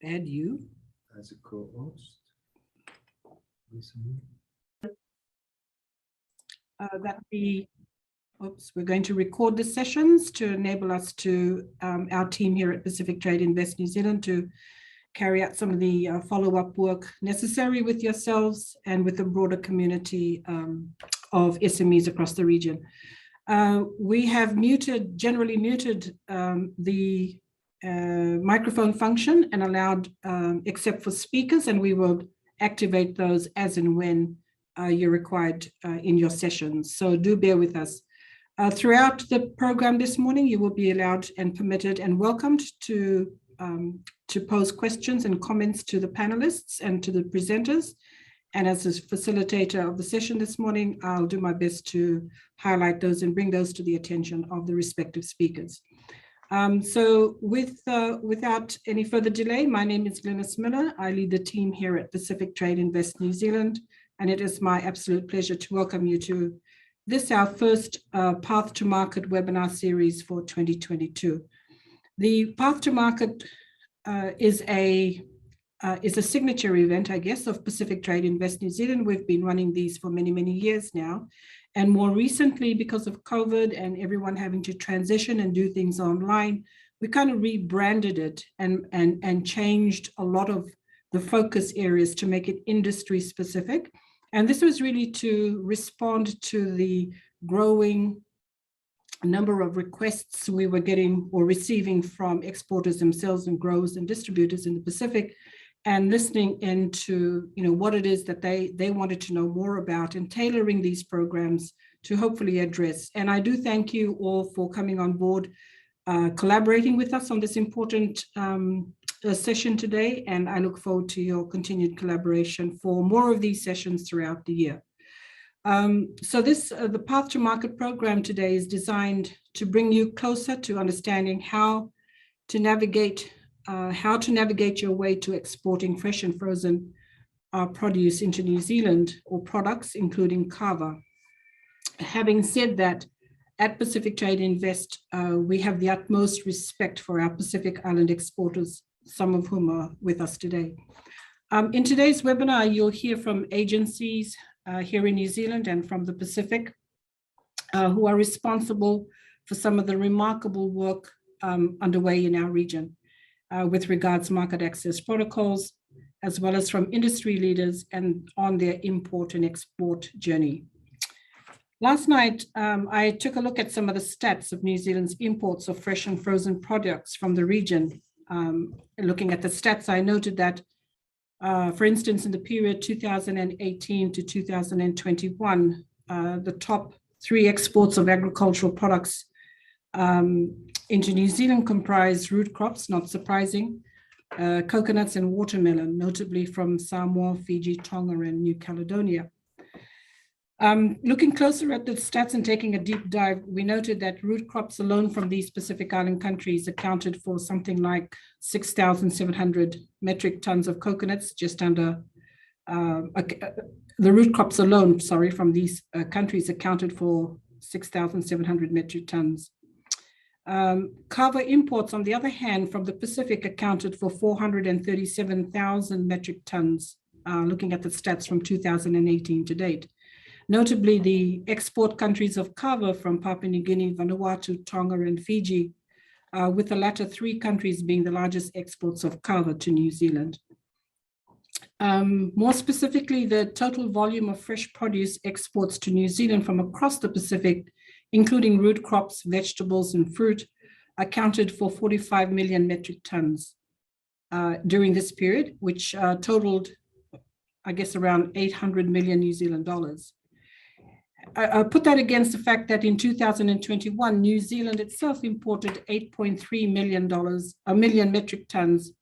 add you as a co-host. we're going to record the sessions to enable us to, our team here at Pacific Trade Invest New Zealand, to carry out some of the follow-up work necessary with yourselves and with the broader community of SMEs across the region. We have generally muted the microphone function and allowed except for speakers, and we will activate those as and when you're required in your sessions. So do bear with us. Throughout the program this morning, you will be allowed and permitted and welcomed to pose questions and comments to the panelists and to the presenters. And as a facilitator of the session this morning, I'll do my best to highlight those and bring those to the attention of the respective speakers. So without any further delay, my name is Glynis Miller. I lead the team here at Pacific Trade Invest New Zealand, and it is my absolute pleasure to welcome you to this, our first Path2Market webinar series for 2022. The Path2Market is a signature event, I guess, of Pacific Trade Invest New Zealand. We've been running these for many, many years now. And more recently, because of COVID and everyone having to transition and do things online, we kind of rebranded it and changed a lot of the focus areas to make it industry specific. And this was really to respond to the growing number of requests we were getting or receiving from exporters themselves and growers and distributors in the Pacific, and listening into what it is that they wanted to know more about, and tailoring these programs to hopefully address. And I do thank you all for coming on board, collaborating with us on this important session today, and I look forward to your continued collaboration for more of these sessions throughout the year. So the Path2Market program today is designed to bring you closer to understanding how to navigate your way to exporting fresh and frozen produce into New Zealand, or products including kava. Having said that, at Pacific Trade Invest, we have the utmost respect for our Pacific Island exporters, some of whom are with us today. In today's webinar, you'll hear from agencies here in New Zealand and from the Pacific who are responsible for some of the remarkable work underway in our region with regards to market access protocols, as well as from industry leaders and on their import and export journey. Last night, I took a look at some of the stats of New Zealand's imports of fresh and frozen products from the region. Looking at the stats, I noted that, for instance, in the period 2018 to 2021, the top 3 exports of agricultural products into New Zealand comprise root crops, not surprising, coconuts and watermelon, notably from Samoa, Fiji, Tonga, and New Caledonia. Looking closer at the stats and taking a deep dive, we noted that root crops alone from these Pacific Island countries accounted for something like 6,700 metric tons of coconuts, just under, the root crops alone, from these countries accounted for 6,700 metric tons. Kava imports, on the other hand, from the Pacific accounted for 437,000 metric tons, looking at the stats from 2018 to date. Notably, the export countries of kava from Papua New Guinea, Vanuatu, Tonga, and Fiji, with the latter 3 countries being the largest exports of kava to New Zealand. More specifically, the total volume of fresh produce exports to New Zealand from across the Pacific, including root crops, vegetables, and fruit, accounted for 45 million metric tons during this period, which totaled, I guess, around 800 million New Zealand dollars. I put that against the fact that in 2021, New Zealand itself imported $8.3 million metric tons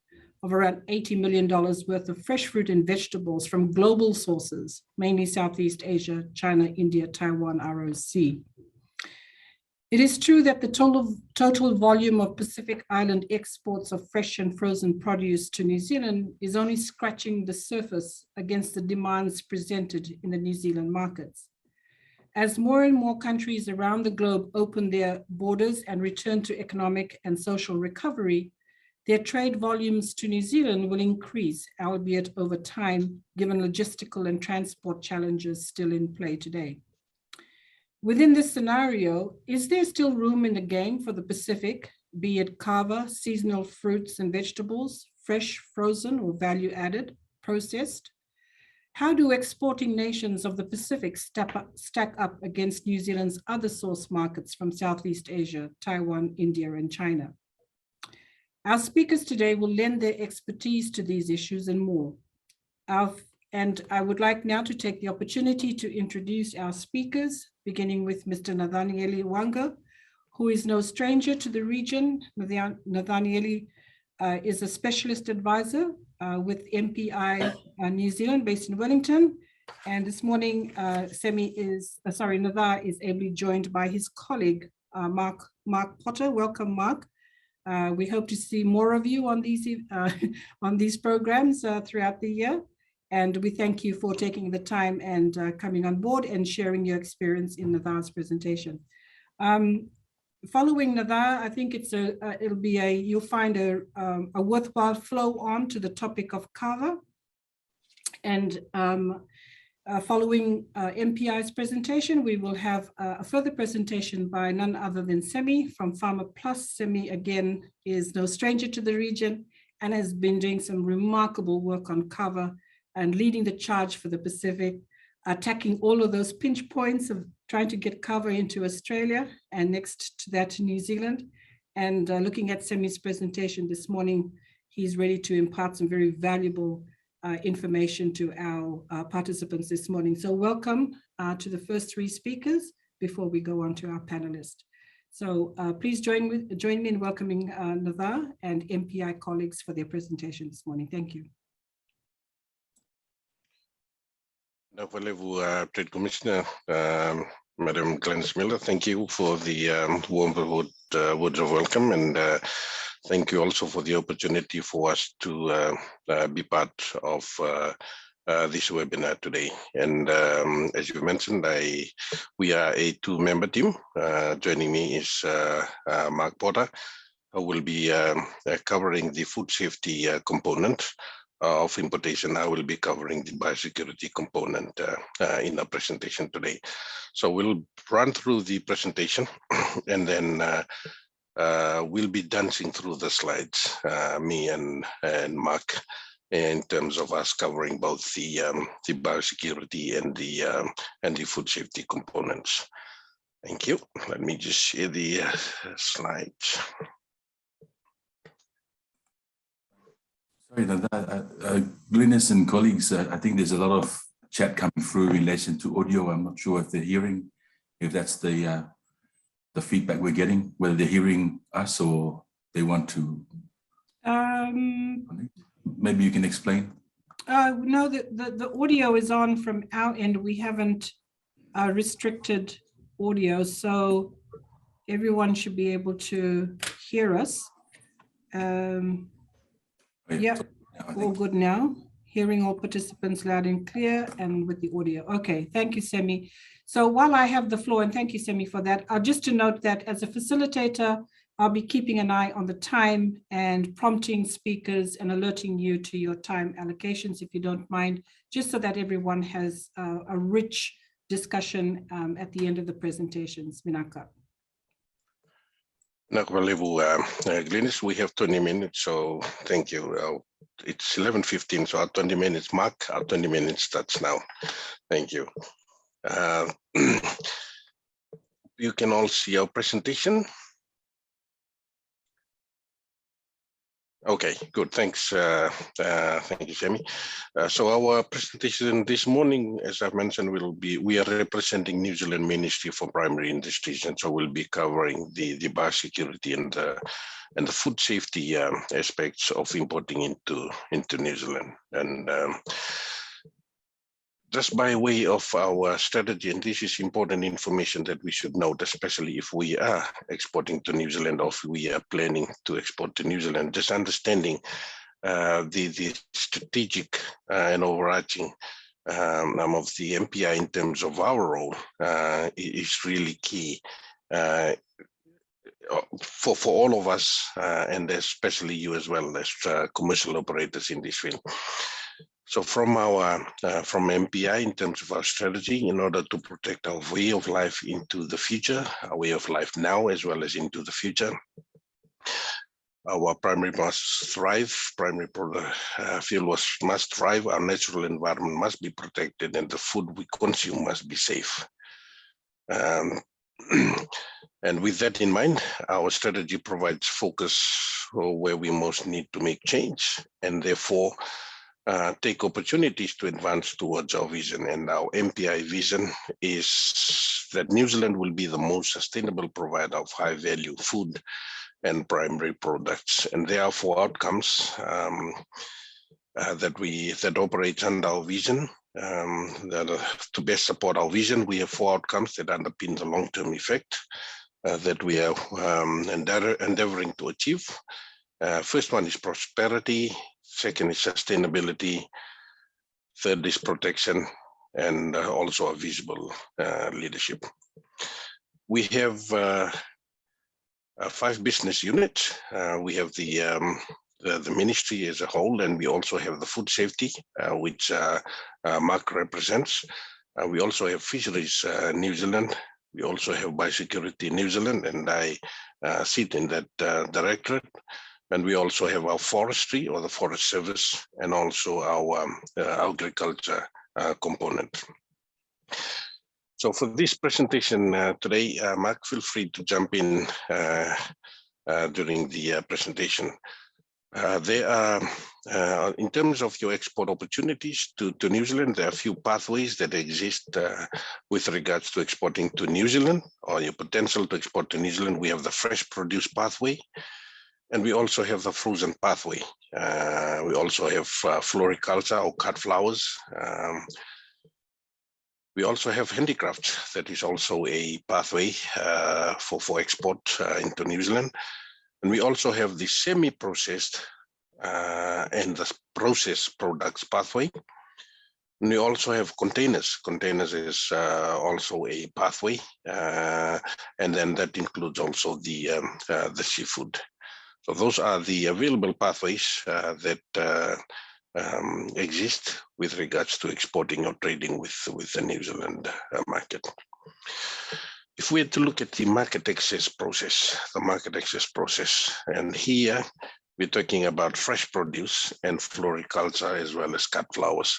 of around $80 million worth of fresh fruit and vegetables from global sources, mainly Southeast Asia, China, India, Taiwan, ROC. It is true that the total volume of Pacific Island exports of fresh and frozen produce to New Zealand is only scratching the surface against the demands presented in the New Zealand markets. As more and more countries around the globe open their borders and return to economic and social recovery, their trade volumes to New Zealand will increase, albeit over time, given logistical and transport challenges still in play today. Within this scenario, is there still room in the game for the Pacific, be it kava, seasonal fruits and vegetables, fresh, frozen, or value added, processed? How do exporting nations of the Pacific stack up against New Zealand's other source markets from Southeast Asia, Taiwan, India, and China? Our speakers today will lend their expertise to these issues and more. And I would like now to take the opportunity to introduce our speakers, beginning with Mr. Nathaniele Wanga, who is no stranger to the region. Nathaniele is a specialist advisor with MPI New Zealand, based in Wellington. And this morning, Nathar is ably joined by his colleague, Mark Potter. Welcome, Mark. We hope to see more of you on these programs throughout the year. And we thank you for taking the time and coming on board and sharing your experience in Nathar's presentation. Following Nathar, I think you'll find a worthwhile flow on to the topic of kava. And following MPI's presentation, we will have a further presentation by none other than Semi from Farmer Plus. Semi, again, is no stranger to the region and has been doing some remarkable work on kava and leading the charge for the Pacific, attacking all of those pinch points of trying to get kava into Australia and next to that to New Zealand. And looking at Semi's presentation this morning, he's ready to impart some very valuable information to our participants this morning. So welcome to the first three speakers before we go on to our panelists. So please join me in welcoming Nathar and MPI colleagues for their presentation this morning. Thank you. Trade Commissioner, Madam Glenys Miller, thank you for the warm words of welcome, and thank you also for the opportunity for us to be part of this webinar today. And as you mentioned, we are a two-member team. Joining me is Mark Potter, who will be covering the food safety component of importation. I will be covering the biosecurity component in our presentation today. So we'll run through the presentation and then we'll be dancing through the slides, me and Mark, in terms of us covering both the biosecurity and the food safety components. Thank you. Let me just share the slides. Sorry, Glenys and colleagues, I think there's a lot of chat coming through in relation to audio. I'm not sure if they're hearing, if that's the feedback we're getting, whether they're hearing us or they want to. Maybe you can explain. No, the audio is on from our end. We haven't restricted audio, so everyone should be able to hear us. Yeah, all good now. Hearing all participants loud and clear and with the audio. Okay, thank you, Semi. So while I have the floor, and thank you, Semi, for that, just to note that as a facilitator, I'll be keeping an eye on the time and prompting speakers and alerting you to your time allocations, if you don't mind, just so that everyone has a rich discussion at the end of the presentations. Minaka. Glenys, we have 20 minutes, so thank you. It's 11:15, so our 20 minutes mark, our 20 minutes starts now. Thank you. You can all see our presentation. Okay, good. Thanks. Thank you, Semi. So our presentation this morning, as I've mentioned, we are representing New Zealand Ministry for Primary Industries, and so we'll be covering the biosecurity and the food safety aspects of importing into New Zealand. And just by way of our strategy, and this is important information that we should note, especially if we are exporting to New Zealand or if we are planning to export to New Zealand, just understanding the strategic and overarching of the MPI in terms of our role is really key. for all of us, and especially you as well as commercial operators in this field. So from MPI, in terms of our strategy, in order to protect our way of life into the future, our way of life now as well as into the future, our primary must thrive, primary fuel must thrive, our natural environment must be protected, and the food we consume must be safe. And with that in mind, our strategy provides focus where we most need to make change, and therefore take opportunities to advance towards our vision. And our MPI vision is that New Zealand will be the most sustainable provider of high value food and primary products. And there are 4 outcomes that operate under our vision. To best support our vision, we have 4 outcomes that underpin the long-term effect that we are endeavoring to achieve. First one is prosperity, second is sustainability, third is protection, and also a visible leadership. We have 5 business units. We have the ministry as a whole, and we also have the food safety, which Mark represents. We also have Fisheries New Zealand. We also have Biosecurity New Zealand, and I sit in that directorate. And we also have our forestry, or the Forest Service, and also our agriculture component. So for this presentation today, Mark, feel free to jump in during the presentation. There are, in terms of your export opportunities to New Zealand, there are a few pathways that exist with regards to exporting to New Zealand, or your potential to export to New Zealand. We have the fresh produce pathway, and we also have the frozen pathway. We also have floriculture, or cut flowers. We also have handicrafts. That is also a pathway for export into New Zealand. And we also have the semi-processed and the processed products pathway. And we also have containers. Containers is also a pathway, and then that includes also the seafood. So those are the available pathways that exist with regards to exporting or trading with the New Zealand market. If we had to look at the market access process, and here we're talking about fresh produce and floriculture as well as cut flowers.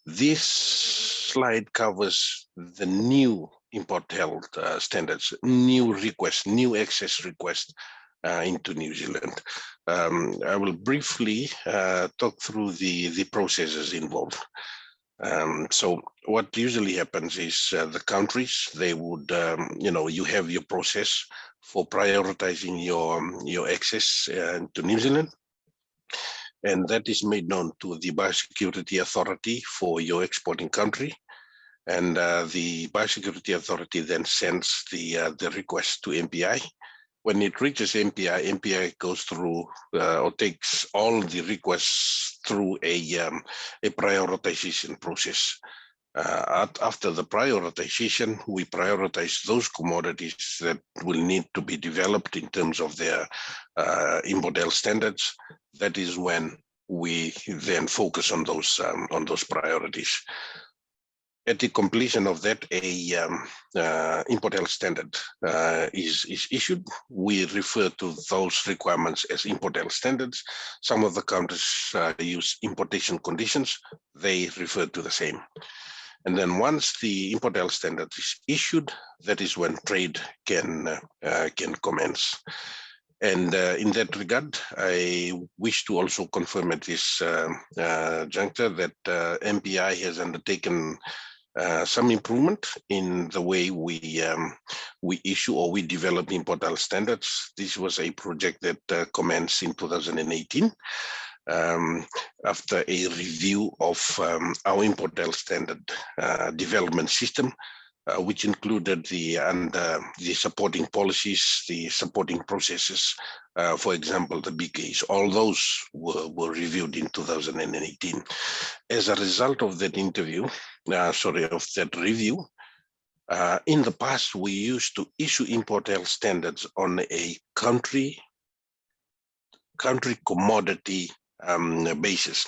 This slide covers the new import health standards, new requests, new access requests into New Zealand. I will briefly talk through the processes involved. So what usually happens is the countries, they would, you have your process for prioritizing your access to New Zealand. And that is made known to the Biosecurity Authority for your exporting country. And the Biosecurity Authority then sends the request to MPI. When it reaches MPI, MPI goes through or takes all the requests through a prioritization process. After the prioritization, we prioritize those commodities that will need to be developed in terms of their import health standards. That is when we then focus on those priorities. At the completion of that, a import health standard is issued. We refer to those requirements as import health standards. Some of the countries use importation conditions. They refer to the same. And then once the import health standard is issued, that is when trade can commence. And in that regard, I wish to also confirm at this juncture that MPI has undertaken some improvement in the way we issue or we develop import health standards. This was a project that commenced in 2018 after a review of our import health standard development system, which included the supporting policies, the supporting processes, for example, the BKs. All those were reviewed in 2018. As a result of that review, in the past, we used to issue import health standards on a country commodity basis.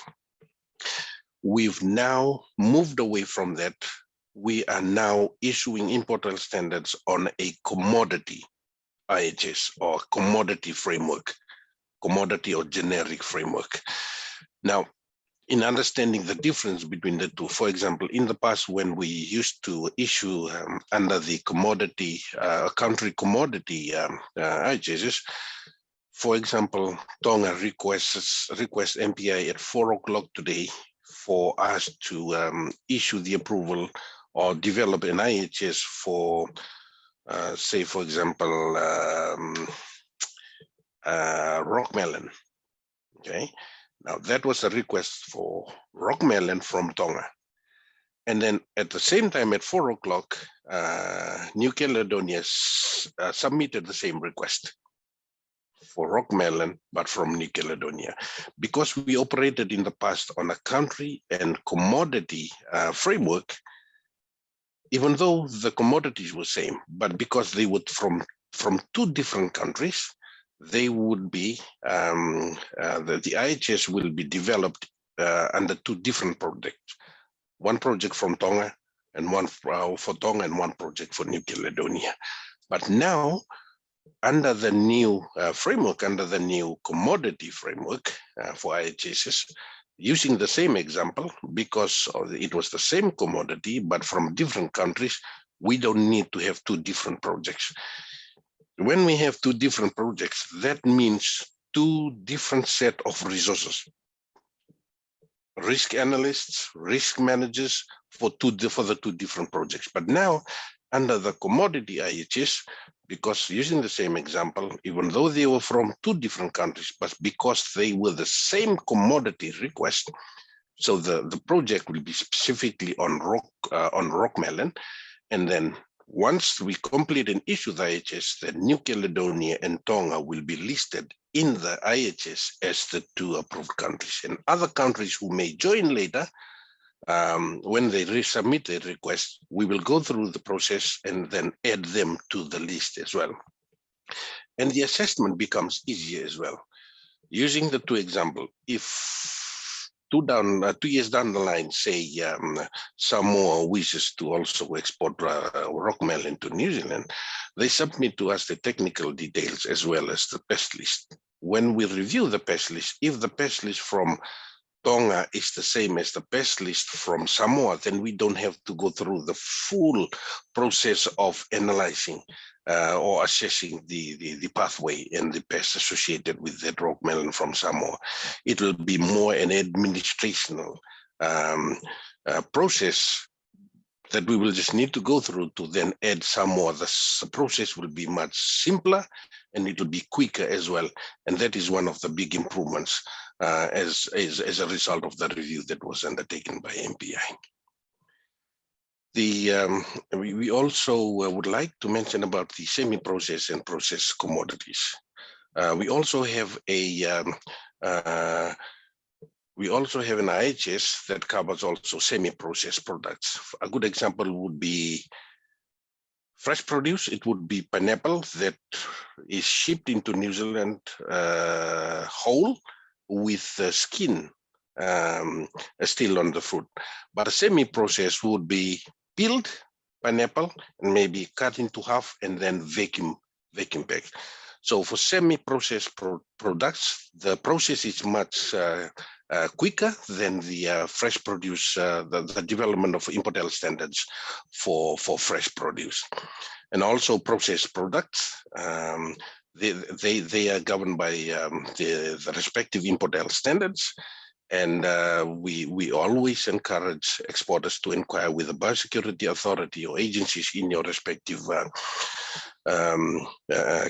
We've now moved away from that. We are now issuing import health standards on a commodity IHS or commodity framework, commodity or generic framework. Now, in understanding the difference between the two, for example, in the past, when we used to issue under the commodity, country commodity IHSs, for example, Tonga requests MPI at 4 o'clock today for us to issue the approval or develop an IHS for, say, for example, rock melon. Okay. Now, that was a request for rock melon from Tonga. And then at the same time, at 4 o'clock, New Caledonia submitted the same request for rock melon, but from New Caledonia. Because we operated in the past on a country and commodity framework, even though the commodities were same, but because they would from two different countries, they would be, the IHS will be developed under two different projects. One project from Tonga and one for Tonga and one project for New Caledonia. But now, under the new framework, under the new commodity framework for IHSs, using the same example, because it was the same commodity, but from different countries, we don't need to have two different projects. When we have two different projects, that means two different set of resources. Risk analysts, risk managers for the two different projects. But now, under the commodity IHS, because using the same example, even though they were from two different countries, but because they were the same commodity request, so the project will be specifically on rock melon, and then once we complete and issue the IHS, then New Caledonia and Tonga will be listed in the IHS as the two approved countries. And other countries who may join later, when they resubmit their request, we will go through the process and then add them to the list as well. And the assessment becomes easier as well. Using the two examples, if 2 years down the line, say Samoa wishes to also export rock melon to New Zealand, they submit to us the technical details as well as the pest list. When we review the pest list, if the pest list from Tonga is the same as the pest list from Samoa, then we don't have to go through the full process of analyzing or assessing the pathway and the pests associated with that rock melon from Samoa. It will be more an administrational process that we will just need to go through to then add Samoa. The process will be much simpler and it will be quicker as well. And that is one of the big improvements as a result of the review that was undertaken by MPI. We also would like to mention about the semi-processed and processed commodities. We also have an IHS that covers also semi-processed products. A good example would be fresh produce. It would be pineapple that is shipped into New Zealand whole with the skin still on the fruit. But a semi-processed would be peeled pineapple and maybe cut into half and then vacuum packed. So for semi-processed products, the process is much quicker than the fresh produce, the development of import health standards for fresh produce. And also processed products, they are governed by the respective import health standards. And we always encourage exporters to inquire with the Biosecurity Authority or agencies in your respective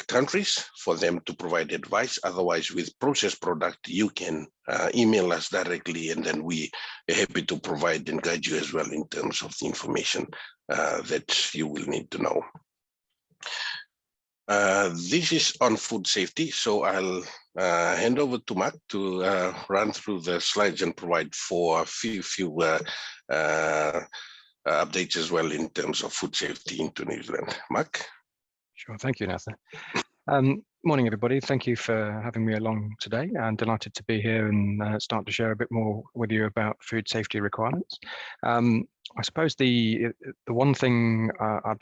countries for them to provide advice. Otherwise, with processed product, you can email us directly, and then we are happy to provide and guide you as well in terms of the information that you will need to know. This is on food safety, so I'll hand over to Mark to run through the slides and provide for a few updates as well in terms of food safety into New Zealand. Mark? Sure, thank you, Nathan. Morning, everybody. Thank you for having me along today. I'm delighted to be here and start to share a bit more with you about food safety requirements. I suppose the one thing I'd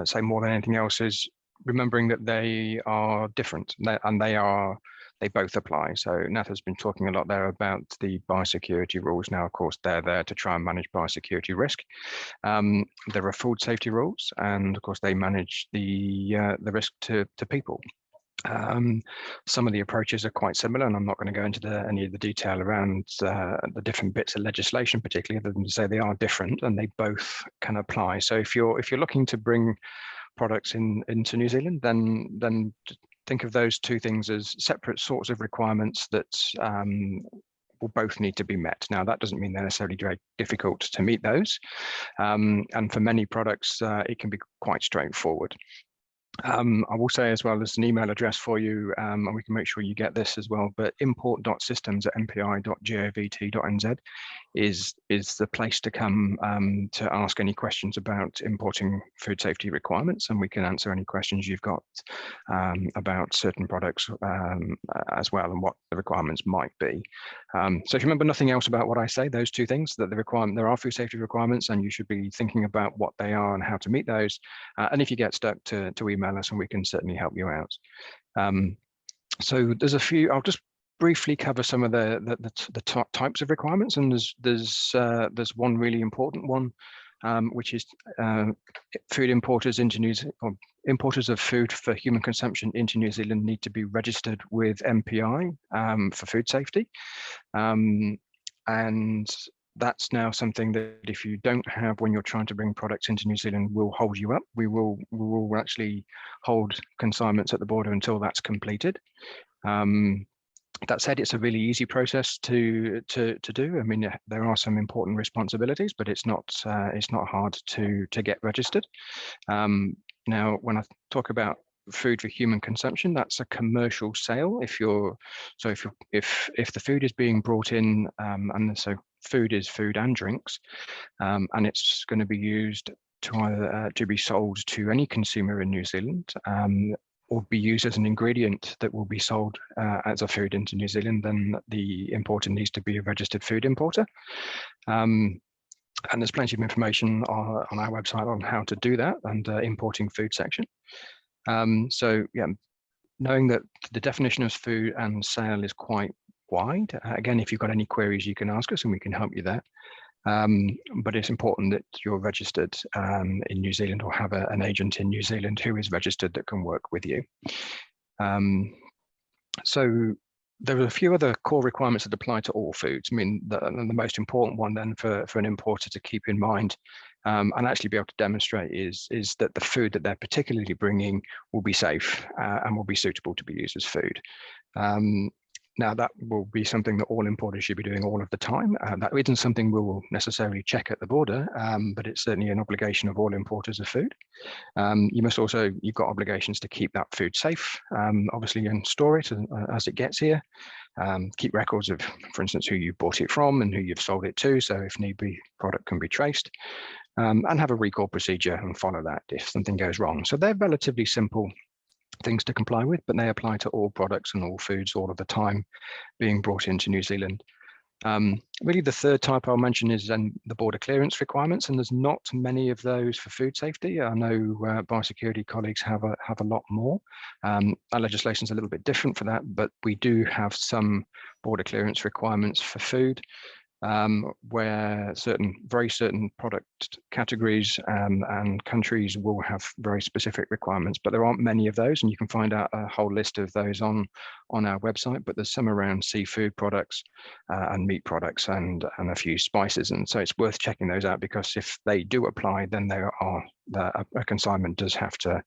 say more than anything else is remembering that they are different, and they both apply. So Nath has been talking a lot there about the biosecurity rules. Now, of course, they're there to try and manage biosecurity risk. There are food safety rules, and of course, they manage the risk to people. Some of the approaches are quite similar, and I'm not going to go into any of the detail around the different bits of legislation, particularly, other than to say they are different and they both can apply. So if you're looking to bring products into New Zealand, then think of those two things as separate sorts of requirements that will both need to be met. Now, that doesn't mean they're necessarily very difficult to meet those. And for many products, it can be quite straightforward. I will say as well, there's an email address for you, and we can make sure you get this as well, but import.systems@mpi.gov.nz is the place to come to ask any questions about importing food safety requirements, and we can answer any questions you've got about certain products as well, and what the requirements might be. So if you remember nothing else about what I say, those two things, that there are food safety requirements, and you should be thinking about what they are and how to meet those. And if you get stuck, to email us and we can certainly help you out. So there's a few, I'll just briefly cover some of the top types of requirements, and there's one really important one, which is food importers into New Zealand, or importers of food for human consumption into New Zealand need to be registered with MPI for food safety. And that's now something that if you don't have when you're trying to bring products into New Zealand, we'll hold you up. We will actually hold consignments at the border until that's completed. That said, it's a really easy process to do. I mean, there are some important responsibilities, but it's not hard to get registered. Now, when I talk about food for human consumption, that's a commercial sale. If the food is being brought in, and so food is food and drinks, and it's going to be used to either to be sold to any consumer in New Zealand, or be used as an ingredient that will be sold as a food into New Zealand, then the importer needs to be a registered food importer. And there's plenty of information on our website on how to do that, and importing food section. So yeah, knowing that the definition of food and sale is quite wide. Again, if you've got any queries, you can ask us and we can help you there. But it's important that you're registered in New Zealand, or have an agent in New Zealand who is registered that can work with you. So there are a few other core requirements that apply to all foods. I mean, the most important one then for an importer to keep in mind and actually be able to demonstrate is that the food that they're particularly bringing will be safe and will be suitable to be used as food. Now, that will be something that all importers should be doing all of the time. That isn't something we will necessarily check at the border, but it's certainly an obligation of all importers of food. You've got obligations to keep that food safe, obviously, and store it as it gets here. Keep records of, for instance, who you bought it from and who you've sold it to, so if need be, product can be traced. And have a recall procedure and follow that if something goes wrong. So they're relatively simple things to comply with, but they apply to all products and all foods all of the time being brought into New Zealand. Really, the third type I'll mention is then the border clearance requirements, and there's not many of those for food safety. I know biosecurity colleagues have a lot more. Our legislation is a little bit different for that, but we do have some border clearance requirements for food. Where very certain product categories and countries will have very specific requirements, but there aren't many of those, and you can find out a whole list of those on our website. But there's some around seafood products and meat products and a few spices, and so it's worth checking those out, because if they do apply, then a consignment does have to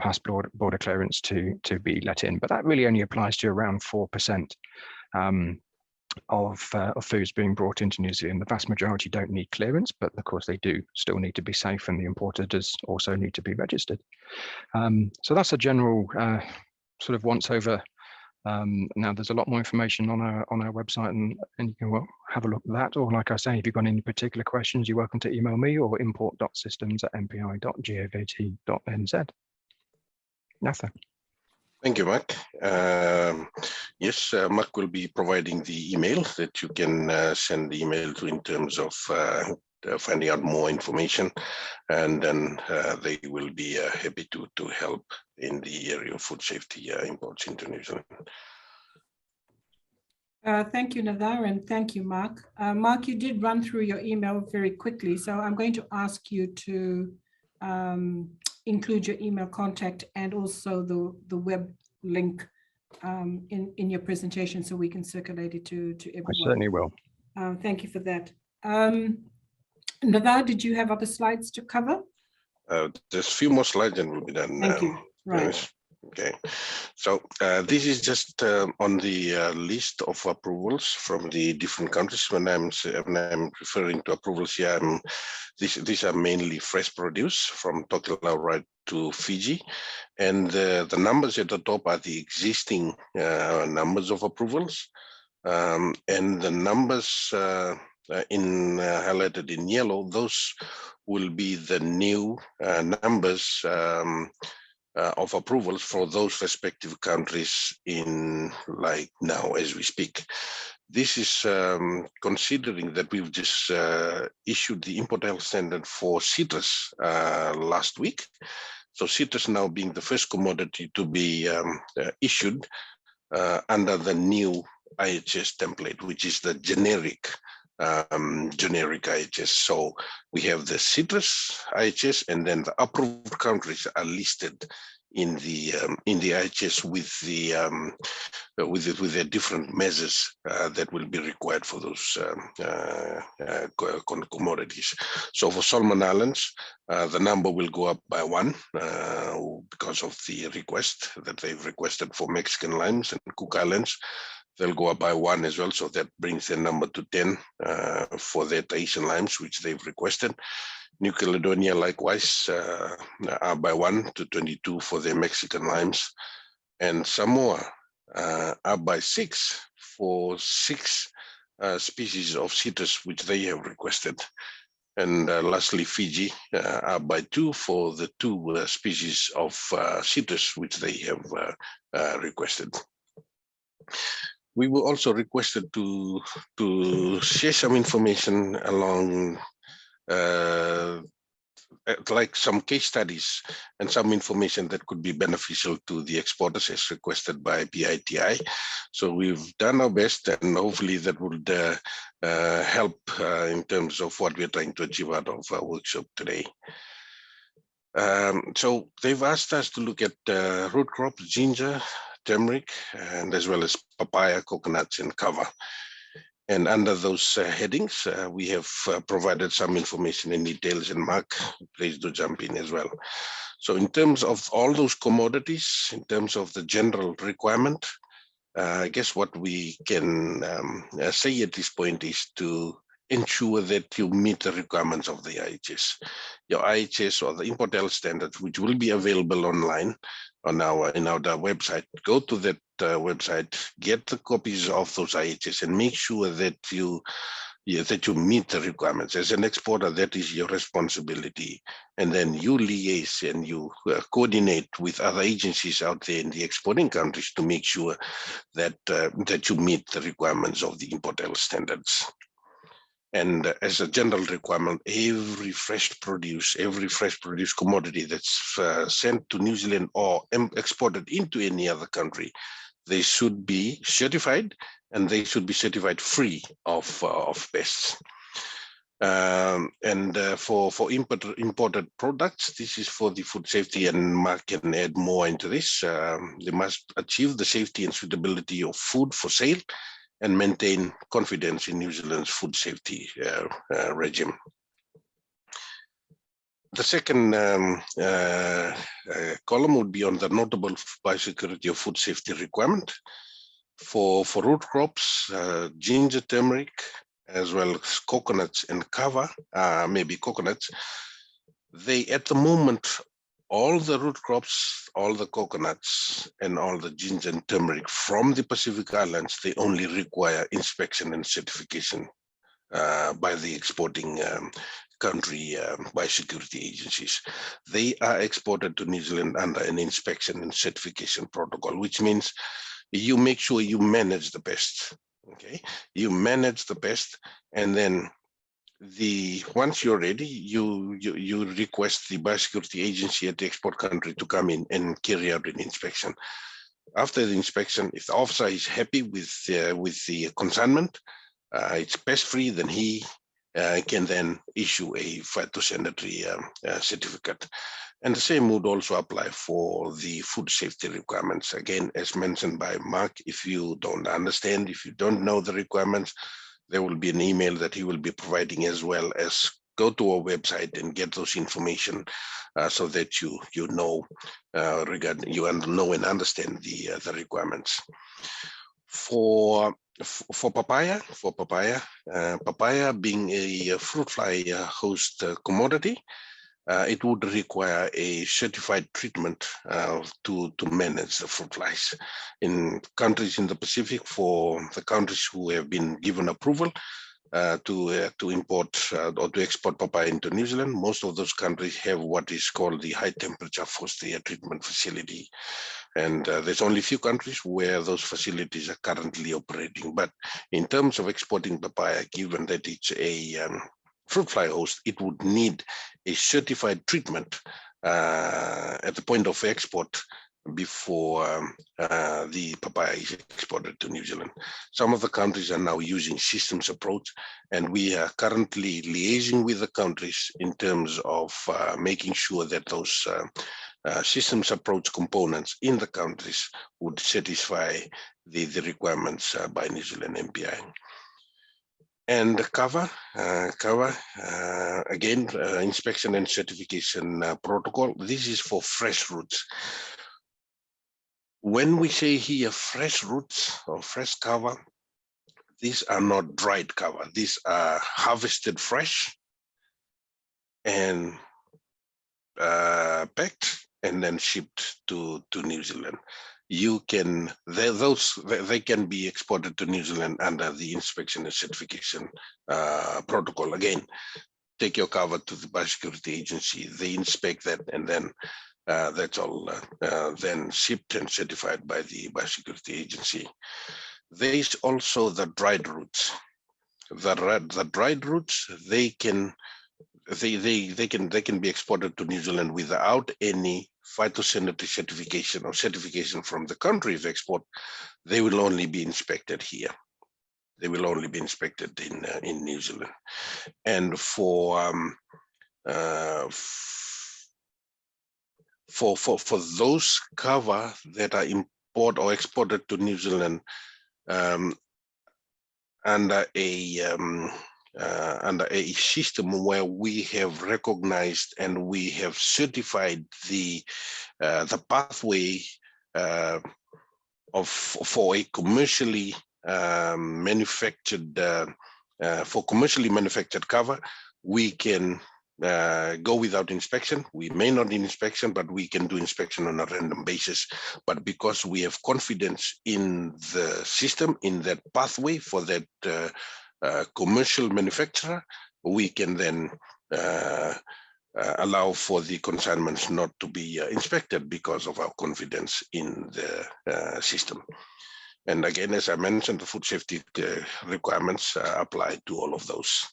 pass border clearance to be let in. But that really only applies to around 4%. Of foods being brought into New Zealand. The vast majority don't need clearance, but of course they do still need to be safe, and the importer does also need to be registered. So that's a general sort of once over Now there's a lot more information on our website, and you can have a look at that. Or like I say, if you've got any particular questions, you're welcome to email me or import.systems@mpi.govat.nz. Nothing. Thank you, Mark. Yes, Mark will be providing the email that you can send the email to in terms of finding out more information, and then they will be happy to help in the area of food safety imports into New Zealand. Thank you, Nadar, and thank you, Mark. Mark, you did run through your email very quickly, so I'm going to ask you to include your email contact and also the web link in your presentation so we can circulate it to everyone. I certainly will. Thank you for that. Nadar, did you have other slides to cover? There's a few more slides and we'll be done. Thank you. Right. Okay, so this is just on the list of approvals from the different countries. When I'm referring to approvals here, these are mainly fresh produce from Tokelau right to Fiji, and the numbers at the top are the existing numbers of approvals, and the numbers highlighted in yellow, those will be the new numbers of approvals for those respective countries in like now as we speak. This is considering that we've just issued the import health standard for citrus last week. So citrus now being the first commodity to be issued under the new IHS template, which is the generic IHS. So we have the citrus IHS, and then the approved countries are listed in the IHS with the different measures that will be required for those commodities. So for Solomon Islands, the number will go up by 1 because of the request that they've requested for Mexican limes, and Cook Islands, they'll go up by 1 as well. So that brings the number to 10 for their Tahitian limes, which they've requested. New Caledonia, likewise, are by 1 to 22 for their Mexican limes. And Samoa are by 6 for 6 species of citrus, which they have requested. And lastly, Fiji are by 2 for the 2 species of citrus, which they have requested. We were also requested to share some information along like some case studies and some information that could be beneficial to the exporters as requested by PITI. So we've done our best, and hopefully that would help in terms of what we're trying to achieve out of our workshop today. So they've asked us to look at root crops, ginger, turmeric, and as well as papaya, coconuts, and kava. And under those headings, we have provided some information in details, and Mark, please do jump in as well. So in terms of all those commodities, in terms of the general requirement, I guess what we can say at this point is to ensure that you meet the requirements of the IHS. Your IHS or the import health standards, which will be available online on our website. Go to that website, get the copies of those IHS, and make sure that you meet the requirements. As an exporter, that is your responsibility. And then you liaise and you coordinate with other agencies out there in the exporting countries to make sure that you meet the requirements of the import health standards. And as a general requirement, every fresh produce commodity that's sent to New Zealand or exported into any other country, they should be certified, and they should be certified free of pests. For imported products, this is for the food safety, and Mark can add more into this. They must achieve the safety and suitability of food for sale and maintain confidence in New Zealand's food safety regime. The second column would be on the notable biosecurity of food safety requirement. For root crops, ginger, turmeric, as well as coconuts and kava, maybe coconuts, they at the moment all the root crops, all the coconuts, and all the ginger and turmeric from the Pacific Islands, they only require inspection and certification by the exporting country biosecurity agencies. They are exported to New Zealand under an inspection and certification protocol, which means you make sure you manage the pest. Okay, you manage the pest, and then once you're ready, you request the biosecurity agency at the export country to come in and carry out an inspection. After the inspection, if the officer is happy with the consignment, it's pest-free, then he can then issue a phytosanitary certificate. And the same would also apply for the food safety requirements. Again, as mentioned by Mark, if you don't understand, if you don't know the requirements, there will be an email that he will be providing, as well as go to our website and get those information so that you know know and understand the requirements. For papaya, papaya being a fruit fly host commodity, it would require a certified treatment to manage the fruit flies. In countries in the Pacific, for the countries who have been given approval to import or to export papaya into New Zealand, most of those countries have what is called the high temperature forced air treatment facility. And there's only a few countries where those facilities are currently operating. But in terms of exporting papaya, given that it's a fruit fly host, it would need a certified treatment at the point of export before the papaya is exported to New Zealand. Some of the countries are now using systems approach, and we are currently liaising with the countries in terms of making sure that those systems approach components in the countries would satisfy the requirements by New Zealand MPI. And cover, again, inspection and certification protocol. This is for fresh roots. When we say here fresh roots or fresh cover, these are not dried cover. These are harvested fresh and packed and then shipped to New Zealand. You can, they can be exported to New Zealand under the inspection and certification protocol. Again, take your cover to the biosecurity agency, they inspect that, and then that's all then shipped and certified by the biosecurity agency. There is also the dried roots. The dried roots, they can be exported to New Zealand without any phytosanitary certification or certification from the country of export. They will only be inspected here. They will only be inspected in New Zealand. And for those cover that are imported or exported to New Zealand under a system where we have recognized and we have certified the pathway for a commercially manufactured cover, we can go without inspection. We may not need inspection, but we can do inspection on a random basis. But because we have confidence in the system, in that pathway for that commercial manufacturer, we can then allow for the consignments not to be inspected because of our confidence in the system. And again, as I mentioned, the food safety requirements apply to all of those.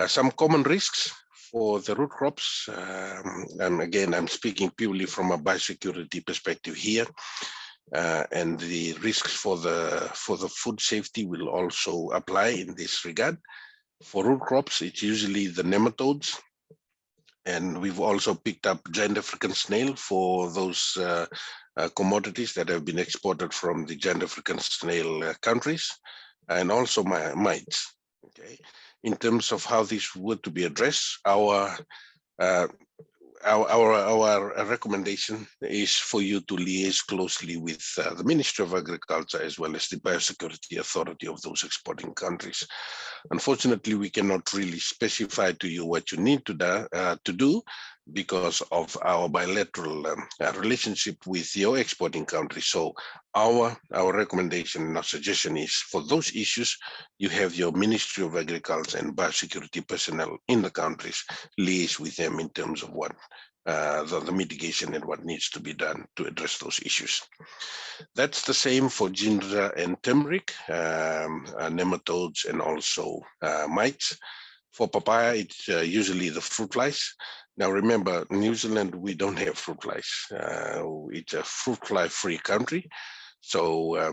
Some common risks for the root crops, and again, I'm speaking purely from a biosecurity perspective here, and the risks for the food safety will also apply in this regard. For root crops, it's usually the nematodes, and we've also picked up giant African snail for those commodities that have been exported from the giant African snail countries, and also mites. Okay, in terms of how this were to be addressed, our recommendation is for you to liaise closely with the Ministry of Agriculture as well as the Biosecurity Authority of those exporting countries. Unfortunately, we cannot really specify to you what you need to do, because of our bilateral relationship with your exporting country. So our recommendation and our suggestion is, for those issues, you have your Ministry of Agriculture and Biosecurity personnel in the countries, liaise with them in terms of what the mitigation and what needs to be done to address those issues. That's the same for ginger and turmeric, nematodes, and also mites. For papaya, it's usually the fruit flies. Now remember, New Zealand, we don't have fruit flies. It's a fruit fly free country. So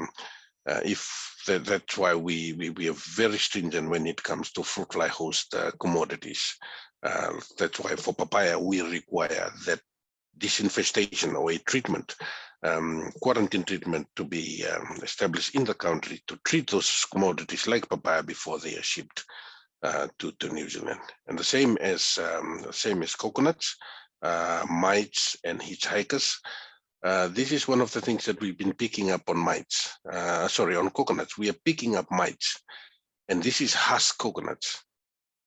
that's why we are very stringent when it comes to fruit fly host commodities. That's why for papaya, we require that disinfestation or a treatment, quarantine treatment, to be established in the country to treat those commodities like papaya before they are shipped to New Zealand. And the same as coconuts, mites, and hitchhikers. This is one of the things that we've been picking up on mites. On coconuts, we are picking up mites, and this is husk coconuts.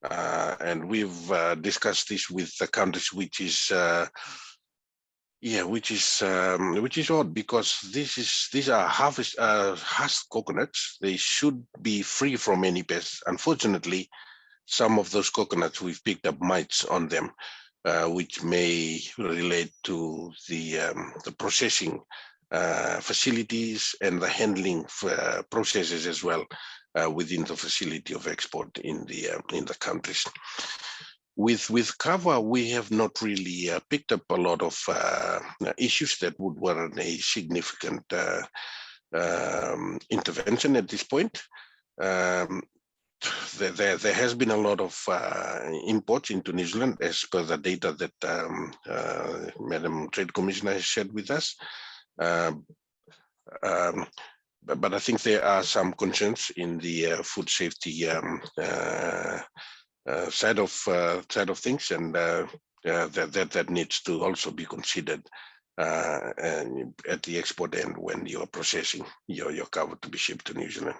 And we've discussed this with the countries, which is odd, because these are husk coconuts. They should be free from any pests. Unfortunately, some of those coconuts, we've picked up mites on them, which may relate to the processing facilities and the handling processes as well within the facility of export in the countries. With cover, we have not really picked up a lot of issues that would warrant a significant intervention at this point. There has been a lot of imports into New Zealand, as per the data that Madam Trade Commissioner has shared with us. But I think there are some concerns in the food safety side of things, and that needs to also be considered at the export end when you are processing your cover to be shipped to New Zealand.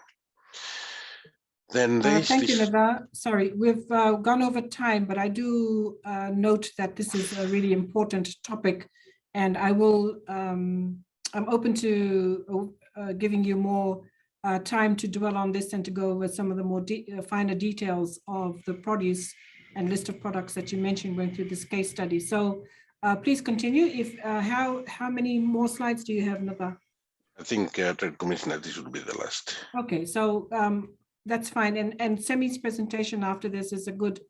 Then thank you, Nava. Sorry, we've gone over time, but I do note that this is a really important topic, and I will. I'm open to giving you more time to dwell on this and to go over some of the more finer details of the produce and list of products that you mentioned going through this case study. So please continue. If how many more slides do you have, Nava? I think Trade Commissioner, this will be the last. Okay, so that's fine. And Semi's presentation after this is a good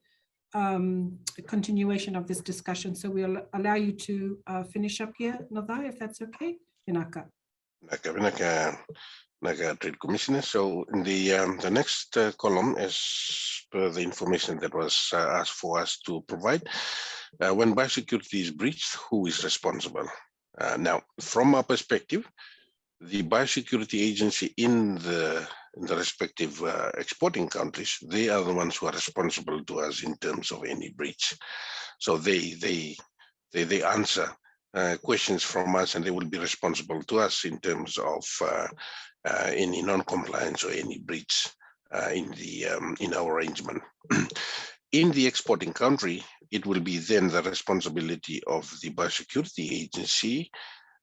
continuation of this discussion. So we'll allow you to finish up here, Nava, if that's okay. Vinaka. Naga Trade Commissioner. So in the next column, as per the information that was asked for us to provide, when biosecurity is breached, who is responsible? Now, from our perspective, the biosecurity agency in the respective exporting countries, they are the ones who are responsible to us in terms of any breach. So they answer questions from us, and they will be responsible to us in terms of any non-compliance or any breach in our arrangement. In the exporting country, it will be then the responsibility of the biosecurity agency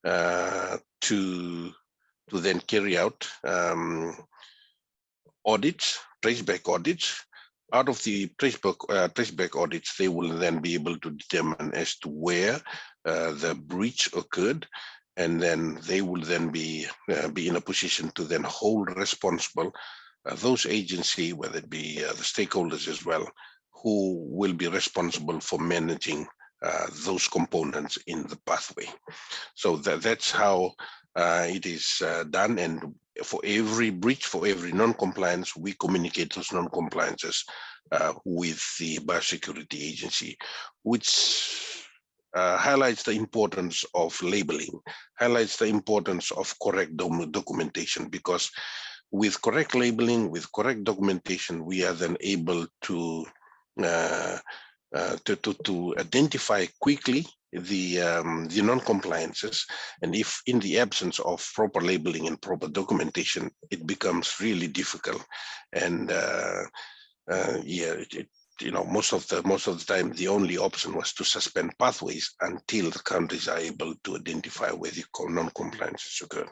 to then carry out audits, traceback audits. Out of the traceback audits, they will then be able to determine as to where the breach occurred, and then they will then be in a position to then hold responsible those agencies, whether it be the stakeholders as well, who will be responsible for managing those components in the pathway. So that's how it is done, and for every breach, for every non-compliance, we communicate those non-compliances with the biosecurity agency, which highlights the importance of labeling, highlights the importance of correct documentation, because with correct labeling, with correct documentation, we are then able to identify quickly the non-compliances, and if in the absence of proper labeling and proper documentation, it becomes really difficult, and most of the time, the only option was to suspend pathways until the countries are able to identify where the non-compliance occur.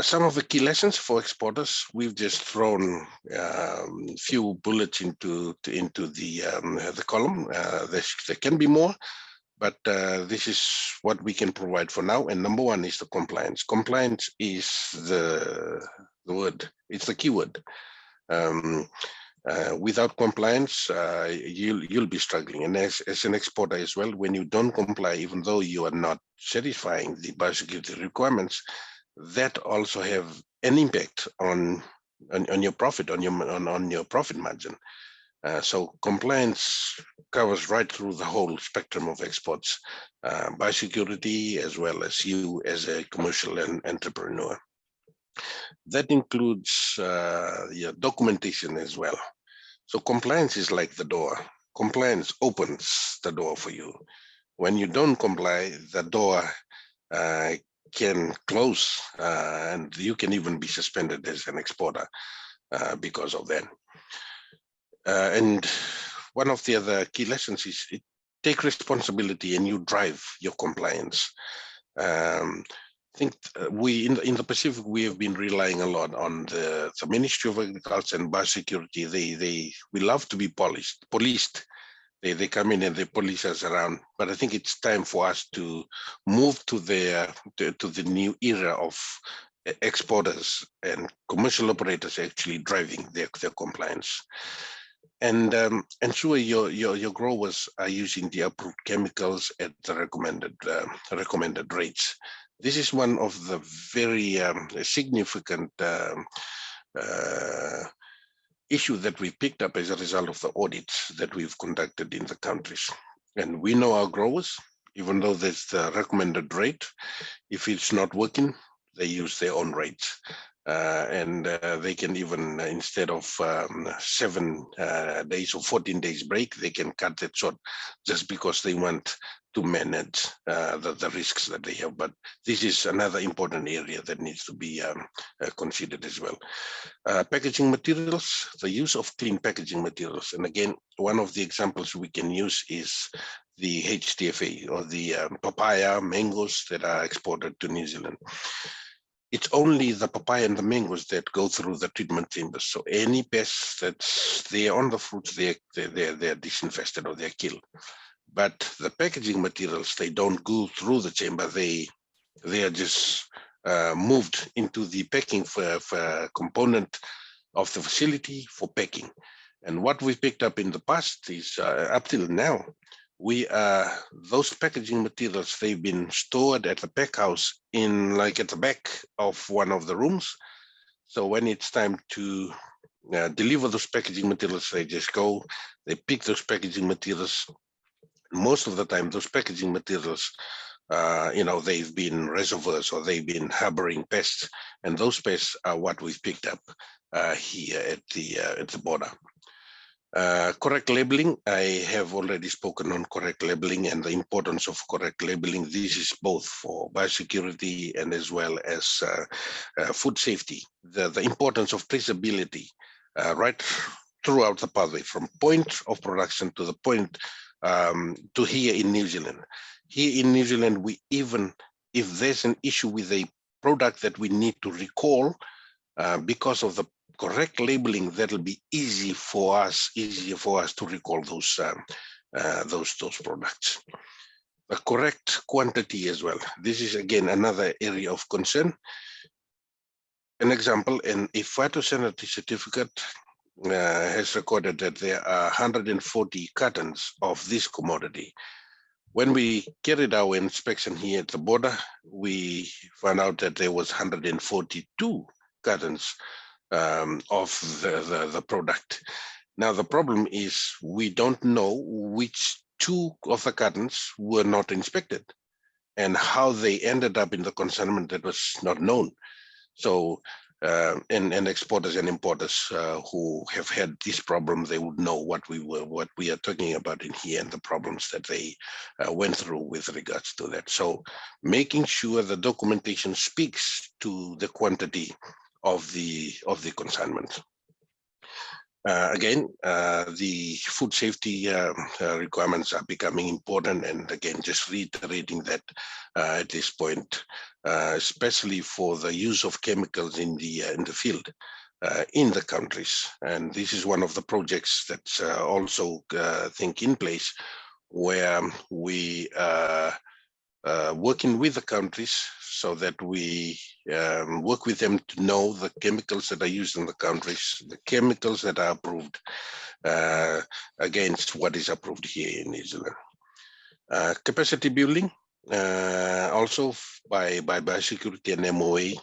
Some of the key lessons for exporters, we've just thrown a few bullets into the column. There can be more, but this is what we can provide for now. And number one is the compliance. Compliance is the word. It's the keyword. Without compliance, you'll be struggling. And as an exporter as well, when you don't comply, even though you are not satisfying the biosecurity requirements, that also have an impact on your profit, on your profit margin. So compliance covers right through the whole spectrum of exports, biosecurity, as well as you as a commercial entrepreneur. That includes your documentation as well. So compliance is like the door. Compliance opens the door for you. When you don't comply, the door can close, and you can even be suspended as an exporter because of that. And one of the other key lessons is take responsibility and you drive your compliance. I think we in the Pacific, we have been relying a lot on the Ministry of Agriculture and Biosecurity. We love to be policed. They come in and they police us around, but I think it's time for us to move to the new era of exporters and commercial operators actually driving their compliance. And sure, your growers are using the approved chemicals at the recommended rates. This is one of the very significant issue that we picked up as a result of the audits that we've conducted in the countries. And we know our growers, even though there's the recommended rate, if it's not working, they use their own rates. And they can even, instead of 7 days or 14 days break, they can cut that short just because they want to manage the risks that they have. But this is another important area that needs to be considered as well. Packaging materials, the use of clean packaging materials. And again, one of the examples we can use is the HTFA, or the papaya, mangoes that are exported to New Zealand. It's only the papaya and the mangoes that go through the treatment chambers. So any pests that's there on the fruits, they're disinfested or they're killed. But the packaging materials, they don't go through the chamber. They are just moved into the packing for component of the facility for packing. And what we picked up in the past is up till now, those packaging materials, they've been stored at the pack house at the back of one of the rooms. So when it's time to deliver those packaging materials, they just go, they pick those packaging materials. Most of the time, those packaging materials, they've been reservoirs or they've been harboring pests, and those pests are what we've picked up here at the border. Correct labeling, I have already spoken on correct labeling and the importance of correct labeling. This is both for biosecurity and as well as food safety. The importance of traceability right throughout the pathway, from point of production to the point to here in New Zealand. Here in New Zealand, we even, if there's an issue with a product that we need to recall, because of the correct labeling, that'll be easier for us to recall those products. The correct quantity as well. This is again another area of concern. An example, a phytosanitary certificate has recorded that there are 140 cartons of this commodity. When we carried our inspection here at the border, we found out that there was 142 cartons of the product. Now the problem is we don't know which 2 of the cartons were not inspected and how they ended up in the consignment, that was not known. So and exporters and importers who have had this problem, they would know what we are talking about in here and the problems that they went through with regards to that. So making sure the documentation speaks to the quantity of the consignment. Again, the food safety requirements are becoming important, and again, just reiterating that at this point, especially for the use of chemicals in the field, in the countries. And this is one of the projects that's also think in place, where we working with the countries so that we work with them to know the chemicals that are used in the countries, the chemicals that are approved against what is approved here in New Zealand. Capacity building, also by Biosecurity and MOA,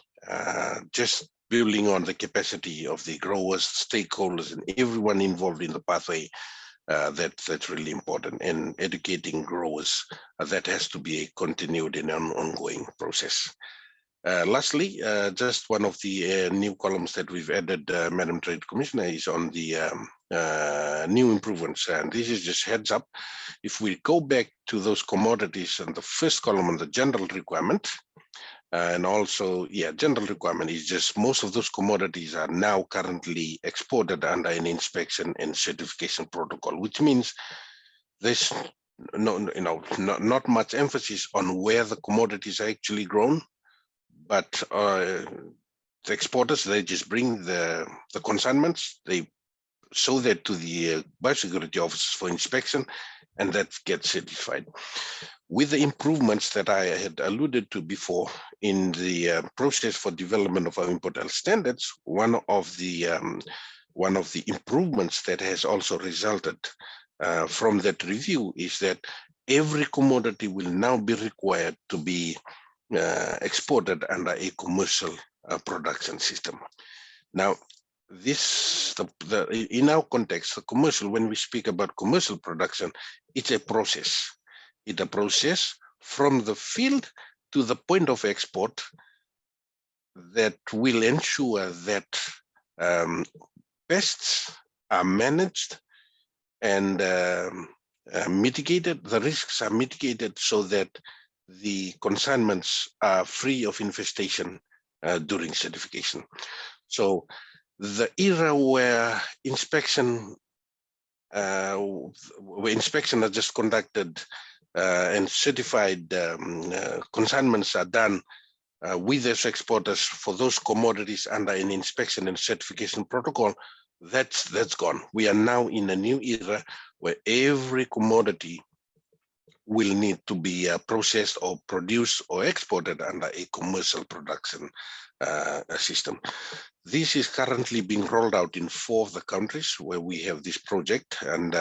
just building on the capacity of the growers, stakeholders, and everyone involved in the pathway. That's really important, and educating growers, that has to be a continued and an ongoing process. Lastly, just one of the new columns that we've added, Madam Trade Commissioner, is on the new improvements, and this is just heads up. If we go back to those commodities and the first column on the general requirement, and also, general requirement is just most of those commodities are now currently exported under an inspection and certification protocol, which means there's not much emphasis on where the commodities are actually grown, but the exporters, they just bring the consignments, they show that to the biosecurity officers for inspection, and that gets certified. With the improvements that I had alluded to before in the process for development of our import health standards, one of the improvements that has also resulted from that review is that every commodity will now be required to be exported under a commercial production system. Now, in our context, the commercial, when we speak about commercial production, it's a process. It's a process from the field to the point of export that will ensure that pests are managed and mitigated, the risks are mitigated so that the consignments are free of infestation during certification. So the era where inspection are just conducted and certified consignments are done with those exporters for those commodities under an inspection and certification protocol, that's gone. We are now in a new era where every commodity will need to be processed or produced or exported under a commercial production system. This is currently being rolled out in 4 of the countries where we have this project, and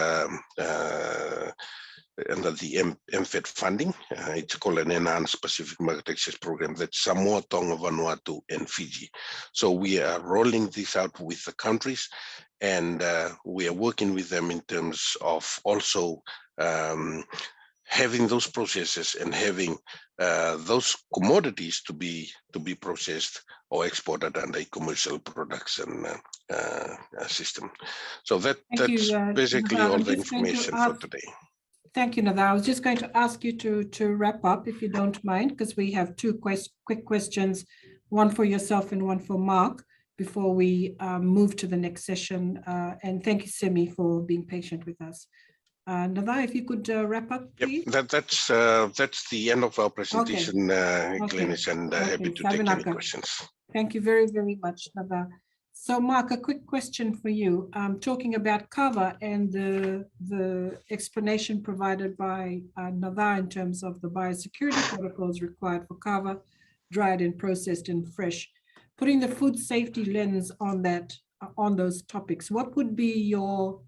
under the MFED funding. It's called an Enhanced Pacific Market Access Program. That's Samoa, Tonga, Vanuatu, and Fiji. So we are rolling this out with the countries, and we are working with them in terms of also having those processes and having those commodities to be processed or exported under a commercial production system. So that's basically all the information for today. Thank you, Nada. I was just going to ask you to wrap up, if you don't mind, because we have 2 quick questions, one for yourself and one for Mark, before we move to the next session. And thank you, Simi, for being patient with us. Nada, if you could wrap up, please. Yep, that's the end of our presentation, Glenis, and happy to take any questions. Thank you very, very much, Nada. So, Mark, a quick question for you. Talking about cover and the explanation provided by Nada in terms of the biosecurity protocols required for cover, dried and processed and fresh. Putting the food safety lens on that, on those topics, what would be your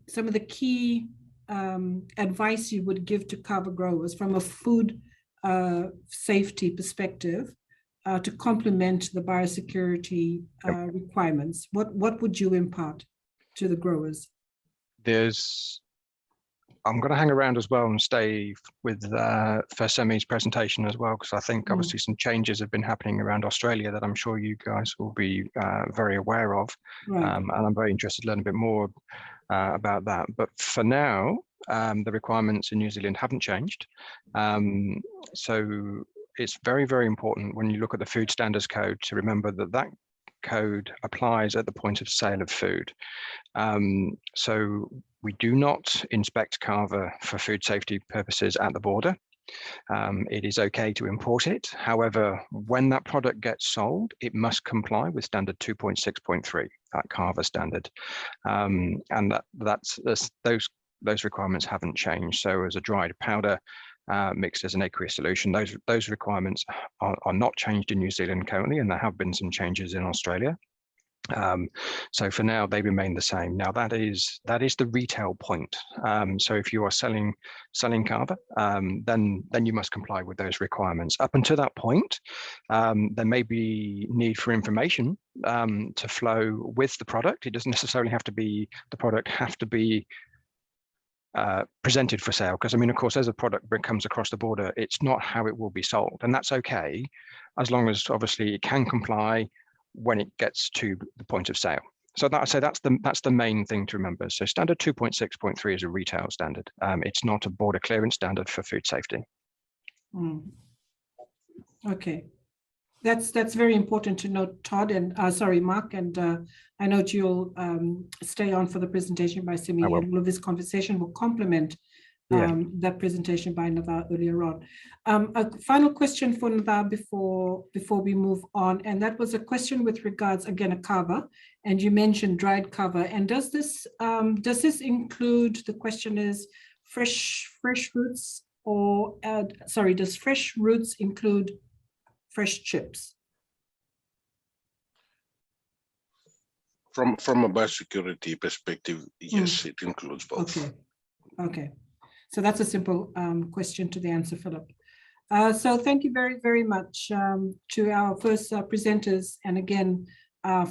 some of the key advice you would give to cover growers from a food safety perspective to complement the biosecurity requirements? What would you impart to the growers? I'm going to hang around as well and stay with Semi's presentation as well, because I think obviously some changes have been happening around Australia that I'm sure you guys will be very aware of. Right. And I'm very interested to learn a bit more about that. But for now, the requirements in New Zealand haven't changed. So it's very, very important when you look at the Food Standards Code to remember that code applies at the point of sale of food. So we do not inspect carver for food safety purposes at the border. It is okay to import it. However, when that product gets sold, it must comply with standard 2.6.3, that carver standard. And those requirements haven't changed. So as a dried powder mixed as an aqueous solution, those requirements are not changed in New Zealand currently, and there have been some changes in Australia. So for now, they remain the same. Now that is the retail point. So if you are selling carver, then you must comply with those requirements. Up until that point, there may be need for information to flow with the product. It doesn't necessarily have to be the product have to be presented for sale, because I mean, of course, as a product comes across the border, it's not how it will be sold, and that's okay, as long as obviously it can comply when it gets to the point of sale. So that's the main thing to remember. So standard 2.6.3 is a retail standard. It's not a border clearance standard for food safety. Okay, that's very important to note, Todd, and sorry, Mark, and I know you'll stay on for the presentation by Simi, and all of this conversation will complement that presentation by Nadar earlier on. A final question for Nadar before we move on, and that was a question with regards, again, a carver, and you mentioned dried carver. And does this include, the question is, fresh roots, or sorry, does fresh roots include fresh chips? From a biosecurity perspective, yes, it includes both. Okay. So that's a simple question to the answer, Philip. So thank you very, very much to our first presenters, and again,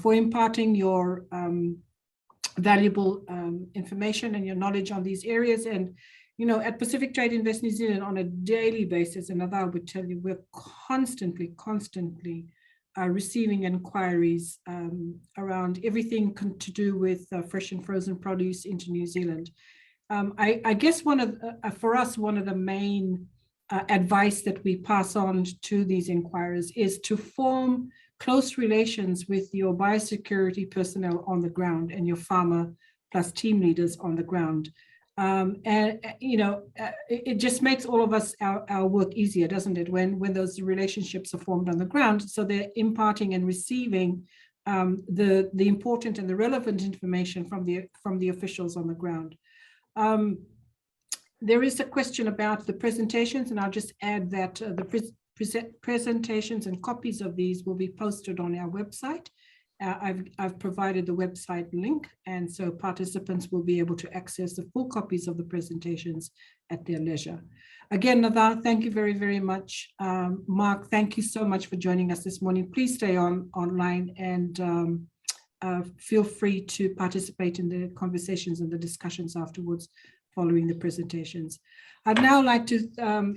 for imparting your valuable information and your knowledge on these areas. And, you know, at Pacific Trade Invest New Zealand on a daily basis, and I would tell you, we're constantly receiving inquiries around everything to do with fresh and frozen produce into New Zealand. I guess for us, one of the main advice that we pass on to these inquirers is to form close relations with your biosecurity personnel on the ground and your farmer plus team leaders on the ground. And you know, it just makes all of us our work easier, doesn't it? When those relationships are formed on the ground, so they're imparting and receiving the important and the relevant information from the officials on the ground. There is a question about the presentations, and I'll just add that the presentations and copies of these will be posted on our website. I've provided the website link, and so participants will be able to access the full copies of the presentations at their leisure. Again, Nadar, thank you very, very much. Mark, thank you so much for joining us this morning. Please stay online and feel free to participate in the conversations and the discussions afterwards following the presentations. I'd now like to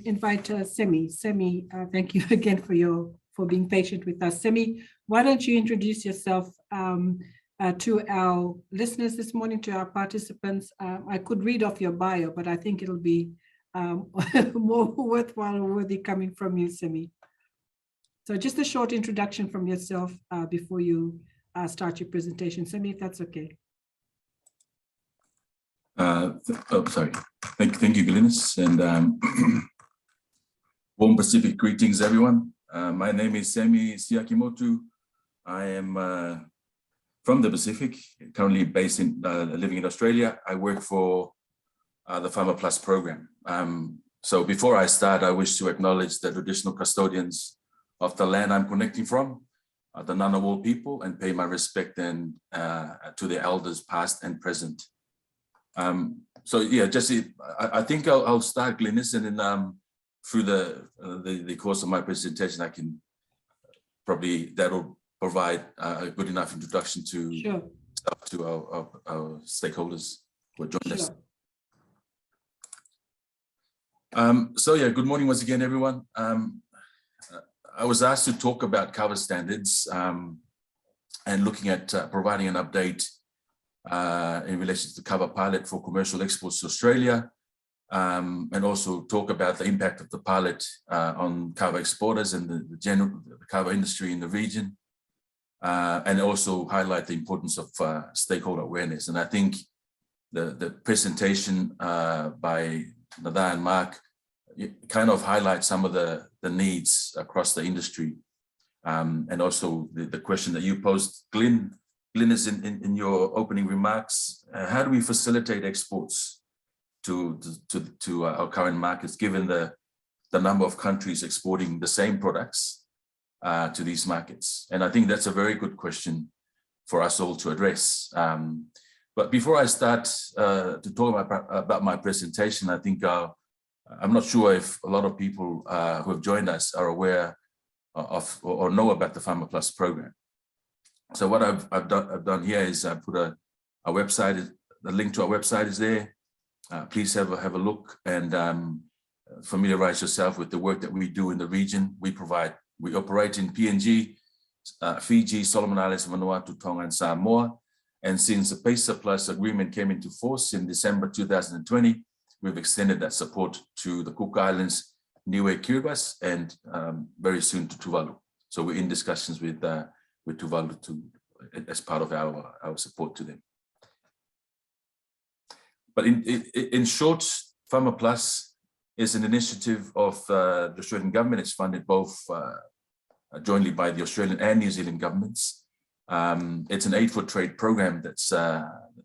invite Semi. Semi, thank you again for being patient with us. Semi, why don't you introduce yourself to our listeners this morning, to our participants? I could read off your bio, but I think it'll be more worthwhile or worthy coming from you, Semi. So just a short introduction from yourself before you start your presentation. Semi, if that's okay. Sorry. Thank you, Glynis, and warm Pacific greetings, everyone. My name is Semi Siakimoto. I am from the Pacific, currently based in living in Australia. I work for the Farmer Plus program. So before I start, I wish to acknowledge the traditional custodians of the land I'm connecting from, the Ngunnawal people, and pay my respect and to the elders past and present. So yeah, Jesse, I think I'll start, Glynis, and then through the course of my presentation, I can that'll provide a good enough introduction to our stakeholders who are joining us. So yeah, good morning once again, everyone. I was asked to talk about cover standards and looking at providing an update in relation to the cover pilot for commercial exports to Australia, and also talk about the impact of the pilot on cover exporters and the general cover industry in the region. and also highlight the importance of stakeholder awareness. And I think the presentation by Nada and Mark kind of highlight some of the needs across the industry. And also the question that you posed, Glenn is in your opening remarks. How do we facilitate exports to our current markets, given the number of countries exporting the same products to these markets? And I think that's a very good question for us all to address. But before I start to talk about my presentation, I think I'm not sure if a lot of people who have joined us are aware of or know about the Farmer Plus program. So what I've done here is I put a website. The link to our website is there. Please have a look and familiarize yourself with the work that we do in the region. We operate in PNG, Fiji, Solomon Islands, Vanuatu, Tonga, and Samoa. And since the PESA Plus agreement came into force in December 2020, we've extended that support to the Cook Islands, Niue, Kiribati, and very soon to Tuvalu. So we're in discussions with Tuvalu as part of our support to them. But in short, Farmer Plus is an initiative of the Australian government. It's funded both jointly by the Australian and New Zealand governments. It's an aid for trade program that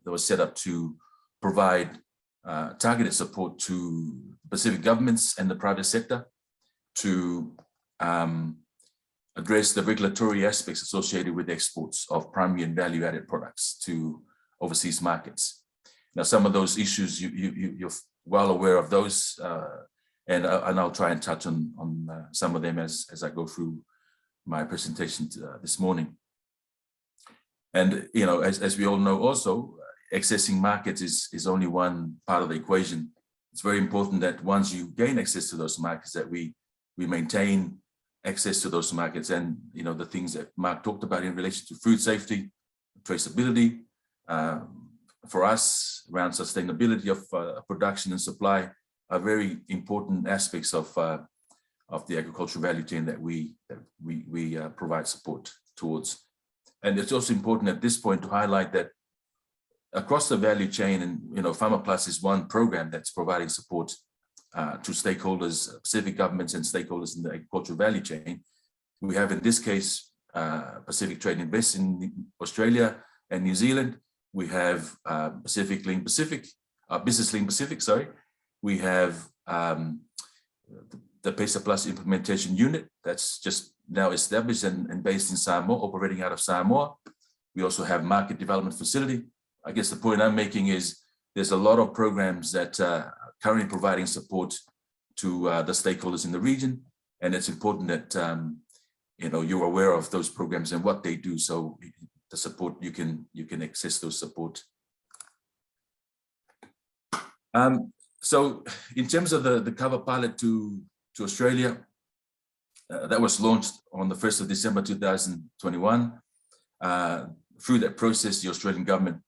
was set up to provide targeted support to Pacific governments and the private sector to address the regulatory aspects associated with exports of primary and value-added products to overseas markets. Now, some of those issues, you're well aware of those, and I'll try and touch on some of them as I go through my presentation this morning. And, you know, as we all know also, accessing markets is only one part of the equation. It's very important that once you gain access to those markets, that we maintain access to those markets. And, you know, the things that Mark talked about in relation to food safety, traceability, for us around sustainability of production and supply are very important aspects of the agricultural value chain that we provide support towards. And it's also important at this point to highlight that across the value chain, and you know, Farmer Plus is one program that's providing support to stakeholders, Pacific governments and stakeholders in the agricultural value chain. We have in this case Pacific Trade Invest in Australia and New Zealand. We have Business Link Pacific, sorry. We have the PESA Plus implementation unit that's just now established and based in Samoa, operating out of Samoa. We also have market development facility. I guess the point I'm making is there's a lot of programs that are currently providing support to the stakeholders in the region, and it's important that you know, you're aware of those programs and what they do, so the support you can access those support. So in terms of the cover pilot to Australia, that was launched on the 1st of December 2021. Through that process, the Australian government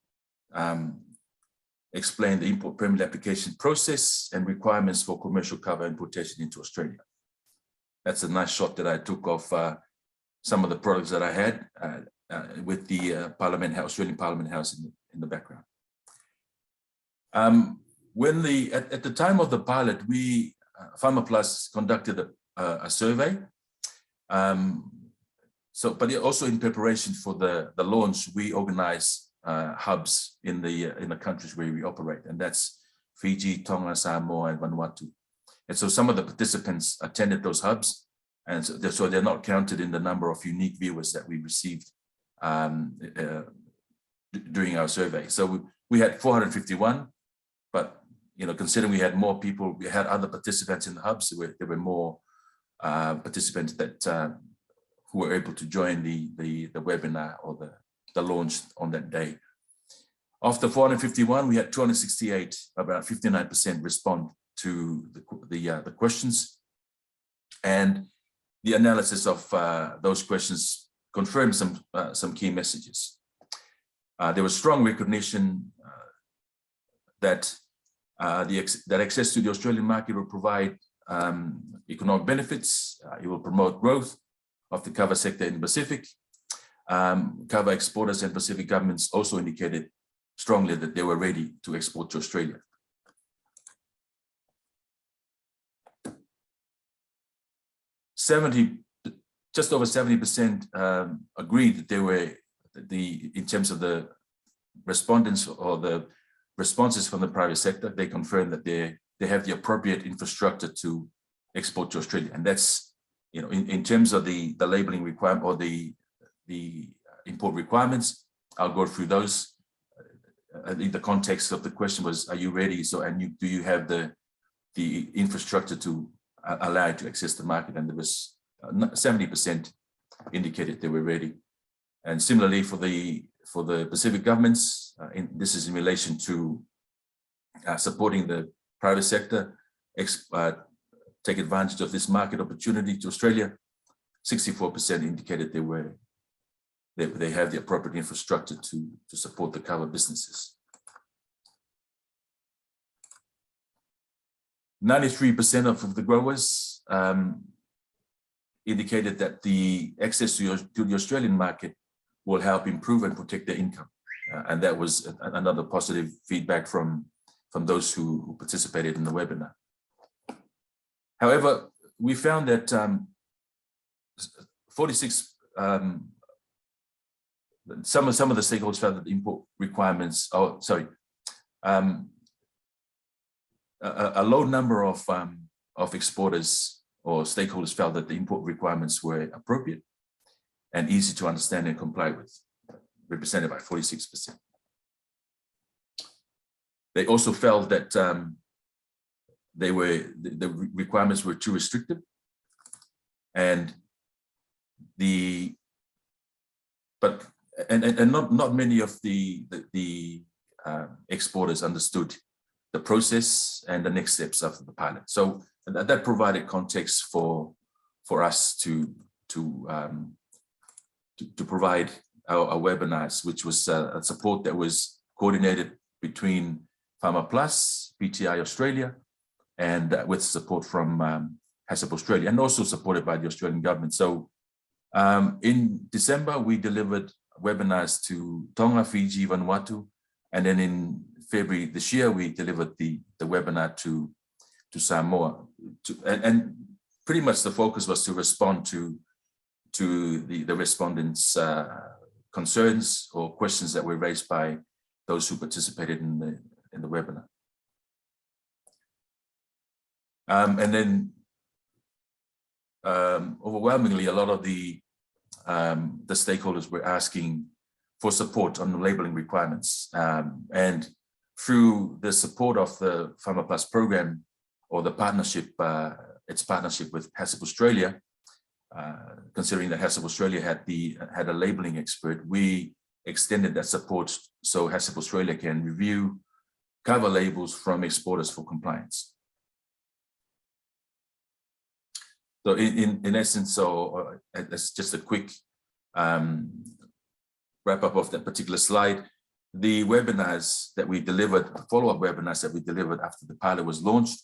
explained the import permit application process and requirements for commercial cover importation into Australia. That's a nice shot that I took of some of the products that I had with the Australian Parliament House in the background. At the time of the pilot, Farmer Plus conducted a survey. But also in preparation for the launch, we organized hubs in the countries where we operate, and that's Fiji, Tonga, Samoa, and Vanuatu. And so some of the participants attended those hubs, and so they're not counted in the number of unique viewers that we received during our survey. So we had 451, but you know, considering we had more people, we had other participants in the hubs. There were more participants that who were able to join the webinar or the launch on that day. Of the 451, we had 268, about 59% respond to the questions, and the analysis of those questions confirmed some key messages. There was strong recognition that access to the Australian market will provide economic benefits. It will promote growth of the cover sector in the Pacific. cover exporters and Pacific governments also indicated strongly that they were ready to export to Australia. Just over 70% agreed that they were in terms of the respondents or the responses from the private sector. They confirmed that they have the appropriate infrastructure to export to Australia, and that's, you know, in terms of the labeling requirement or the import requirements. I'll go through those. I think the context of the question was, are you ready? So, and do you have the infrastructure to allow you to access the market? And there was 70% indicated they were ready. And similarly for the Pacific governments, this is in relation to supporting the private sector, take advantage of this market opportunity to Australia. 64% indicated they have the appropriate infrastructure to support the cover businesses. 93% of the growers indicated that the access to the Australian market will help improve and protect their income. And that was another positive feedback from those who participated in the webinar. However, we found that 46, some of the stakeholders found that the import requirements, a low number of exporters or stakeholders felt that the import requirements were appropriate and easy to understand and comply with, represented by 46%. They also felt that the requirements were too restrictive, and not many of the exporters understood the process and the next steps after the pilot. So that provided context for us to provide our webinars, which was a support that was coordinated between Farmer Plus, PTI Australia, and with support from HACCP Australia, and also supported by the Australian government. So in December, we delivered webinars to Tonga, Fiji, Vanuatu, and then in February this year, we delivered the webinar to Samoa. And pretty much the focus was to respond to the respondents' concerns or questions that were raised by those who participated in the webinar. And then overwhelmingly, a lot of the stakeholders were asking for support on the labeling requirements. And through the support of the Farmer Plus program or the partnership, its partnership with HACCP Australia, considering that HACCP Australia had a labeling expert, we extended that support so HACCP Australia can review cover labels from exporters for compliance. So in essence, that's just a quick wrap up of that particular slide. The webinars that we delivered, the follow-up webinars that we delivered after the pilot was launched,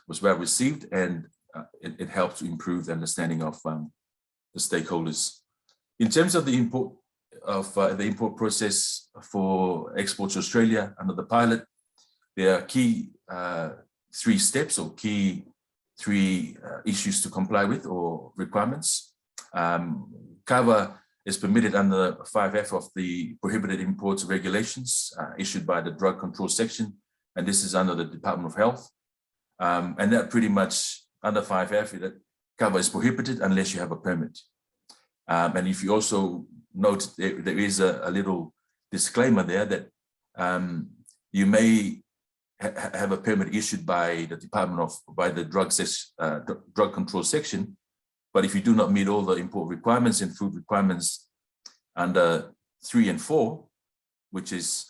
was well received, and it helped to improve the understanding of the stakeholders. In terms of the import process for exports to Australia under the pilot, there are key 3 steps or key 3 issues to comply with or requirements. Cover is permitted under 5F of the Prohibited Imports Regulations issued by the Drug Control Section, and this is under the Department of Health. And that pretty much under 5F, that cover is prohibited unless you have a permit. And if you also note, there is a little disclaimer there that you may have a permit issued by the Drug Control Section, but if you do not meet all the import requirements and food requirements under 3 and 4, which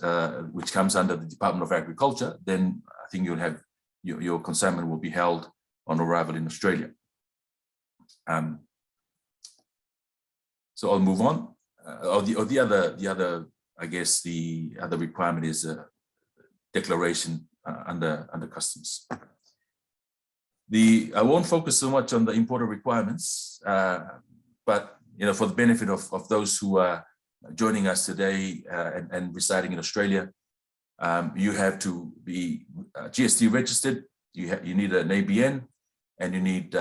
comes under the Department of Agriculture, then I think you'll have your consignment will be held on arrival in Australia. So I'll move on. The other, I guess, the other requirement is a declaration under customs. I won't focus so much on the importer requirements, but for the benefit of those who are joining us today and residing in Australia, you have to be GST registered. You need an ABN, and you need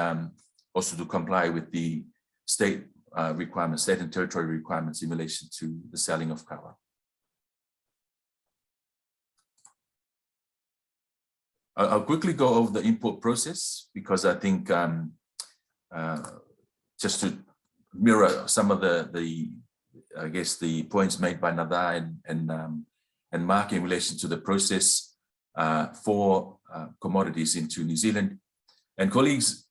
also to comply with the state requirements, state and territory requirements in relation to the selling of kava. I'll quickly go over the import process, because I think just to mirror some of the I guess the points made by Nada and Mark in relation to the process for commodities into New Zealand. And colleagues,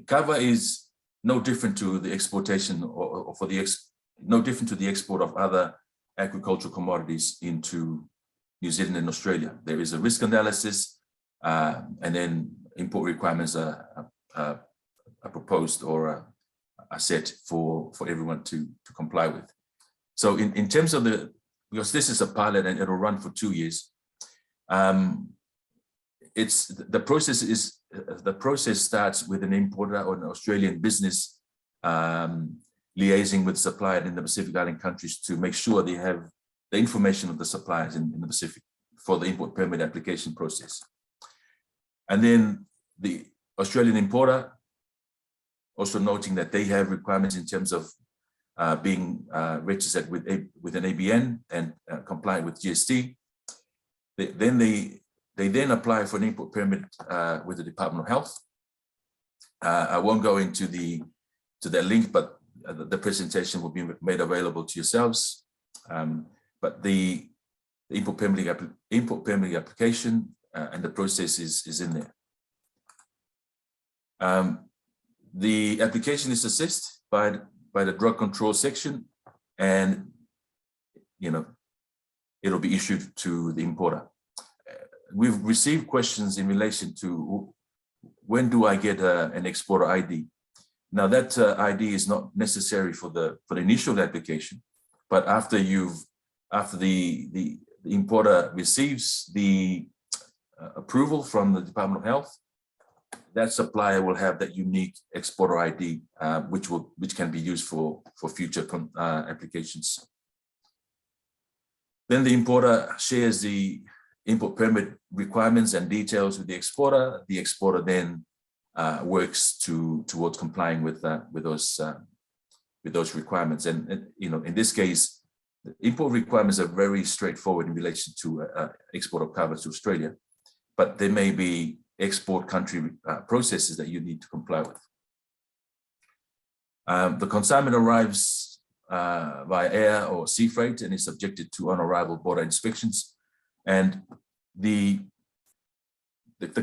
kava is no different to the exportation or no different to the export of other agricultural commodities into New Zealand and Australia. There is a risk analysis, and then import requirements are proposed or are set for everyone to comply with. So in terms of because this is a pilot and it'll run for 2 years, the process starts with an importer or an Australian business liaising with suppliers in the Pacific Island countries to make sure they have the information of the suppliers in the Pacific for the import permit application process. And then the Australian importer also noting that they have requirements in terms of being registered with an ABN and compliant with GST. They then apply for an import permit with the Department of Health. I won't go into that link, but the presentation will be made available to yourselves. But the import permitting application and the process is in there. The application is assessed by the drug control section, and it'll be issued to the importer. We've received questions in relation to when do I get an exporter ID? Now that ID is not necessary for the initial application, but after the importer receives the approval from the Department of Health, that supplier will have that unique exporter ID, which can be used for future applications. Then the importer shares the import permit requirements and details with the exporter. The exporter then works towards complying with those requirements. And in this case, the import requirements are very straightforward in relation to export of kava to Australia, but there may be export country processes that you need to comply with. The consignment arrives via air or sea freight and is subjected to on-arrival border inspections. And the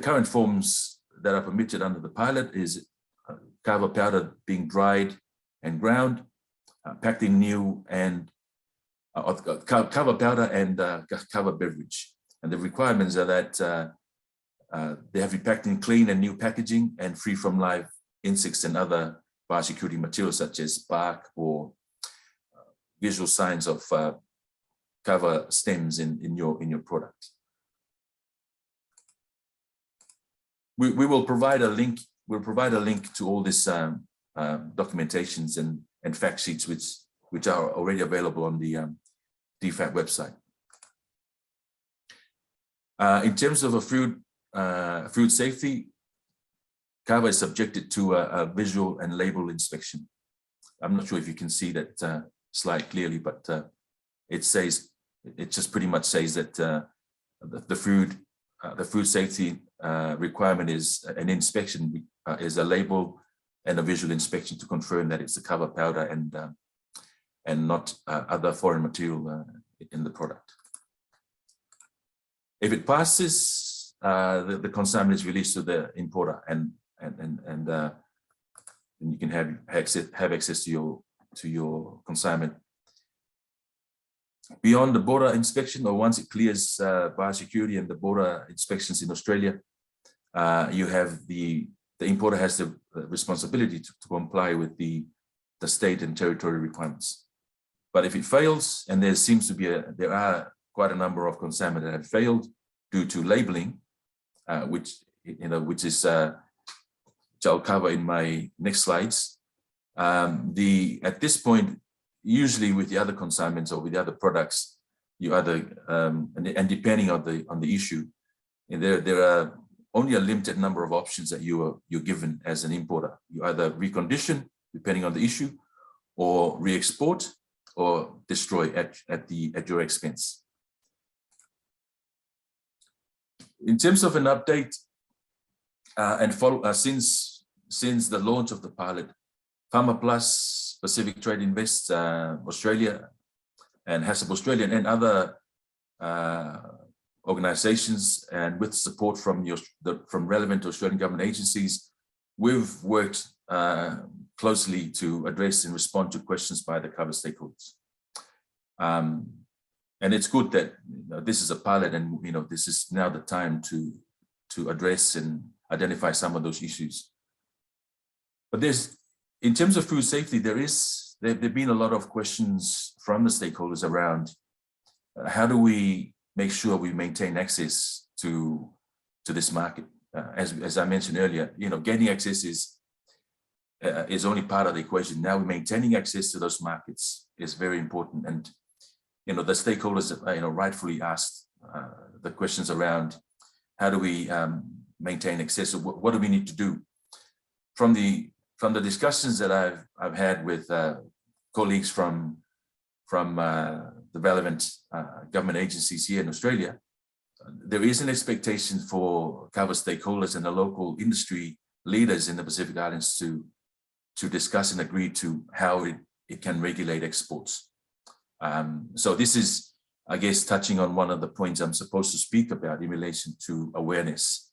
current forms that are permitted under the pilot is kava powder being dried and ground, packed in new and kava powder and kava beverage. And the requirements are that they have to be packed in clean and new packaging and free from live insects and other biosecurity materials such as bark or visual signs of kava stems in your product. We will provide a link. We'll provide a link to all this documentations and fact sheets which are already available on the DFAT website. In terms of food safety, kava is subjected to a visual and label inspection. I'm not sure if you can see that slide clearly, but it just pretty much says that the food safety requirement is an inspection, is a label and a visual inspection to confirm that it's a kava powder and not other foreign material in the product. If it passes, the consignment is released to the importer, and you can have access to your consignment. Beyond the border inspection, or once it clears biosecurity and the border inspections in Australia, you have the importer has the responsibility to comply with the state and territory requirements. But if it fails, and there are quite a number of consignment that have failed due to labeling, which I'll cover in my next slides. At this point, usually with the other consignments or with the other products, you either and depending on the issue, and there are only a limited number of options that you're given as an importer. You either recondition depending on the issue, or re-export, or destroy at your expense. In terms of an update and follow since the launch of the pilot, Farmer Plus, Pacific Trade Invest Australia, and HACCP Australia, and other organizations, and with support from relevant Australian government agencies, we've worked closely to address and respond to questions by the cover stakeholders. And it's good that this is a pilot, and this is now the time to address and identify some of those issues. But in terms of food safety, there've been a lot of questions from the stakeholders around how do we make sure we maintain access to this market. As I mentioned earlier, gaining access is only part of the equation. Now, maintaining access to those markets is very important, and the stakeholders rightfully asked the questions around how do we maintain access, or what do we need to do. From the discussions that I've had with colleagues from the relevant government agencies here in Australia, there is an expectation for cover stakeholders and the local industry leaders in the Pacific Islands to discuss and agree to how it can regulate exports. So this is, I guess, touching on one of the points I'm supposed to speak about in relation to awareness.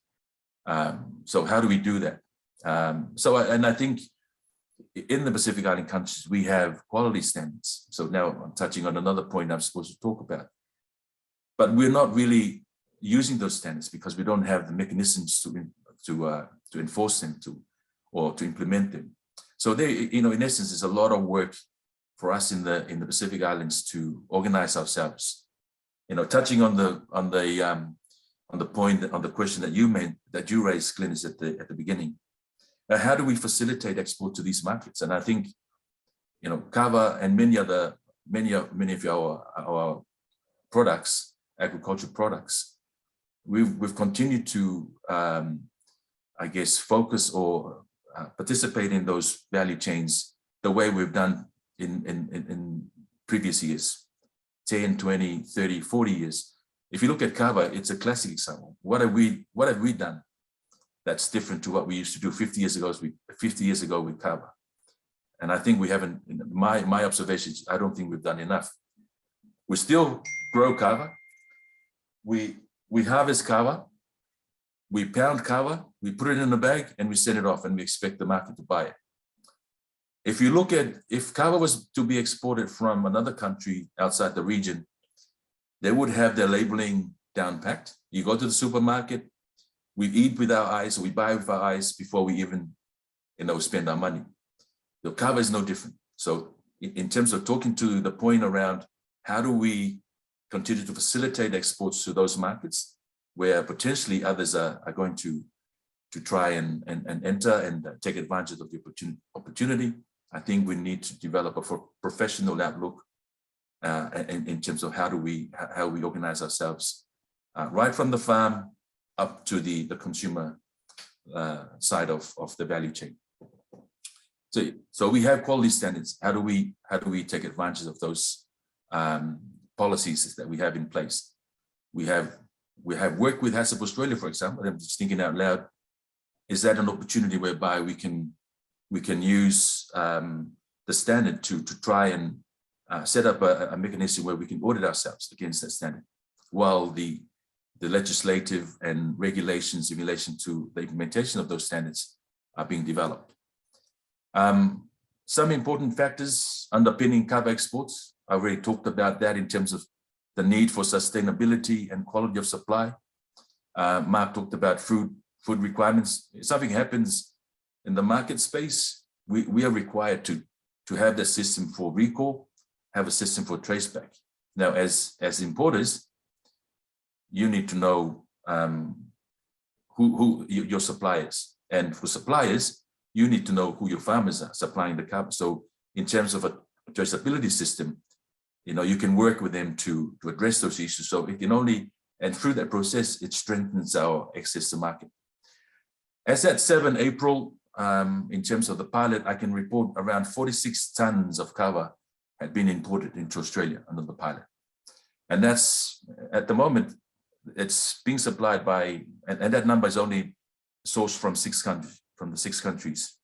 So how do we do that? And I think in the Pacific Island countries, we have quality standards. So now I'm touching on another point I'm supposed to talk about. But we're not really using those standards because we don't have the mechanisms to enforce them or to implement them. So in essence, there's a lot of work for us in the Pacific Islands to organize ourselves. Touching on the point, on the question that you raised, Glynis, at the beginning. How do we facilitate export to these markets? And I think, Kava and many of our products, agricultural products, we've continued to, I guess, focus or participate in those value chains the way we've done in previous years, 10, 20, 30, 40 years. If you look at Kava, it's a classic example. What have we done that's different to what we used to do 50 years ago with Kava? And I think we haven't, my observations, I don't think we've done enough. We still grow Kava. We harvest Kava. We pound Kava, we put it in a bag, and we send it off, and we expect the market to buy it. If you look at, if Kava was to be exported from another country outside the region, they would have their labeling down packed. You go to the supermarket, we eat with our eyes, or we buy with our eyes before we even, spend our money. The Kava is no different. So in terms of talking to the point around how do we continue to facilitate exports to those markets where potentially others are going to try and enter and take advantage of the opportunity, I think we need to develop a professional outlook in terms of how we organize ourselves right from the farm up to the consumer side of the value chain. So we have quality standards. How do we take advantage of those policies that we have in place? We have worked with HACCP Australia, for example. I'm just thinking out loud. Is that an opportunity whereby we can use the standard to try and set up a mechanism where we can audit ourselves against that standard, while the legislative and regulations in relation to the implementation of those standards are being developed. Some important factors underpinning Kava exports. I already talked about that in terms of the need for sustainability and quality of supply. Mark talked about food requirements. If something happens in the market space, we are required to have the system for recall, have a system for traceback. Now, as importers, you need to know who your suppliers, and for suppliers, you need to know who your farmers are supplying the Kava. So in terms of traceability system, you can work with them to address those issues. So it can only, and through that process, it strengthens our access to market. As at 7 April, in terms of the pilot, I can report around 46 tons of kava had been imported into Australia under the pilot. And that's, at the moment, it's being supplied by, and that number is only sourced from the 6 countries,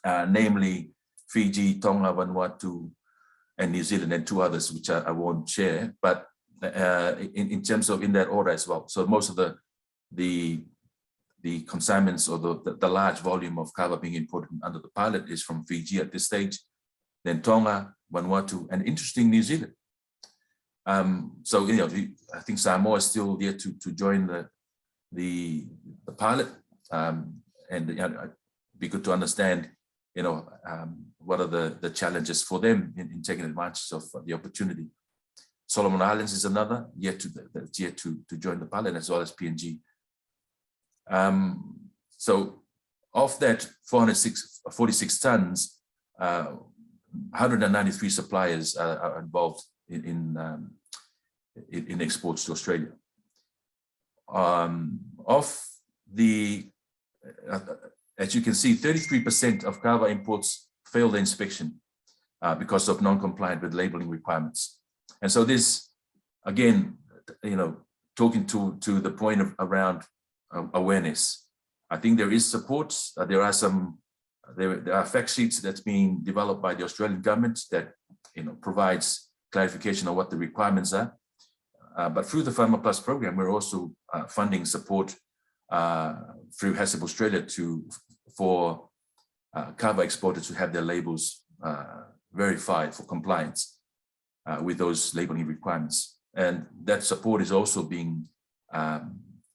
namely Fiji, Tonga, Vanuatu, and New Zealand, and 2 others, which I won't share, but in terms of in that order as well. So most of the consignments or the large volume of kava being imported under the pilot is from Fiji at this stage, then Tonga, Vanuatu, and interesting New Zealand. So I think Samoa is still there to join the pilot, and it'd be good to understand, what are the challenges for them in taking advantage of the opportunity. Solomon Islands is another that's yet to join the pilot, as well as PNG. So of that 46 tons, 193 suppliers are involved in exports to Australia. Of the, as you can see, 33% of kava imports fail the inspection because of non-compliant with labeling requirements. And so this, again, talking to the point of around awareness, I think there is support. There are fact sheets that's being developed by the Australian government that provides clarification on what the requirements are. But through the Farmer Plus program, we're also funding support through HACCP Australia for kava exporters to have their labels verified for compliance with those labeling requirements. And that support is also being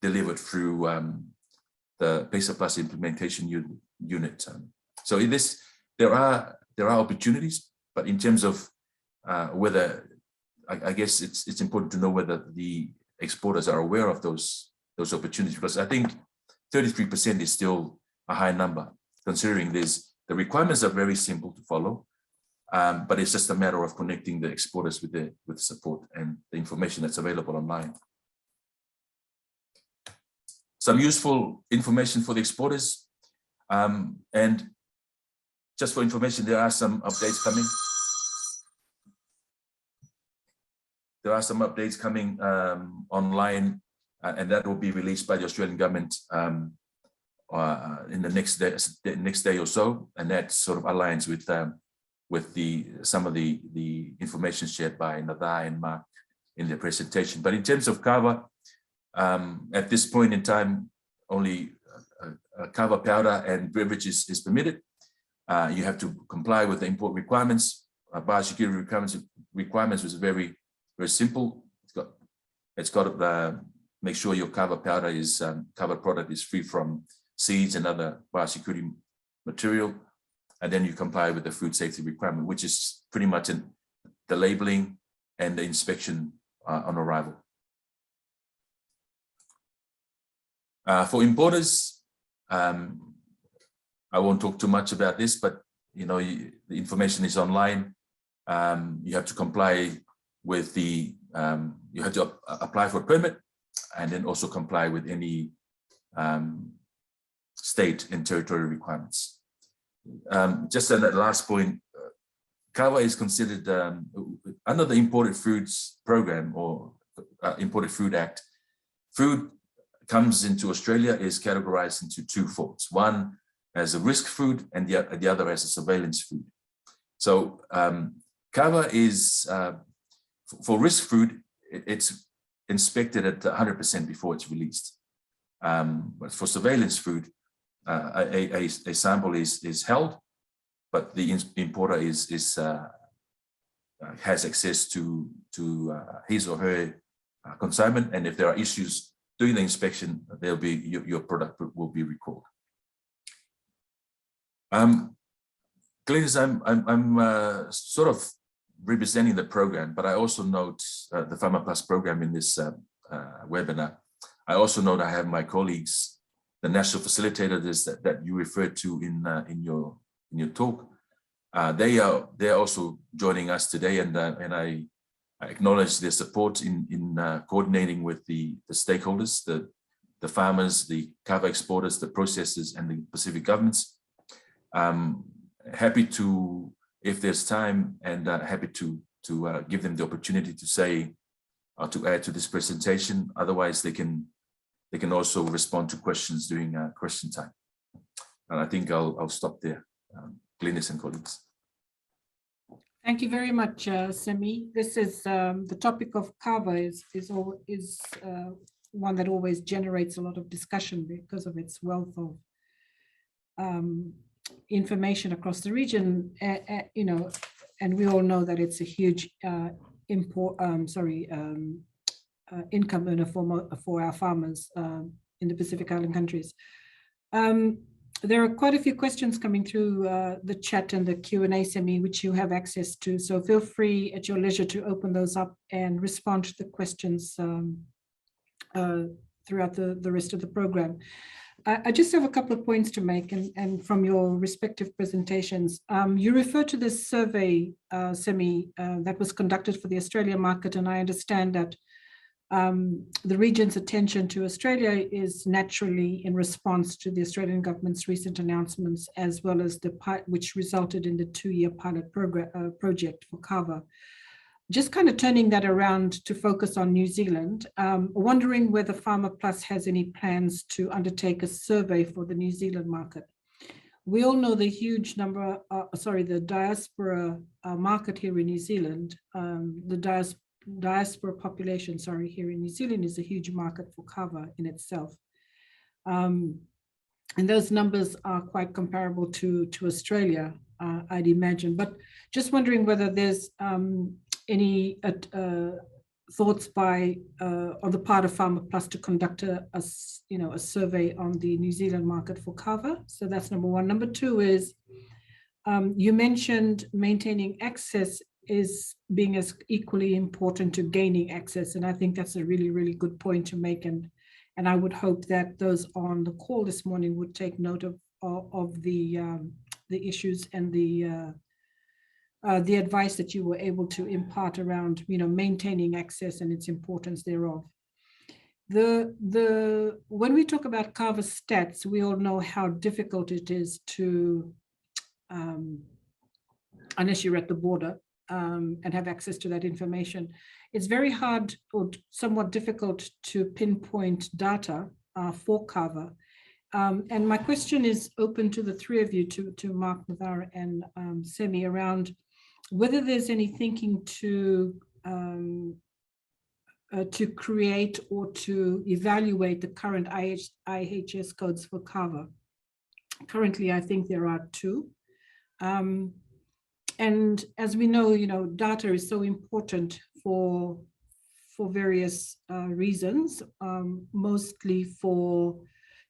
delivered through the PESA Plus implementation unit. So in this, there are opportunities, but in terms of whether, I guess it's important to know whether the exporters are aware of those opportunities, because I think 33% is still a high number, considering the requirements are very simple to follow, but it's just a matter of connecting the exporters with the support and the information that's available online. Some useful information for the exporters, and just for information, there are some updates coming. There are some updates coming online, and that will be released by the Australian government in the next day or so, and that sort of aligns with some of the information shared by Nadar and Mark in their presentation. But in terms of kava, at this point in time, only kava powder and beverages is permitted. You have to comply with the import requirements. Biosecurity requirements was very simple. It's got to make sure your kava powder is kava product is free from seeds and other biosecurity material, and then you comply with the food safety requirement, which is pretty much in the labeling and the inspection on arrival. For importers, I won't talk too much about this, but the information is online. You have to comply with you have to apply for a permit, and then also comply with any state and territory requirements. Just on that last point, kava is considered under the Imported Foods Program or Imported Food Act. Food comes into Australia is categorized into 2 folds. One as a risk food, and the other as a surveillance food. So kava is for risk food, it's inspected at 100% before it's released. But for surveillance food, a sample is held, but the importer has access to his or her consignment, and if there are issues during the inspection, there'll be your product will be recalled. Glenys, I'm sort of representing the program, but I also note the Farmer Plus program in this webinar. I also note I have my colleagues, the national facilitators that you referred to in your talk. They are also joining us today, and I acknowledge their support in coordinating with the stakeholders, the farmers, the kava exporters, the processors, and the Pacific governments. Happy to, if there's time, and happy to give them the opportunity to say or to add to this presentation. Otherwise, they can also respond to questions during question time. And I think I'll stop there, Glynis and colleagues. Thank you very much, Semi. This is the topic of kava is one that always generates a lot of discussion because of its wealth of information across the region. You know, and we all know that it's a huge income earner for our farmers in the Pacific Island countries. There are quite a few questions coming through the chat and the Q&A, Semi, which you have access to. So feel free at your leisure to open those up and respond to the questions throughout the rest of the program. I just have a couple of points to make, and from your respective presentations. You refer to this survey, Semi, that was conducted for the Australian market, and I understand that the region's attention to Australia is naturally in response to the Australian government's recent announcements, as well as which resulted in the 2-year pilot project for kava. Just kind of turning that around to focus on New Zealand, wondering whether Farmer Plus has any plans to undertake a survey for the New Zealand market. We all know the huge number, the diaspora market here in New Zealand. The diaspora population, here in New Zealand is a huge market for kava in itself. And those numbers are quite comparable to Australia, I'd imagine. But just wondering whether there's any thoughts on the part of Farmer Plus to conduct a survey on the New Zealand market for kava. So that's number one. Number two is you mentioned maintaining access is being as equally important to gaining access, and I think that's a really, really good point to make. And I would hope that those on the call this morning would take note of the issues and the advice that you were able to impart around, maintaining access and its importance thereof. When we talk about kava stats, we all know how difficult it is to, unless you're at the border and have access to that information, it's very hard or somewhat difficult to pinpoint data for kava. And my question is open to the three of you, to Mark, Navarra, and Semi, around whether there's any thinking to create or to evaluate the current IHS codes for kava. Currently, I think there are 2. And as we know, data is so important for various reasons, mostly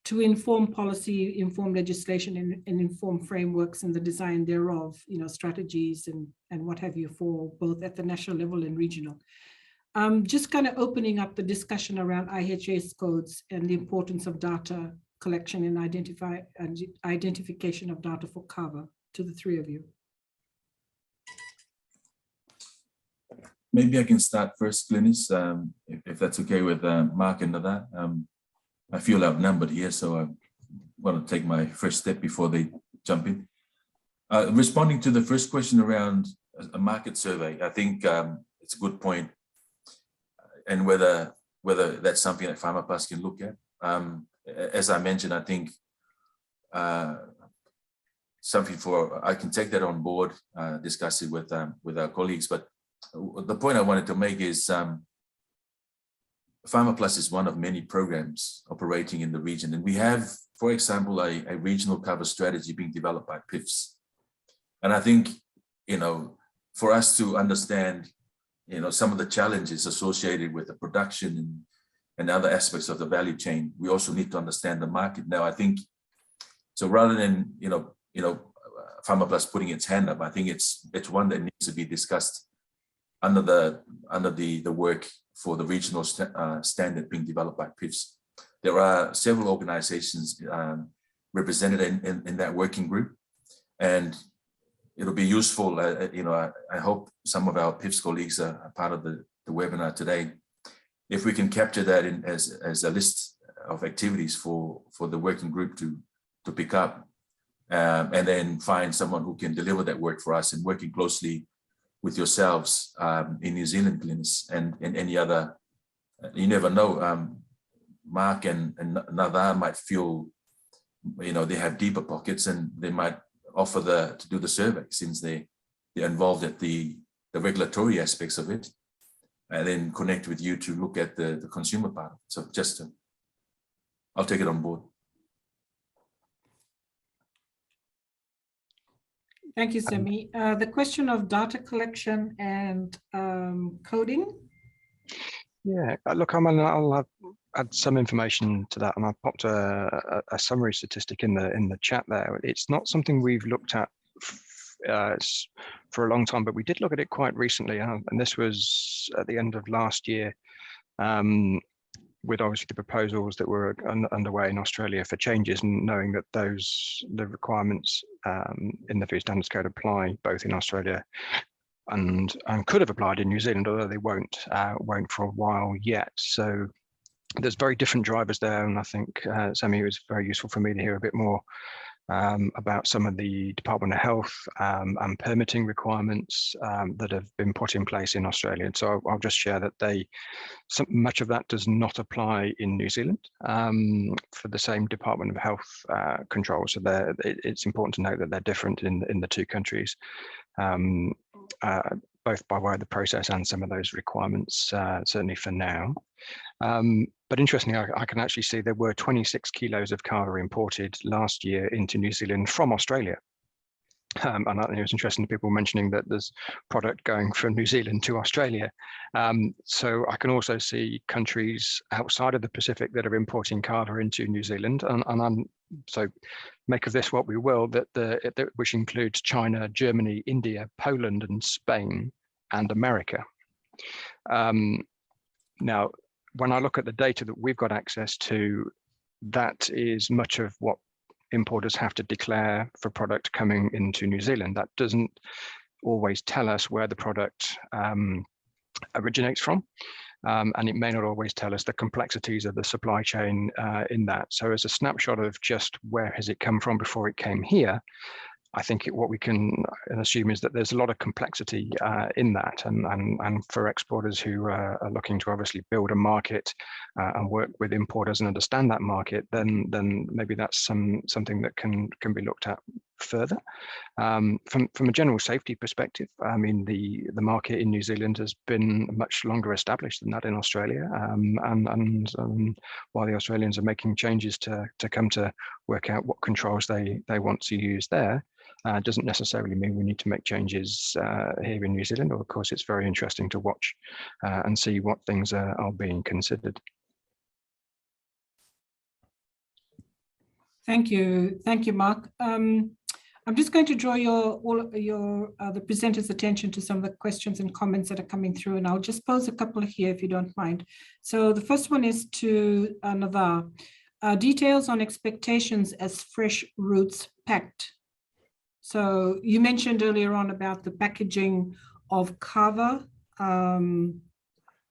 to inform policy, inform legislation, and inform frameworks and the design thereof, strategies and what have you, for both at the national level and regional. Just kind of opening up the discussion around IHS codes and the importance of data collection and identification of data for kava to the three of you. Maybe I can start first, Glynis, if that's okay with Mark and that. I feel outnumbered here, so I want to take my first step before they jump in. Responding to the first question around a market survey, I think it's a good point, and whether that's something that Farmer Plus can look at. As I mentioned, I think I can take that on board, discuss it with our colleagues. But the point I wanted to make is Farmer Plus is one of many programs operating in the region. And we have, for example, a regional cover strategy being developed by PIFs. And I think, for us to understand, some of the challenges associated with the production and other aspects of the value chain, we also need to understand the market. Now, I think, so rather than, Farmer Plus putting its hand up, I think it's one that needs to be discussed under the work for the regional standard being developed by PIFs. There are several organizations represented in that working group. And, it'll be useful. I hope some of our PIFS colleagues are part of the webinar today. If we can capture that in as a list of activities for the working group to pick up, and then find someone who can deliver that work for us, and working closely with yourselves in New Zealand, Glynis, and any other. You never know. Mark and Nadar might feel, they have deeper pockets, and they might offer to do the survey, since they're involved at the regulatory aspects of it, and then connect with you to look at the consumer part. So I'll take it on board. Thank you, Semi. The question of data collection and coding. Yeah, look, I'll add some information to that, and I popped a summary statistic in the chat there. It's not something we've looked at for a long time, but we did look at it quite recently, and this was at the end of last year, with obviously the proposals that were underway in Australia for changes, and knowing that the requirements in the Food Standards Code apply both in Australia and could have applied in New Zealand, although they won't for a while yet. So there's very different drivers there, and I think Sammy, it was very useful for me to hear a bit more about some of the Department of Health and permitting requirements that have been put in place in Australia. And so I'll just share that much of that does not apply in New Zealand for the same Department of Health controls. So it's important to note that they're different in the two countries, both by way of the process and some of those requirements, certainly for now. But interestingly, I can actually see there were 26 kilos of kava imported last year into New Zealand from Australia. And I think it was interesting, people mentioning that there's product going from New Zealand to Australia. So I can also see countries outside of the Pacific that are importing kava into New Zealand. So make of this what we will, which includes China, Germany, India, Poland, and Spain, and America. Now, when I look at the data that we've got access to, that is much of what importers have to declare for product coming into New Zealand. That doesn't always tell us where the product originates from, and it may not always tell us the complexities of the supply chain in that. So as a snapshot of just where has it come from before it came here, I think what we can assume is that there's a lot of complexity in that, and for exporters who are looking to obviously build a market and work with importers and understand that market, then maybe that's something that can be looked at further. From a general safety perspective, I mean, the market in New Zealand has been much longer established than that in Australia, and while the Australians are making changes to come to work out what controls they want to use there, doesn't necessarily mean we need to make changes here in New Zealand. Or of course, it's very interesting to watch and see what things are being considered. Thank you, Mark. I'm just going to draw the presenters' attention to some of the questions and comments that are coming through, and I'll just pose a couple here if you don't mind. So the first one is to Navar. Details on expectations as fresh roots packed. So you mentioned earlier on about the packaging of kava from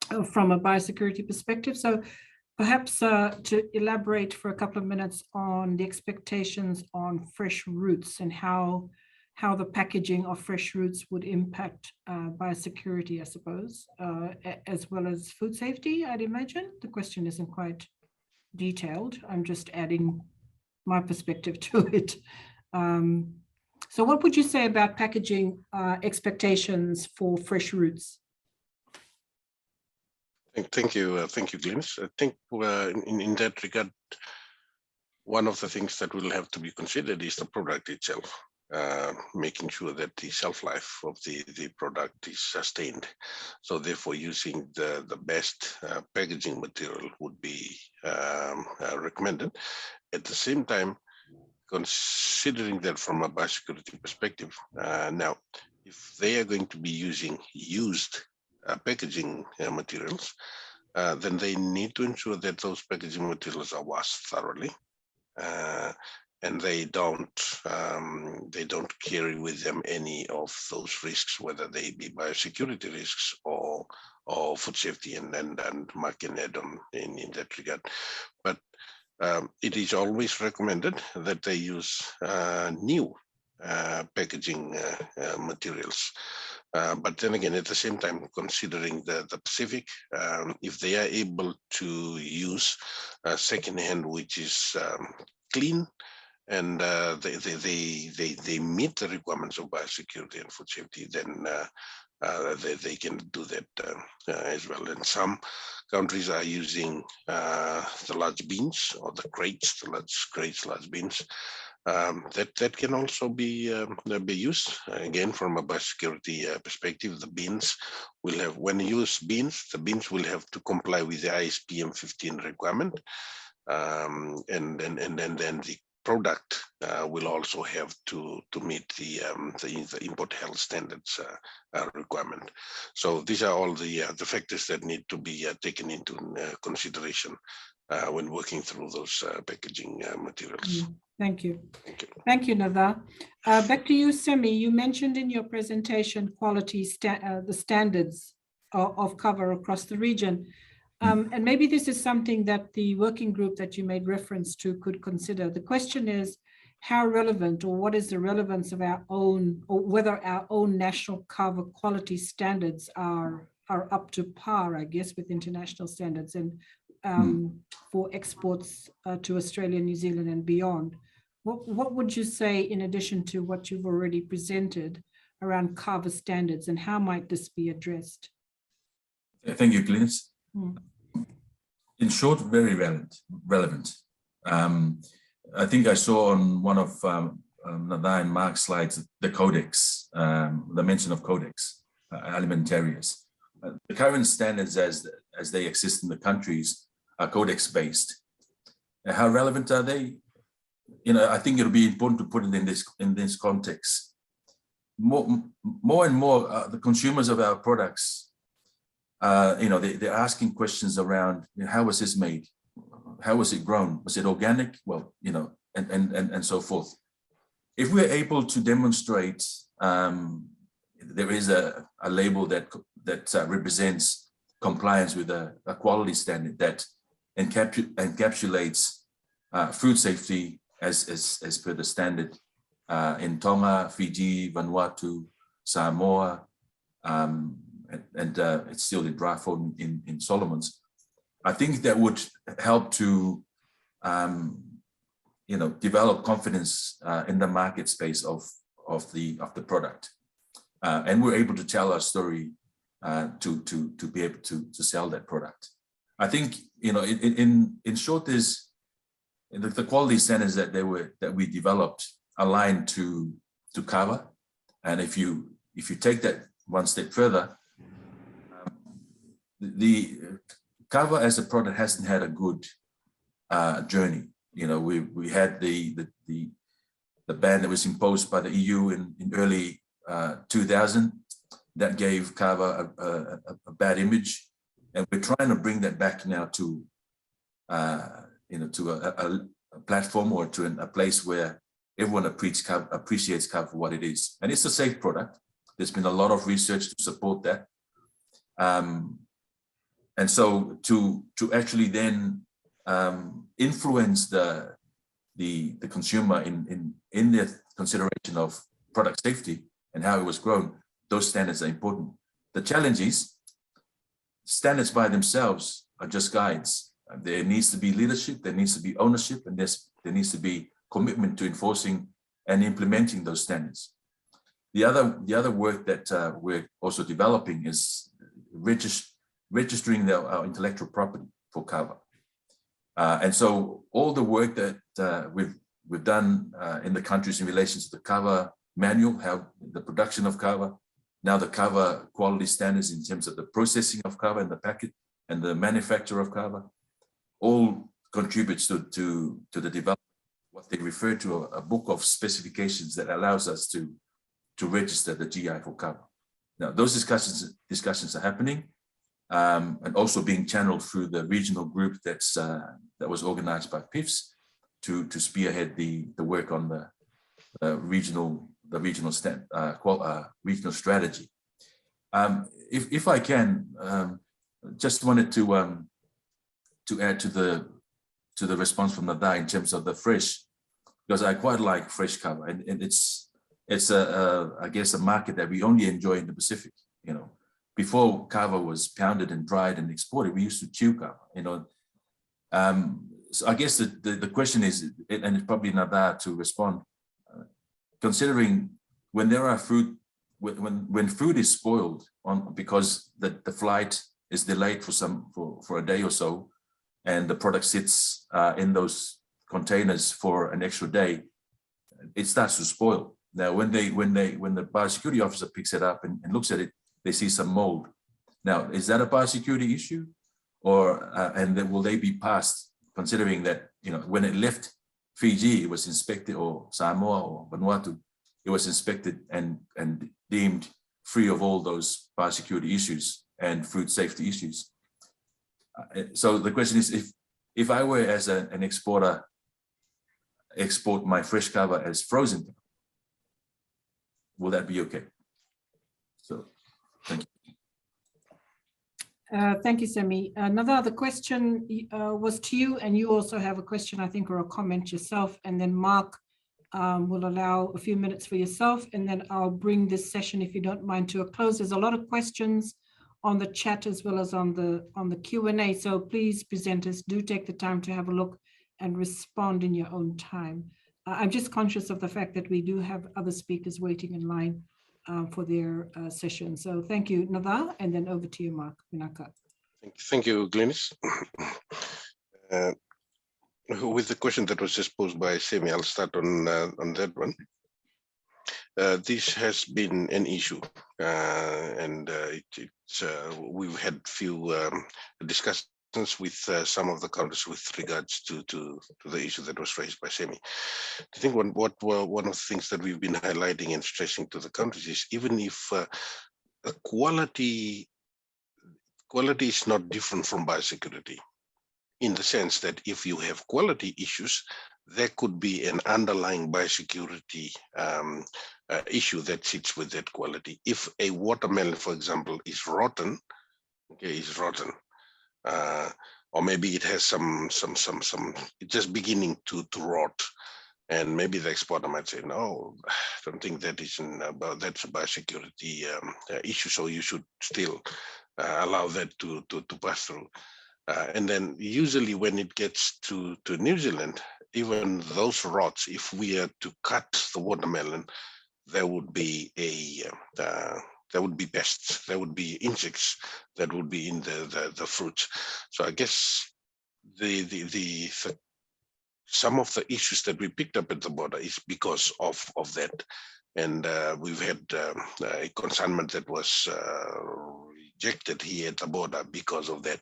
a biosecurity perspective. So perhaps to elaborate for a couple of minutes on the expectations on fresh roots and how the packaging of fresh roots would impact biosecurity, I suppose, as well as food safety, I'd imagine. The question isn't quite detailed. I'm just adding my perspective to it. So what would you say about packaging expectations for fresh roots? Thank you, Glynis. I think in that regard, one of the things that will have to be considered is the product itself, making sure that the shelf life of the product is sustained. So therefore, using the best packaging material would be recommended. At the same time, considering that from a biosecurity perspective, now, if they are going to be using used packaging materials, then they need to ensure that those packaging materials are washed thoroughly and they don't carry with them any of those risks, whether they be biosecurity risks or food safety and Mark can add on in that regard. But it is always recommended that they use new packaging materials. But then again, at the same time, considering the Pacific, if they are able to use secondhand, which is clean, and they meet the requirements of biosecurity and food safety, then they can do that as well. And some countries are using the large bins or the crates, large bins. That can also be used. Again, from a biosecurity perspective, the bins will have, when you use bins, the bins will have to comply with the ISPM 15 requirement, and then the product will also have to meet the import health standards requirement. So these are all the factors that need to be taken into consideration when working through those packaging materials. Thank you. Thank you, Nava. Back to you, Semi. You mentioned in your presentation quality, the standards of cover across the region. And maybe this is something that the working group that you made reference to could consider. The question is, how relevant, or what is the relevance of our own, or whether our own national cover quality standards are up to par, I guess, with international standards and for exports to Australia, New Zealand and beyond. What would you say, in addition to what you've already presented around cover standards, and how might this be addressed? Thank you, Glynis. In short, very relevant. I think I saw on one of Nada and Mark's slides the codex, the mention of codex alimentarius. The current standards as they exist in the countries are codex-based. How relevant are they? You know, I think it'll be important to put it in this context. More and more, the consumers of our products, you know, they're asking questions around, you know, how was this made? How was it grown? Was it organic? Well, you know, and so forth. If we're able to demonstrate there is a label that represents compliance with a quality standard that encapsulates food safety as per the standard in Tonga, Fiji, Vanuatu, Samoa, and it's still in draft form in Solomons. I think that would help to you know, develop confidence in the market space of the product, and we're able to tell our story to be able to sell that product. I think, you know, in short, there's the quality standards that we developed aligned to cover, and if you take that one step further, the cover as a product hasn't had a good journey. You know, we had the ban that was imposed by the EU in early 2000 that gave Carver a bad image, and we're trying to bring that back now to you know, to a platform or to a place where everyone appreciates Carver for what it is, and it's a safe product. There's been a lot of research to support that, and so to actually then influence the consumer in their consideration of product safety and how it was grown, those standards are important. The challenge is standards by themselves are just guides. There needs to be leadership, there needs to be ownership, and there needs to be commitment to enforcing and implementing those standards. The other work that we're also developing is registering our intellectual property for Carver. And so all the work that we've done in the countries in relation to the Carver manual, how the production of Carver, now the Carver quality standards in terms of the processing of Carver and the packet and the manufacture of Carver, all contributes to the development of what they refer to a book of specifications that allows us to register the GI for Carver. Now those discussions are happening, and also being channeled through the regional group that was organized by PIFS, to spearhead the work on the regional strategy. If I can, just wanted to add to the response from Nada in terms of the fresh, because I quite like fresh kava, and it's I guess a market that we only enjoy in the Pacific. You know, before kava was pounded and dried and exported, we used to chew kava. You know, so I guess the question is, and it's probably Nada to respond, considering when there are fruit, when fruit is spoiled because the flight is delayed for a day or so, and the product sits in those containers for an extra day, it starts to spoil. Now, when the biosecurity officer picks it up and looks at it, they see some mold. Now, is that a biosecurity issue, or and then will they be passed? Considering that, you know, when it left Fiji, it was inspected, or Samoa or Vanuatu, it was inspected and deemed free of all those biosecurity issues and food safety issues. So the question is, if I were as an exporter, export my fresh kava as frozen, will that be okay? So, thank you. Thank you, Semi. Another other question was to you, and you also have a question, I think, or a comment yourself, and then Mark will allow a few minutes for yourself, and then I'll bring this session, if you don't mind, to a close. There's a lot of questions on the chat as well as on the Q&A, so please, presenters, do take the time to have a look and respond in your own time. I'm just conscious of the fact that we do have other speakers waiting in line for their session. So thank you, Nada, and then over to you, Mark Minaka. Thank you, Glynis. With the question that was just posed by Semi, I'll start on that one. This has been an issue, and we've had few discussions with some of the countries with regards to the issue that was raised by Semi. I think one of the things that we've been highlighting and stressing to the countries is, even if quality is not different from biosecurity, in the sense that if you have quality issues, there could be an underlying biosecurity issue that sits with that quality. If a watermelon, for example, is rotten, or maybe it has some it's just beginning to rot, and maybe the exporter might say, no, I don't think that is that's a biosecurity issue, so you should still allow that to pass through. And then usually when it gets to New Zealand, even those rots, if we are to cut the watermelon, there would be there would be pests, there would be insects that would be in the fruits. So I guess some of the issues that we picked up at the border is because of that. And we've had a consignment that was rejected here at the border because of that.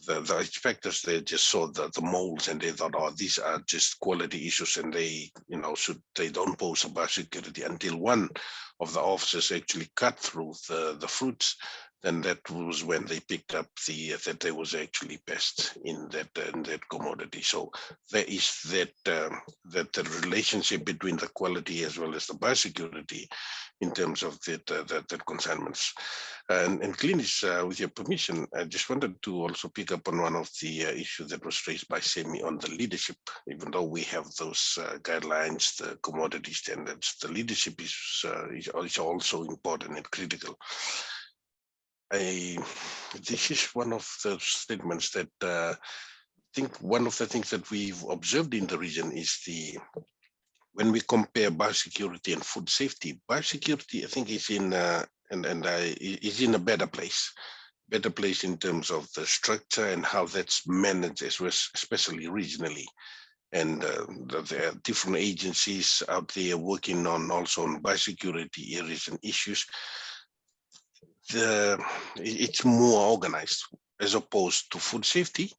The inspectors, they just saw the molds and they thought, oh, these are just quality issues, and they, they don't pose a biosecurity, until one of the officers actually cut through the fruits. Then that was when they picked up that there was actually pests in that commodity. So there is that the relationship between the quality as well as the biosecurity in terms of that consignments. And Glynis, with your permission, I just wanted to also pick up on one of the issues that was raised by Semi on the leadership. Even though we have those guidelines, the commodity standards, the leadership is also important and critical. This is one of the statements that I think one of the things that we've observed in the region is when we compare biosecurity and food safety, biosecurity I think is in is in a better place in terms of the structure and how that's managed, especially regionally. And there are different agencies out there working also on biosecurity areas and issues. It's more organized as opposed to food safety.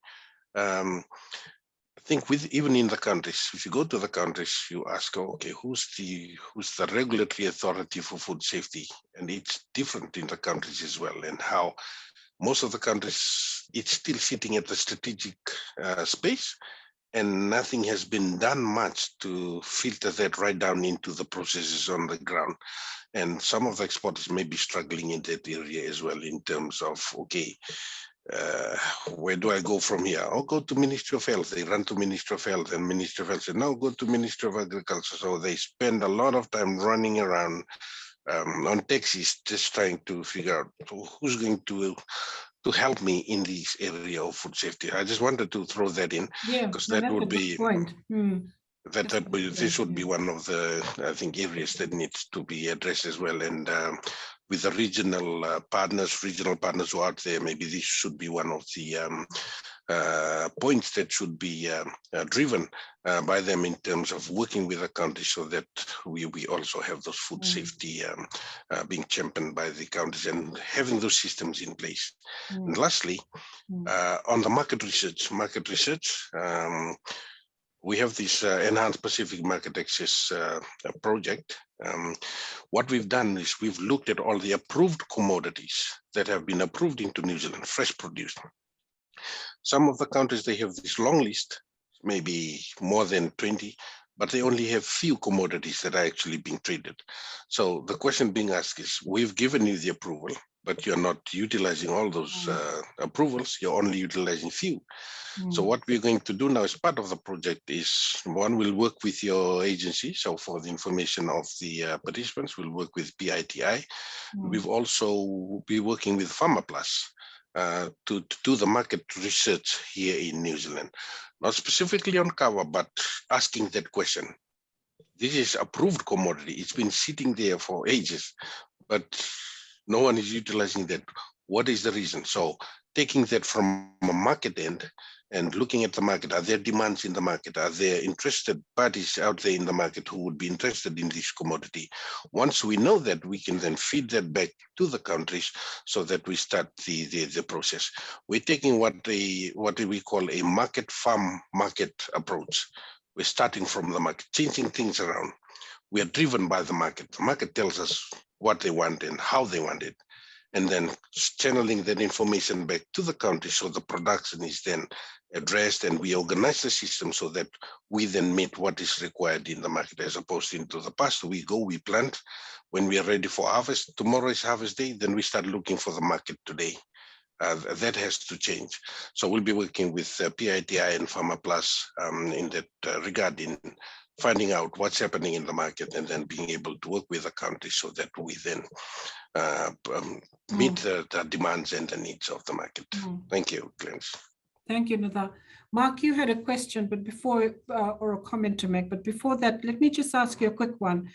I think even in the countries, if you go to the countries, you ask, okay, who's the regulatory authority for food safety? And it's different in the countries as well, and how most of the countries, it's still sitting at the strategic space, and nothing has been done much to filter that right down into the processes on the ground. And some of the exporters may be struggling in that area as well in terms of, okay, where do I go from here? I'll go to Ministry of Health. They run to Ministry of Health, and Ministry of Health said, no, go to Ministry of Agriculture. So they spend a lot of time running around on taxis, just trying to figure out who's going to help me in this area of food safety. I just wanted to throw that in, because that would be point. This would be one of the, I think, areas that needs to be addressed as well. And with the regional partners who are out there, maybe this should be one of the points that should be driven by them in terms of working with the counties, so that we also have those food safety being championed by the counties and having those systems in place. And lastly, on the market research, we have this Enhanced Pacific Market Access project. What we've done is we've looked at all the approved commodities that have been approved into New Zealand, fresh produce. Some of the countries, they have this long list, maybe more than 20, but they only have few commodities that are actually being traded. So the question being asked is, we've given you the approval, but you're not utilizing all those approvals, you're only utilizing few. So what we're going to do now as part of the project is, one, will work with your agency. So for the information of the participants, we'll work with PITI. We've also be working with PharmaPlus to do the market research here in New Zealand. Not specifically on cover, but asking that question. This is approved commodity. It's been sitting there for ages, but no one is utilizing that. What is the reason? So taking that from a market end and looking at the market, are there demands in the market? Are there interested parties out there in the market who would be interested in this commodity? Once we know that, we can then feed that back to the countries so that we start the process. We're taking what we call a market farm market approach. We're starting from the market, changing things around. We are driven by the market. The market tells us what they want and how they want it, and then channeling that information back to the country, so the production is then addressed, and we organize the system so that we then meet what is required in the market, as opposed into the past. We go, we plant, when we are ready for harvest, tomorrow is harvest day, then we start looking for the market today. That has to change. So we'll be working with PITI and PharmaPlus in that regard, in finding out what's happening in the market, and then being able to work with the country so that we then meet the demands and the needs of the market. Thank you, Clarence. Thank you, Nada. Mark, you had a question, but before, or a comment to make, but before that, let me just ask you a quick one.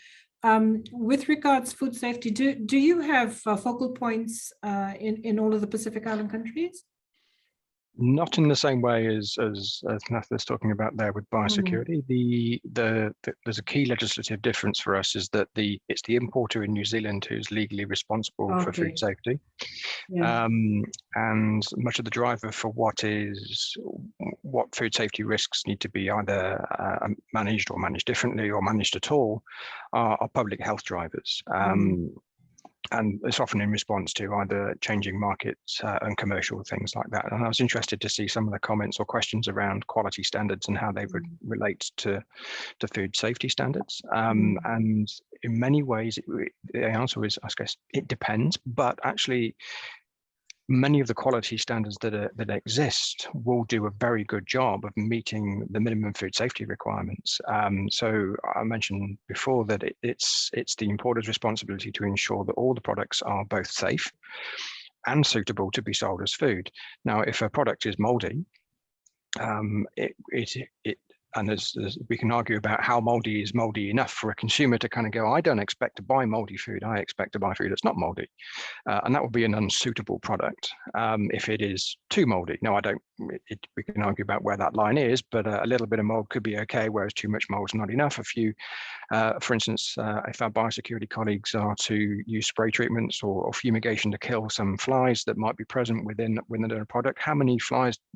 With regards to food safety, do you have focal points in all of the Pacific Island countries? Not in the same way as Natha's talking about there with biosecurity. There's a key legislative difference for us, is that it's the importer in New Zealand who's legally responsible for food safety. And much of the driver for what food safety risks need to be either managed or managed differently or managed at all are public health drivers. And it's often in response to either changing markets and commercial things like that. And I was interested to see some of the comments or questions around quality standards and how they would relate to food safety standards. And in many ways, the answer is, I guess, it depends. But actually, many of the quality standards that exist will do a very good job of meeting the minimum food safety requirements. So I mentioned before that it's the importer's responsibility to ensure that all the products are both safe and suitable to be sold as food. Now, if a product is moldy, and as we can argue about how moldy is moldy enough for a consumer to kind of go, I don't expect to buy moldy food, I expect to buy food that's not moldy. And that would be an unsuitable product if it is too moldy. Now, we can argue about where that line is, but a little bit of mold could be okay, whereas too much mold is not enough. For instance, if our biosecurity colleagues are to use spray treatments or fumigation to kill some flies that might be present within a product, how many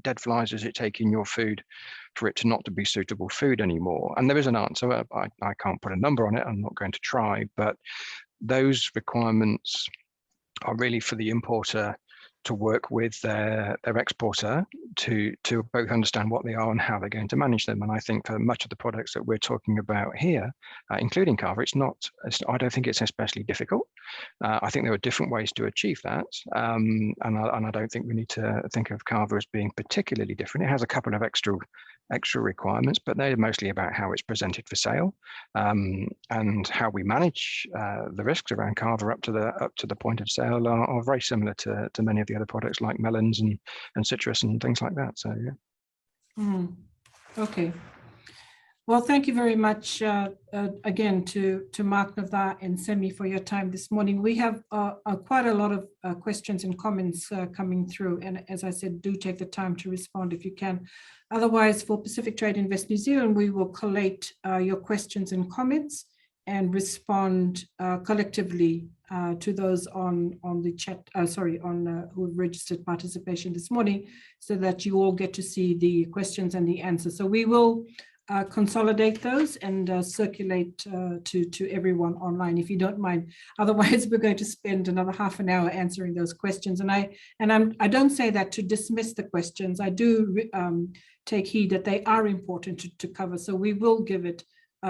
dead flies does it take in your food for it to not to be suitable food anymore? And there is an answer. I can't put a number on it. I'm not going to try, but those requirements are really for the importer to work with their exporter to both understand what they are and how they're going to manage them. And I think for much of the products that we're talking about here, including Carb, I don't think it's especially difficult. I think there are different ways to achieve that. And I don't think we need to think of Carb as being particularly different. It has a couple of extra requirements, but they're mostly about how it's presented for sale, and how we manage the risks around Carb up to the point of sale are very similar to many of the other products like melons and citrus and things like that. So yeah. Okay. Well, thank you very much again to Mark, Navar, and Semi for your time this morning. We have quite a lot of questions and comments coming through, and as I said, do take the time to respond if you can. Otherwise, for Pacific Trade Invest New Zealand, we will collate your questions and comments and respond collectively to those on the chat, who have registered participation this morning, so that you all get to see the questions and the answers. So we will consolidate those and circulate to everyone online, if you don't mind. Otherwise, we're going to spend another half an hour answering those questions. And I don't say that to dismiss the questions. I do take heed that they are important to cover. So we will give it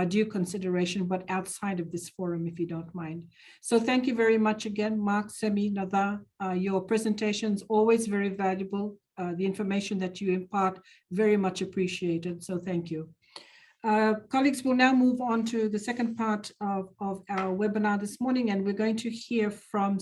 due consideration, but outside of this forum, if you don't mind. So thank you very much again, Mark, Semi, Nada. Your presentation's always very valuable. The information that you impart, very much appreciated. So thank you. Colleagues, we'll now move on to the second part of our webinar this morning, and we're going to hear from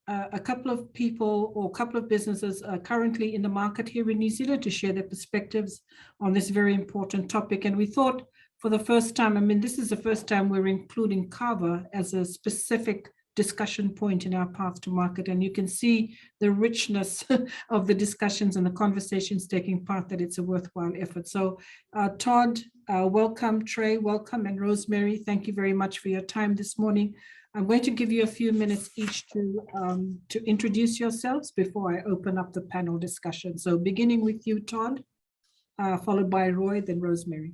a couple of people or a couple of businesses currently in the market here in New Zealand to share their perspectives on this very important topic. And we thought, for the first time, I mean, this is the first time we're including kava as a specific discussion point in our path to market, and you can see the richness of the discussions and the conversations taking part, that it's a worthwhile effort. So Todd, welcome. Trey, welcome. And Rosemary, thank you very much for your time this morning. I'm going to give you a few minutes each to introduce yourselves before I open up the panel discussion. So beginning with you, Todd, followed by Roy, then Rosemary.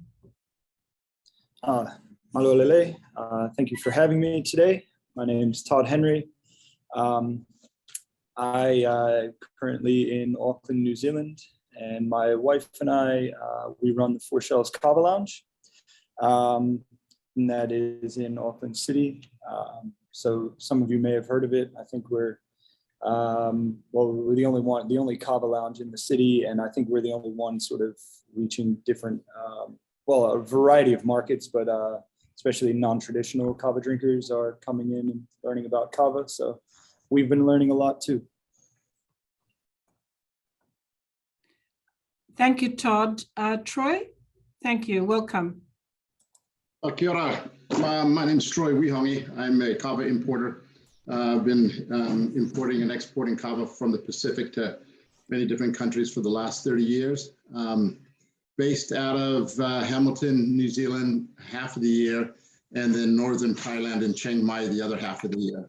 Malolele, thank you for having me today. My name is Todd Henry. I currently in Auckland, New Zealand, and my wife and I, we run the Four Shells Kava Lounge, and that is in Auckland City. So some of you may have heard of it. I think we're the only Kava Lounge in the city, and I think we're the only one sort of reaching different, a variety of markets, but especially non-traditional kava drinkers are coming in and learning about kava. So we've been learning a lot too. Thank you, Todd. Troy, thank you. Welcome. Kia ora. My name's Troy Wihongi. I'm a kava importer. I've been importing and exporting kava from the Pacific to many different countries for the last 30 years. Based out of Hamilton, New Zealand, half of the year, and then northern Thailand and Chiang Mai the other half of the year.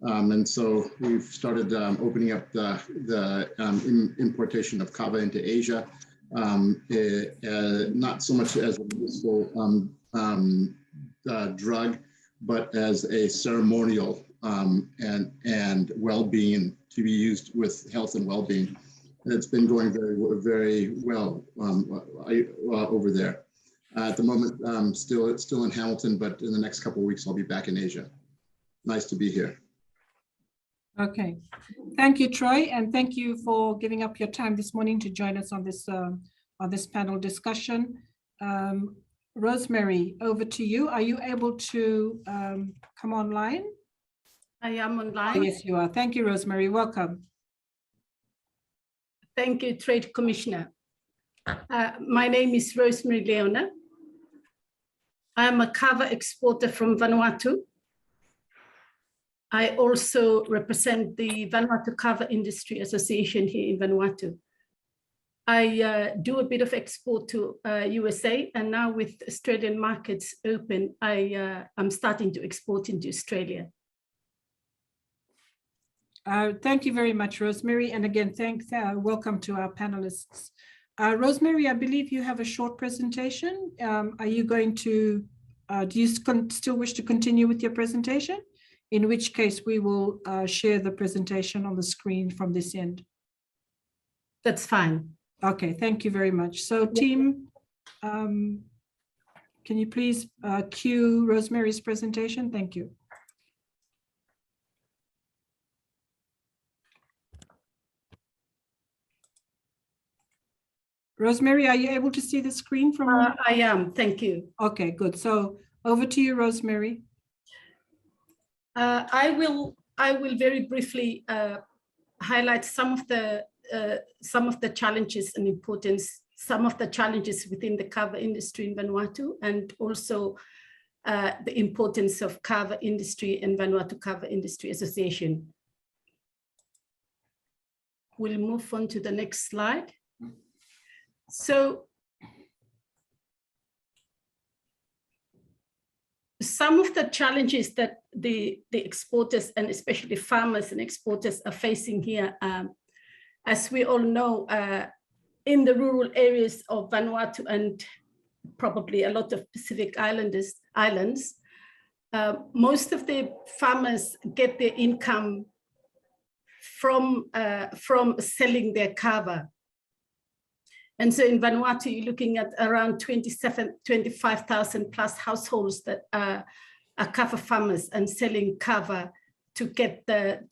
And so we've started opening up the importation of kava into Asia, not so much as a useful drug, but as a ceremonial and well-being, to be used with health and well-being. And it's been going very well over there. At the moment, still in Hamilton, but in the next couple of weeks, I'll be back in Asia. Nice to be here. Okay, thank you, Troy, and thank you for giving up your time this morning to join us on this panel discussion. Rosemary, over to you. Are you able to come online? I am online. Oh, yes, you are. Thank you, Rosemary. Welcome. Thank you, Trade Commissioner. My name is Rosemary Leona. I'm a kava exporter from Vanuatu. I also represent the Vanuatu Kava Industry Association here in Vanuatu. I do a bit of export to USA, and now with Australian markets open, I'm starting to export into Australia. Thank you very much, Rosemary. And again, thanks. Welcome to our panelists. Rosemary, I believe you have a short presentation. Are you going to, do you still wish to continue with your presentation? in which case we will share the presentation on the screen from this end. That's fine. Okay, thank you very much. So team, can you please cue Rosemary's presentation? Thank you. Rosemary, are you able to see the screen from? I am, thank you. Okay, good. So over to you, Rosemary. I will very briefly highlight some of the challenges and importance, some of the challenges within the kava industry in Vanuatu, and also the importance of kava industry and Vanuatu Kava Industry Association. We'll move on to the next slide. So some of the challenges that the exporters and especially farmers and exporters are facing here, as we all know, in the rural areas of Vanuatu and probably a lot of Pacific islands, most of the farmers get their income from selling their kava. And so in Vanuatu, you're looking at around 25,000 plus households that are kava farmers and selling kava to get the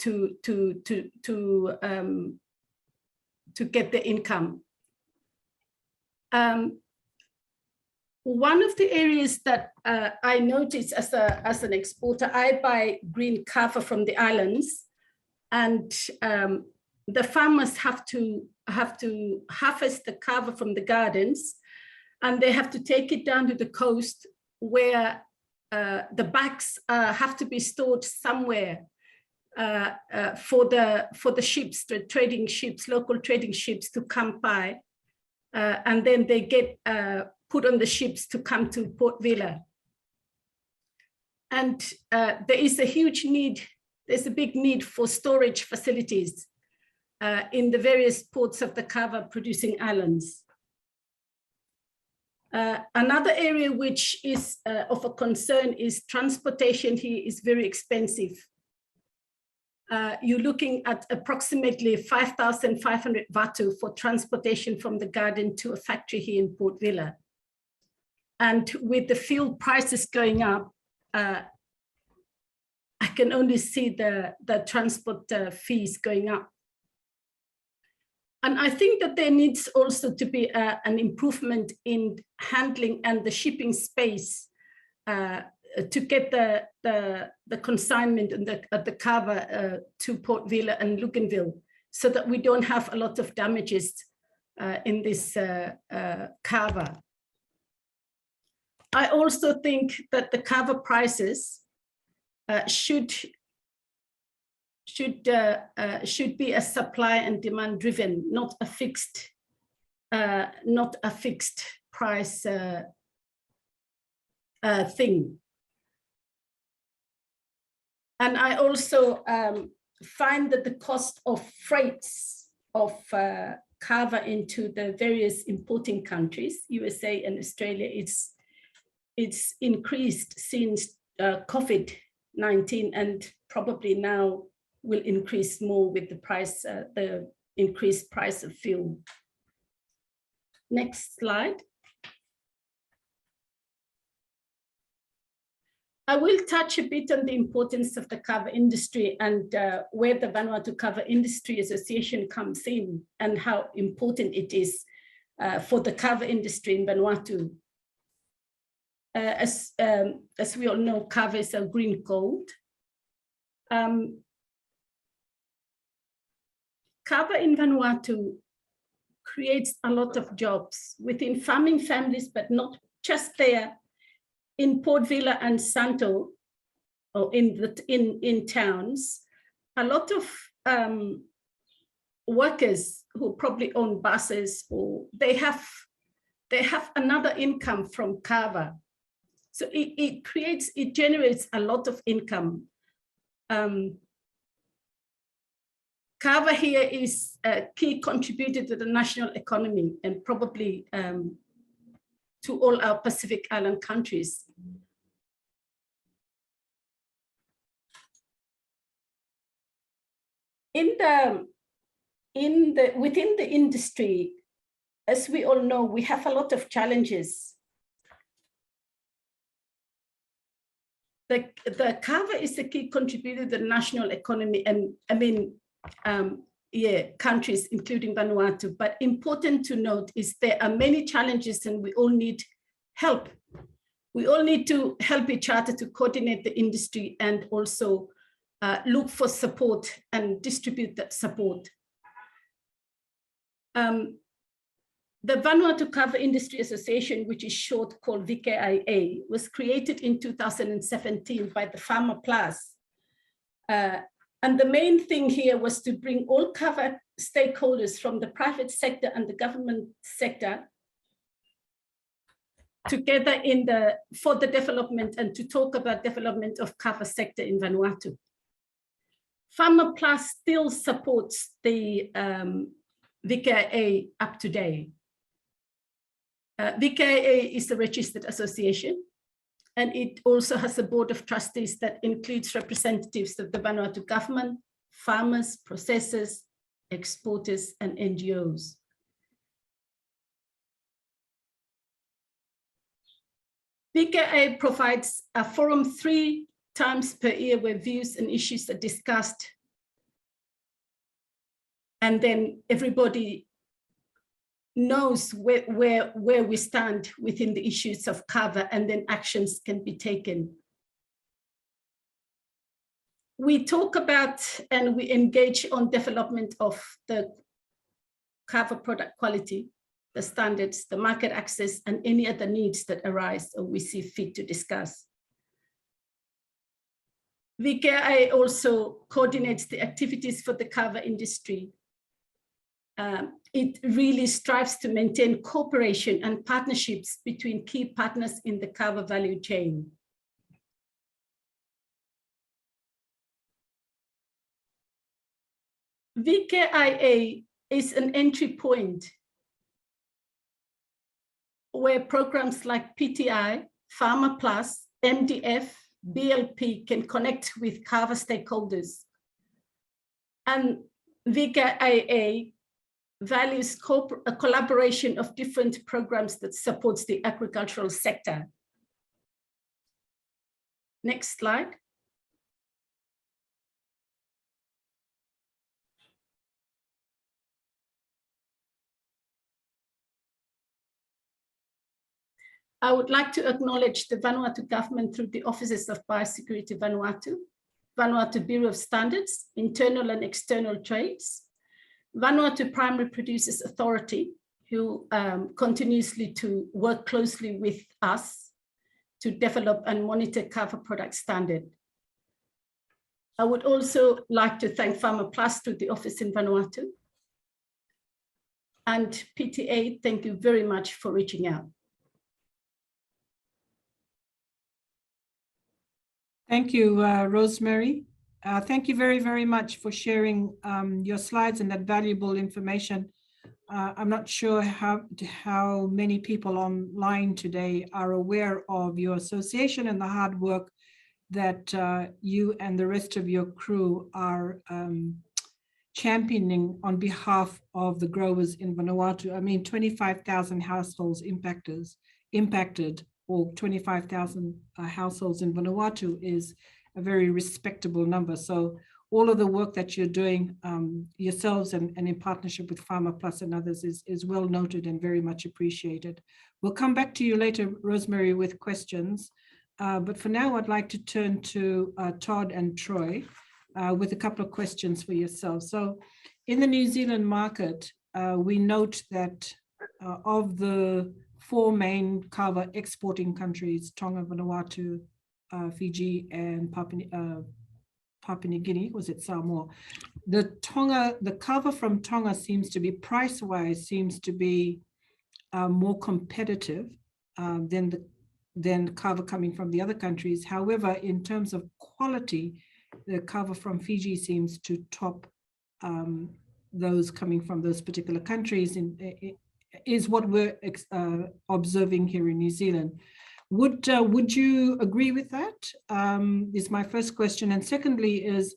get the income. One of the areas that I noticed as an exporter, I buy green kava from the islands, and the farmers have to harvest the kava from the gardens, and they have to take it down to the coast where the bags have to be stored somewhere for the ships, the trading ships, local trading ships to come by, and then they get put on the ships to come to Port Vila. And there is a huge need, there's a big need for storage facilities in the various ports of the kava producing islands. Another area which is of a concern is transportation here is very expensive. You're looking at approximately 5,500 Vatu for transportation from the garden to a factory here in Port Vila. And with the fuel prices going up, I can only see the transport fees going up. And I think that there needs also to be an improvement in handling and the shipping space to get the consignment and the kava to Port Vila and Luganville, so that we don't have a lot of damages in this kava. I also think that the kava prices should be a supply and demand driven, not a fixed price thing. And I also find that the cost of freights of kava into the various importing countries, USA and Australia, it's increased since COVID-19, and probably now will increase more with the price, the increased price of fuel. Next slide. I will touch a bit on the importance of the kava industry and where the Vanuatu Kava Industry Association comes in and how important it is for the kava industry in Vanuatu. As we all know, kava is a green gold. Kava in Vanuatu creates a lot of jobs within farming families, but not just there. In Port Vila and Santo, or in towns, a lot of workers who probably own buses, or they have another income from kava. So it generates a lot of income. Kava here is a key contributor to the national economy and probably to all our Pacific Island countries. within the industry, as we all know, we have a lot of challenges. The kava is the key contributor to the national economy, and countries, including Vanuatu. But important to note is there are many challenges, and we all need help. We all need to help each other to coordinate the industry and also look for support and distribute that support. The Vanuatu Kava Industry Association, which is short called VKIA, was created in 2017 by the Farmer Plus. And the main thing here was to bring all kava stakeholders from the private sector and the government sector together for the development and to talk about development of kava sector in Vanuatu. Farmer Plus still supports the VKIA up to date. VKIA is a registered association, and it also has a board of trustees that includes representatives of the Vanuatu government, farmers, processors, exporters, and NGOs. VKIA provides a forum 3 times per year where views and issues are discussed. And then everybody knows where we stand within the issues of kava, and then actions can be taken. We talk about and we engage on development of the kava product quality, the standards, the market access, and any other needs that arise or we see fit to discuss. VKIA also coordinates the activities for the kava industry. It really strives to maintain cooperation and partnerships between key partners in the kava value chain. VKIA is an entry point where programs like PTI, Farmer Plus, MDF, BLP can connect with kava stakeholders. And VKIA values a collaboration of different programs that supports the agricultural sector. Next slide. I would like to acknowledge the Vanuatu government through the offices of Biosecurity Vanuatu, Vanuatu Bureau of Standards, Internal and External Trades, Vanuatu Primary Producers Authority, who continuously to work closely with us to develop and monitor kava product standard. I would also like to thank Farmer Plus to the office in Vanuatu. And PTA, thank you very much for reaching out. Thank you, Rosemary. Thank you very, very much for sharing your slides and that valuable information. I'm not sure how many people online today are aware of your association and the hard work that you and the rest of your crew are championing on behalf of the growers in Vanuatu. I mean, 25,000 households impacted, or 25,000 households in Vanuatu is a very respectable number. So all of the work that you're doing yourselves and in partnership with Farmer Plus and others is well noted and very much appreciated. We'll come back to you later, Rosemary, with questions. But for now, I'd like to turn to Todd and Troy with a couple of questions for yourselves. So in the New Zealand market, we note that of the 4 main kava exporting countries, Tonga, Vanuatu, Fiji, and Papua New Guinea, was it Samoa? The kava from Tonga seems to be price-wise, seems to be more competitive than kava coming from the other countries. However, in terms of quality, the kava from Fiji seems to top those coming from those particular countries, is what we're observing here in New Zealand. Would you agree with that? Is my first question. And secondly is,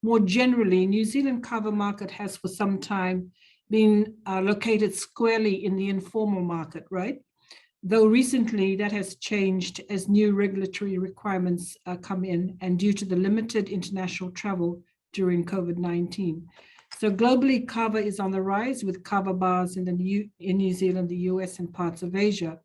more generally, New Zealand kava market has for some time been located squarely in the informal market, right? Though recently that has changed as new regulatory requirements come in and due to the limited international travel during COVID-19. So globally, kava is on the rise with kava bars in New Zealand, the US, and parts of Asia.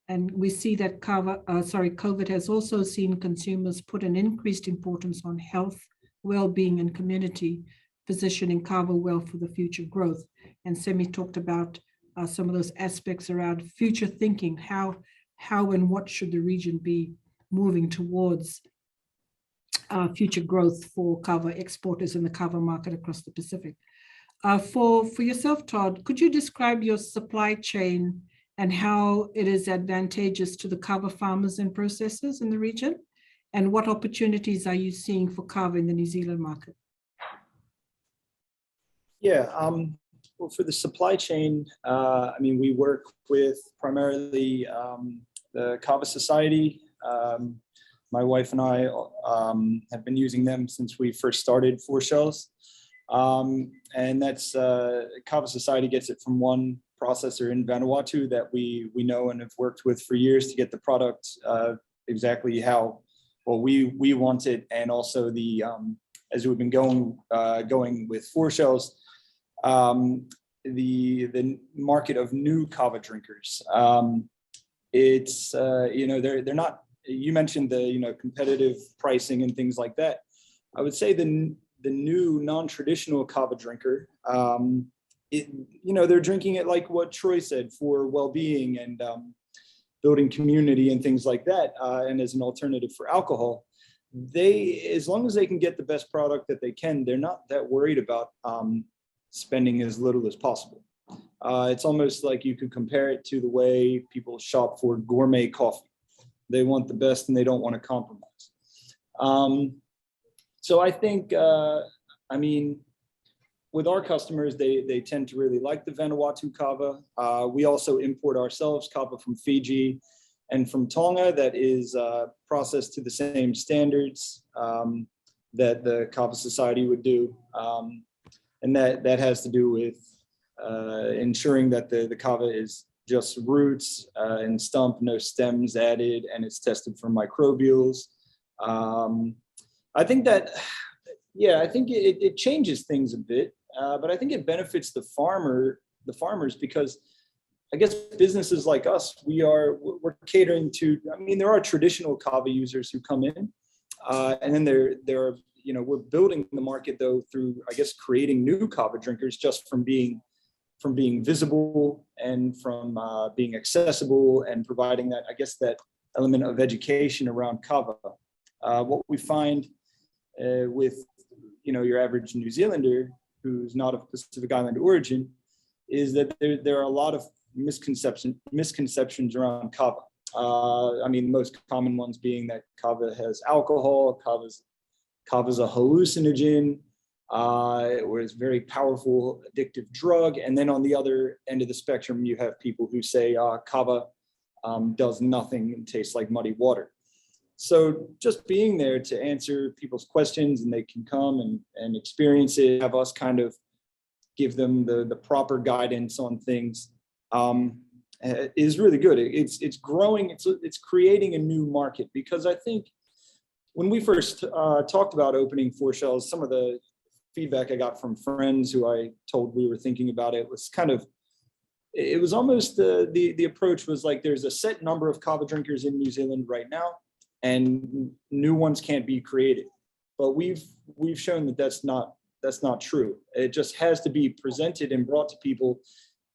And we see that COVID has also seen consumers put an increased importance on health, well-being, and community, positioning kava well for the future growth. And Semi talked about some of those aspects around future thinking, how and what should the region be moving towards future growth for kava exporters in the kava market across the Pacific. For yourself, Todd, could you describe your supply chain and how it is advantageous to the kava farmers and processors in the region? And what opportunities are you seeing for kava in the New Zealand market? Yeah, well, for the supply chain, I mean, we work with primarily the Kava Society. My wife and I have been using them since we first started 4Shells. And that's Kava Society gets it from one processor in Vanuatu that we know and have worked with for years to get the product exactly how we want it, and also the as we've been going with 4Shells, the market of new kava drinkers. It's they're not. You mentioned the competitive pricing and things like that. I would say the new non-traditional kava drinker, they're drinking it like what Troy said, for well-being and building community and things like that, and as an alternative for alcohol. As long as they can get the best product that they can, they're not that worried about spending as little as possible. It's almost like you could compare it to the way people shop for gourmet coffee. They want the best and they don't want to compromise. So I think, with our customers, they tend to really like the Vanuatu kava. We also import ourselves kava from Fiji and from Tonga that is processed to the same standards that the Kava Society would do. And that has to do with ensuring that the kava is just roots and stump, no stems added, and it's tested for microbials. I think that, I think it changes things a bit, but I think it benefits the farmers, because I guess businesses like us, we're catering to, there are traditional kava users who come in, and then there are, we're building the market though through, I guess, creating new kava drinkers just from being visible and from being accessible and providing that, I guess, that element of education around kava. What we find with, your average New Zealander who's not of Pacific Island origin is that there are a lot of misconceptions around kava. The most common ones being that kava has alcohol, kava's a hallucinogen, or it's a very powerful addictive drug. And then on the other end of the spectrum, you have people who say kava does nothing and tastes like muddy water. So just being there to answer people's questions, and they can come and experience it, have us kind of give them the proper guidance on things, is really good. It's growing, it's creating a new market, because I think when we first talked about opening 4Shells, some of the feedback I got from friends who I told we were thinking about it was it was almost the approach was like, there's a set number of kava drinkers in New Zealand right now, and new ones can't be created. But we've shown that that's not true. It just has to be presented and brought to people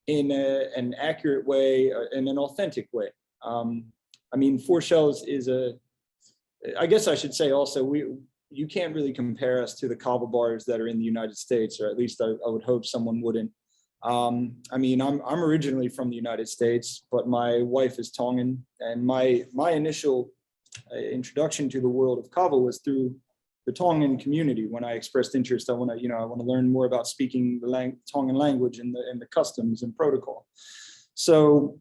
in an accurate way, in an authentic way. 4Shells is I guess I should say also, you can't really compare us to the kava bars that are in the United States, or at least I would hope someone wouldn't. I'm originally from the United States, but my wife is Tongan, and my initial introduction to the world of kava was through the Tongan community. When I expressed interest, I want to learn more about speaking the Tongan language and the customs and protocol. So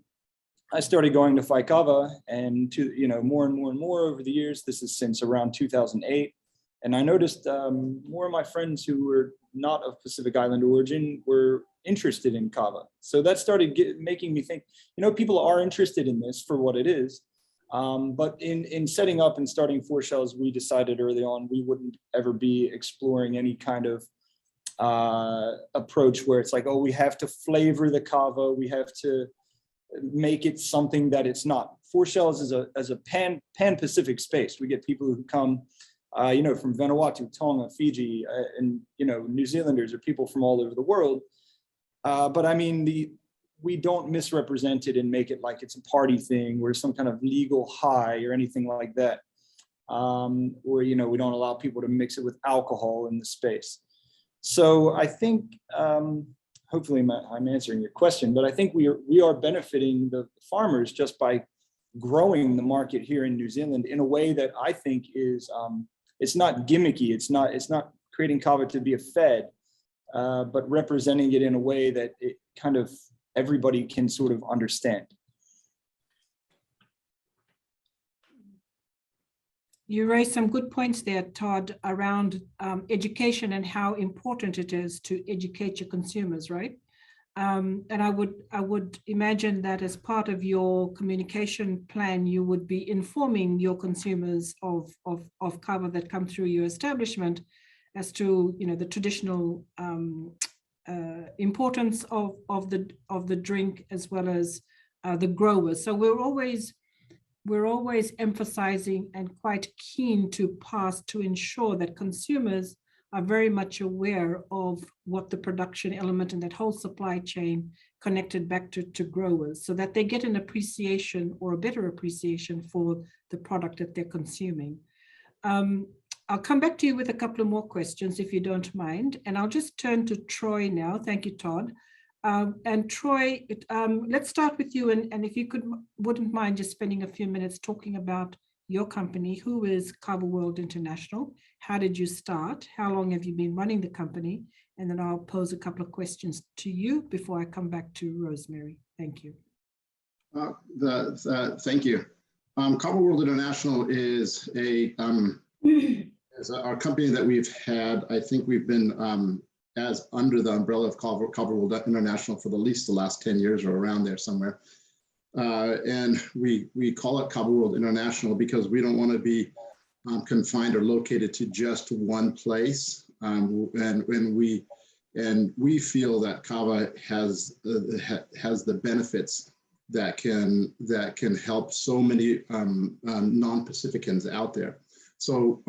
I started going to Whaikava, and more and more over the years. This is since around 2008. And I noticed more of my friends who were not of Pacific Island origin were interested in kava. So that started making me think, you know, people are interested in this for what it is. But in setting up and starting 4Shells, we decided early on we wouldn't ever be exploring any kind of approach where it's like, oh, we have to flavor the kava, we have to make it something that it's not. 4Shells is a pan-Pacific space. We get people who come, you know, from Vanuatu, Tonga, Fiji, and, you know, New Zealanders or people from all over the world. But I mean, we don't misrepresent it and make it like it's a party thing or some kind of legal high or anything like that. Or, you know, we don't allow people to mix it with alcohol in the space. So I think, hopefully I'm answering your question, but I think we are benefiting the farmers just by growing the market here in New Zealand in a way that I think is, it's not gimmicky. It's not creating kava to be a fad, but representing it in a way that it kind of everybody can sort of understand. You raised some good points there, Todd, around education and how important it is to educate your consumers, right? And I would imagine that as part of your communication plan, you would be informing your consumers of kava that come through your establishment as to, you know, the traditional importance of the drink as well as the growers. So we're always emphasizing and quite keen to ensure that consumers are very much aware of what the production element and that whole supply chain connected back to growers, so that they get an appreciation or a better appreciation for the product that they're consuming. I'll come back to you with a couple of more questions if you don't mind, and I'll just turn to Troy now. Thank you, Todd. And Troy, let's start with you, and if you wouldn't mind just spending a few minutes talking about your company. Who is Kava World International? How did you start? How long have you been running the company? And then I'll pose a couple of questions to you before I come back to Rosemary. Thank you. Thank you. Kava World International is our company that we've had. I think we've been as under the umbrella of Kava World International for at least the last 10 years or around there somewhere. And we call it Kava World International because we don't want to be confined or located to just one place. And we feel that kava has the benefits that can help so many non-Pacificans out there. So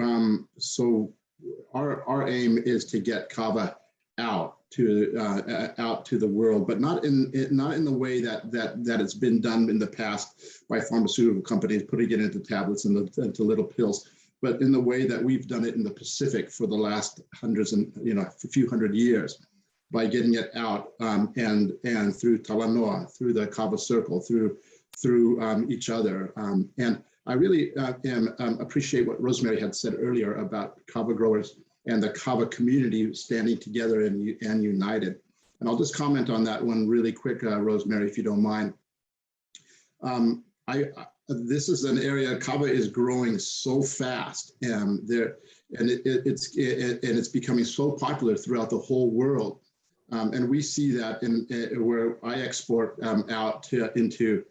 our aim is to get kava out to the world, but not in the way that it's been done in the past by pharmaceutical companies, putting it into tablets and into little pills, but in the way that we've done it in the Pacific for the last hundreds and a few hundred years, by getting it out and through Talanoa, through the Kava Circle, through each other. And I really appreciate what Rosemary had said earlier about kava growers and the kava community standing together and united. And I'll just comment on that one really quick, Rosemary, if you don't mind. This is an area, kava is growing so fast, and it's becoming so popular throughout the whole world. And we see that where I export out into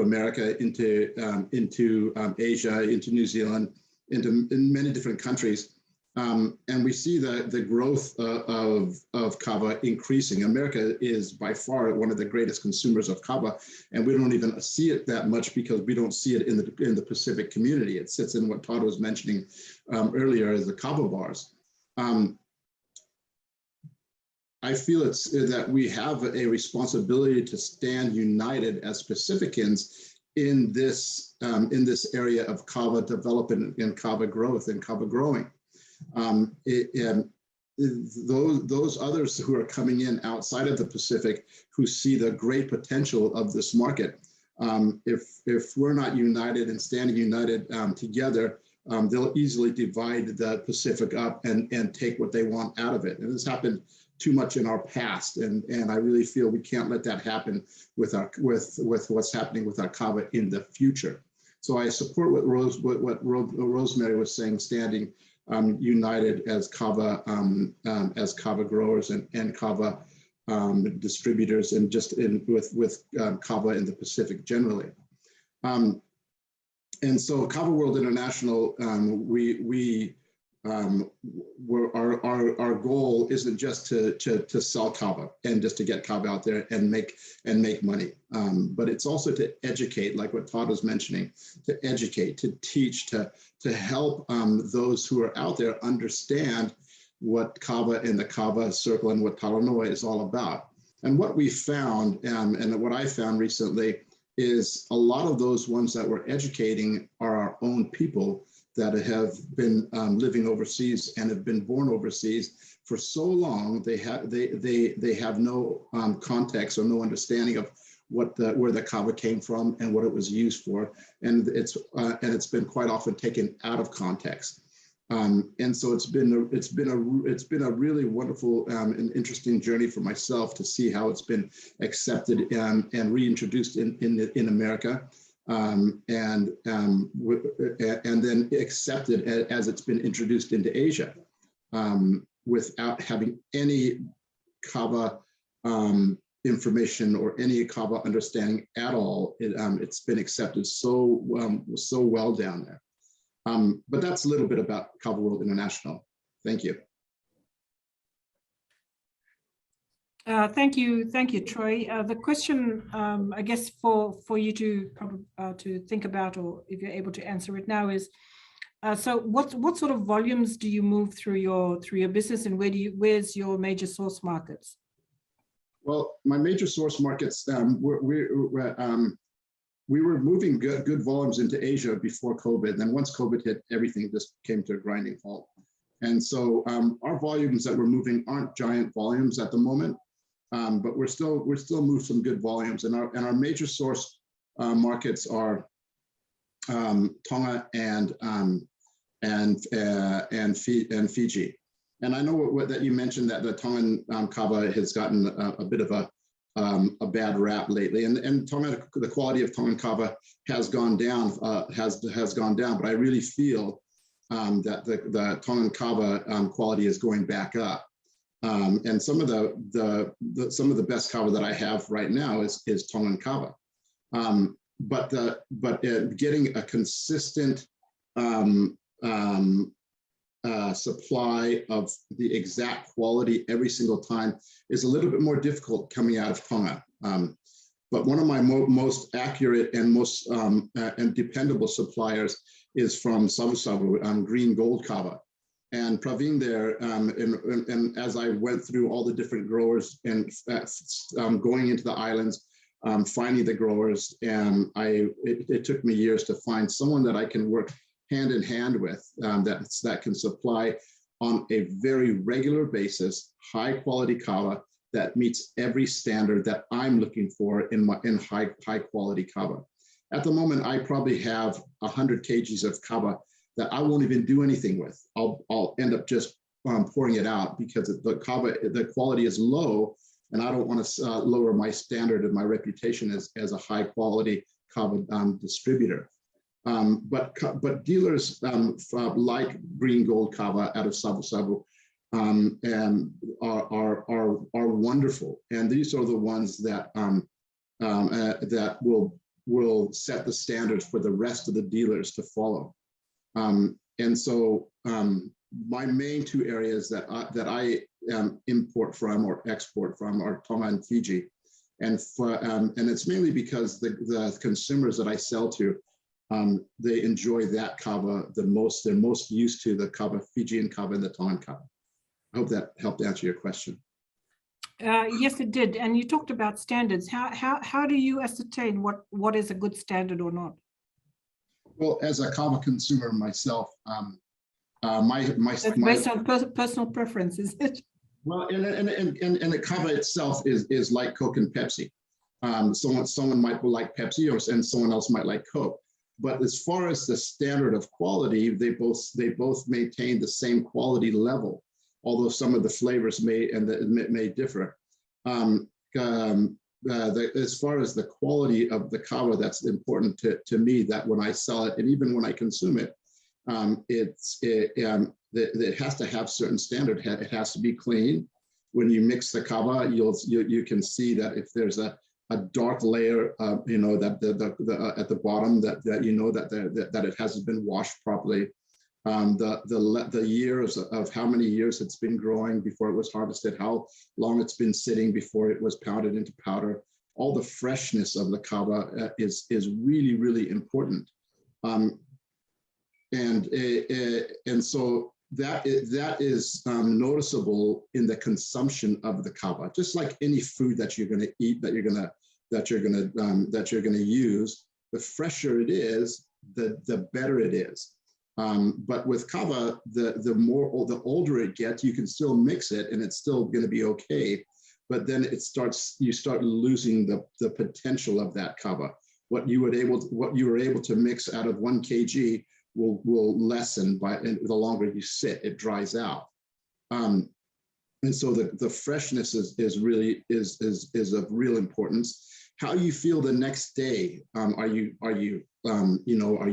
America, into Asia, into New Zealand, in many different countries. And we see the growth of kava increasing. America is by far one of the greatest consumers of kava, and we don't even see it that much because we don't see it in the Pacific community. It sits in what Todd was mentioning earlier as the kava bars. I feel that we have a responsibility to stand united as Pacificans in this area of kava development and kava growth and kava growing. Those others who are coming in outside of the Pacific who see the great potential of this market, if we're not united and standing united together, they'll easily divide the Pacific up and take what they want out of it. And this happened too much in our past, and I really feel we can't let that happen with what's happening with our kava in the future. So I support what Rosemary was saying, standing united as kava growers and kava distributors, and just with kava in the Pacific generally. And so Kava World International, our goal isn't just to sell kava and just to get kava out there and make money, but it's also to educate, like what Todd was mentioning, to educate, to teach, to help those who are out there understand what kava and the kava circle and what Talanoa is all about. And what we found, and what I found recently, is a lot of those ones that we're educating are our own people that have been living overseas and have been born overseas for so long. They have no context or no understanding of where the kava came from and what it was used for, and it's been quite often taken out of context. And so it's been a really wonderful and interesting journey for myself to see how it's been accepted and reintroduced in America, and then accepted as it's been introduced into Asia, without having any kava information or any kava understanding at all. It's been accepted so well down there. But that's a little bit about Kava World International. Thank you. Thank you, Troy. The question, I guess, for you to think about, or if you're able to answer it now, is so what sort of volumes do you move through your business, and where's your major source markets? Well, my major source markets, we were moving good volumes into Asia before COVID. Then once COVID hit, everything just came to a grinding halt. And so our volumes that we're moving aren't giant volumes at the moment, but we're still move some good volumes. And our major source markets are Tonga and Fiji. And I know that you mentioned that the Tongan kava has gotten a bit of a bad rap lately, and Tonga, the quality of Tongan kava has gone down, has gone down. But I really feel that the Tongan kava quality is going back up, and some of the best kava that I have right now is Tongan kava. But getting a consistent supply of the exact quality every single time is a little bit more difficult coming out of Tonga. But one of my most accurate and most and dependable suppliers is from Savu green gold kava. And Praveen there, and as I went through all the different growers and going into the islands, finding the growers, and it took me years to find someone that I can work hand in hand with, that can supply on a very regular basis high quality kava that meets every standard that I'm looking for in high quality kava. At the moment, I probably have 100 kgs of kava that I won't even do anything with. I'll end up just pouring it out because the quality is low, and I don't want to lower my standard and my reputation as a high quality kava distributor. But dealers like green gold kava out of Savu and are wonderful, and these are the ones that that will set the standards for the rest of the dealers to follow. And so my main two areas that I import from or export from are Tonga and Fiji, and it's mainly because the consumers that I sell to, they enjoy that kava the most. They're most used to the kava, Fijian kava and the Tongan kava. I hope that helped answer your question. Yes, it did. And you talked about standards. How do you ascertain what is a good standard or not? Well, as a kava consumer myself, It's based on personal preference, is it? Well, and the kava itself is like Coke and Pepsi. Someone might like Pepsi, and someone else might like Coke. But as far as the standard of quality, they both maintain the same quality level, although some of the flavors may differ. as far as the quality of the kava, that's important to me, that when I sell it and even when I consume it, it has to have certain standard. It has to be clean. When you mix the kava, you can see that if there's a dark layer, you know, that at the bottom, that you know that it hasn't been washed properly. The years of how many years it's been growing before it was harvested, how long it's been sitting before it was pounded into powder. All the freshness of the kava is really, really important. And so that is noticeable in the consumption of the kava. Just like any food that you're going to eat, that you're going to use, the fresher it is, the better it is. But with kava, the older it gets, you can still mix it and it's still going to be okay. But then you start losing the potential of that kava. What you were able to mix out of 1 kg will lessen and the longer you sit, it dries out. And so the freshness is really of real importance. How you feel the next day? Are you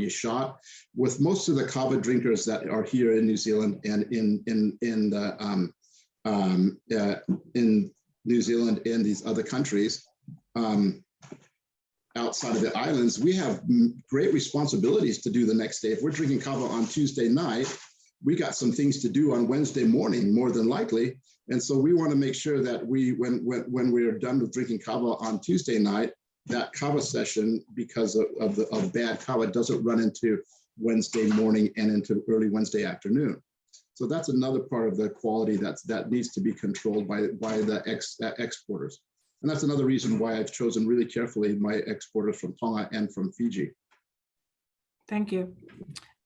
shot? With most of the kava drinkers that are here in New Zealand and in New Zealand and these other countries outside of the islands, we have great responsibilities to do the next day. If we're drinking kava on Tuesday night, we got some things to do on Wednesday morning, more than likely. And so we want to make sure that when we're done with drinking kava on Tuesday night, that kava session, because of bad kava, doesn't run into Wednesday morning and into early Wednesday afternoon. So that's another part of the quality that needs to be controlled by the exporters. And that's another reason why I've chosen really carefully my exporters from Tonga and from Fiji. Thank you.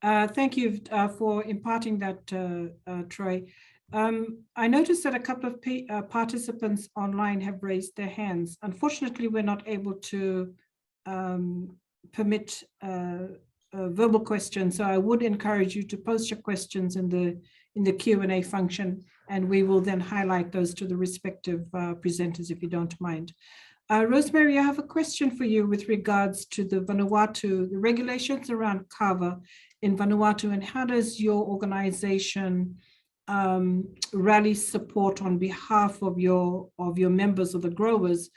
Thank you for imparting that, Troy. I noticed that a couple of participants online have raised their hands. Unfortunately, we're not able to permit verbal questions, so I would encourage you to post your questions in the Q&A function, and we will then highlight those to the respective presenters, if you don't mind. Rosemary, I have a question for you with regards to the Vanuatu, the regulations around kava in Vanuatu, and how does your organization rally support on behalf of your members, of the growers,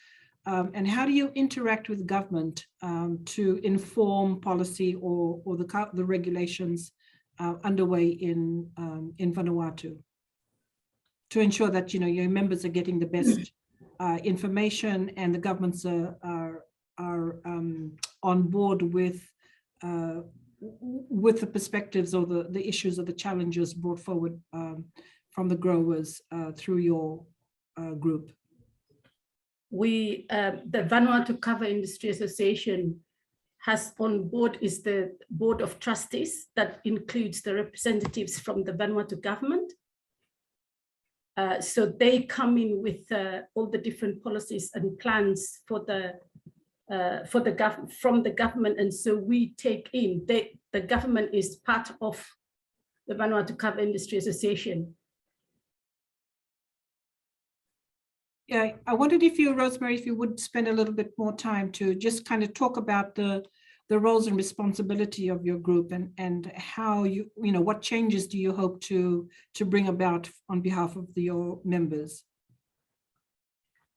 and how do you interact with government to inform policy or the regulations underway in Vanuatu to ensure that your members are getting the best information and the governments are on board with the perspectives or the issues or the challenges brought forward from the growers through your group? The Vanuatu Kava Industry Association has on board is the board of trustees that includes the representatives from the Vanuatu government. So they come in with all the different policies and plans from the government, and so we take in. The government is part of the Vanuatu Kava Industry Association. Yeah, I wondered if you, Rosemary, if you would spend a little bit more time to just kind of talk about the roles and responsibility of your group and how what changes do you hope to bring about on behalf of your members?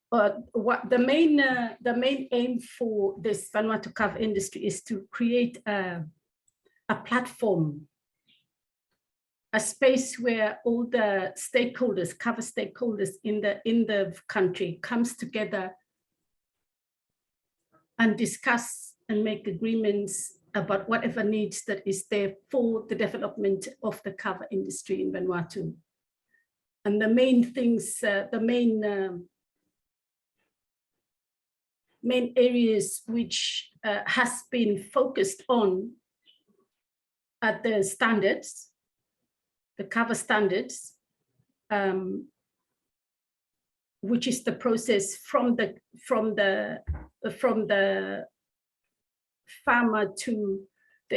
What the main aim for this Vanuatu Kava industry is to create a platform, a space where all the stakeholders, kava stakeholders in the country comes together and discuss and make agreements about whatever needs that is there for the development of the kava industry in Vanuatu. And the main things, the main areas which has been focused on are the standards, the kava standards, which is the process from the farmer to the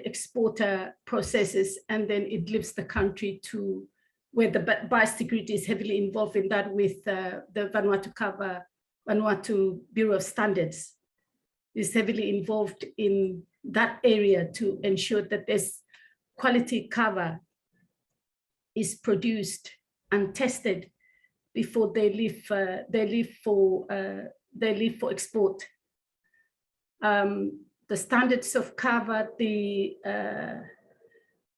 exporter processes, and then it leaves the country to where the biosecurity is heavily involved in that with the Vanuatu Kava Vanuatu Bureau of Standards is heavily involved in that area to ensure that this quality kava is produced and tested before they leave for export. The standards of kava, the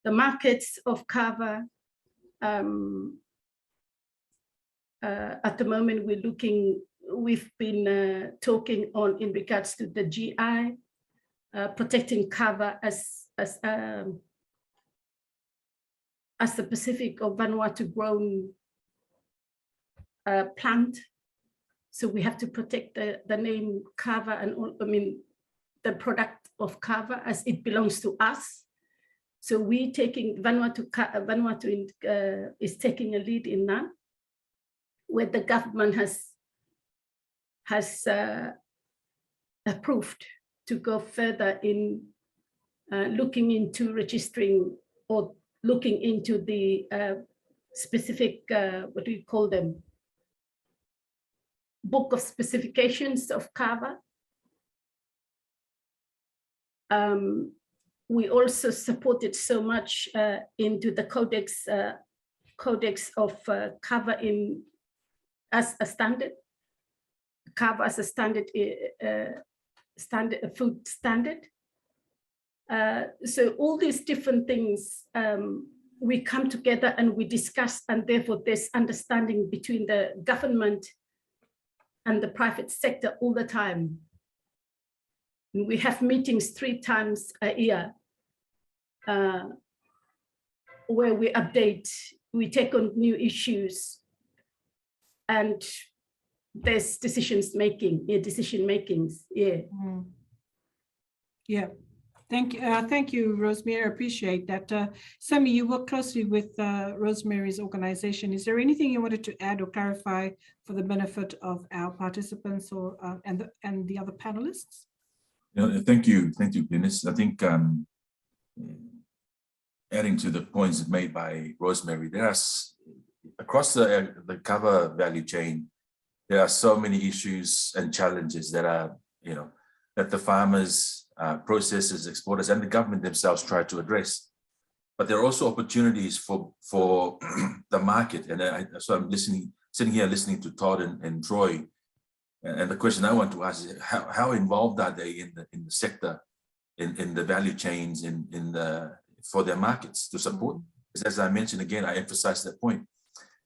markets of kava. At the moment, we've been talking on in regards to the GI, protecting kava as the Pacific or Vanuatu grown plant. So we have to protect the name kava and the product of kava as it belongs to us. So we taking Vanuatu is taking a lead in that, where the government has approved to go further in looking into registering or looking into the specific, what do you call them? Book of specifications of kava. We also supported so much into the codex of kava as a standard, kava as a standard, food standard. So all these different things, we come together and we discuss, and therefore there's understanding between the government and the private sector all the time. We have meetings 3 times a year where we update, we take on new issues, and there's decision makings. Yeah. Yeah. Thank you, Rosemary. I appreciate that. Sammy, you work closely with Rosemary's organization. Is there anything you wanted to add or clarify for the benefit of our participants or and the other panelists? Thank you, Glynis. I think adding to the points made by Rosemary, there's across the kava value chain, there are so many issues and challenges that are, that the farmers, processors, exporters, and the government themselves try to address. But there are also opportunities for the market. And so I'm sitting here listening to Todd and Troy. And the question I want to ask is how involved are they in the sector, in the value chains, for their markets to support? As I mentioned again, I emphasize that point.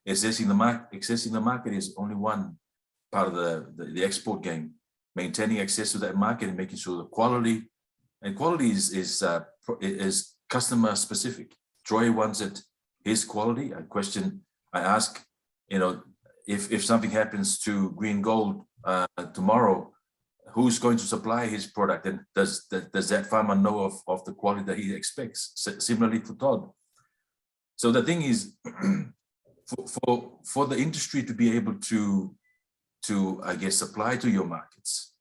Accessing the market is only one part of the export game. Maintaining access to that market and making sure the quality is customer specific. Troy wants it his quality. A question I ask, if something happens to Green Gold tomorrow, who's going to supply his product, and does that farmer know of the quality that he expects? Similarly for Todd. So the thing is, for the industry to be able to I guess supply to your markets,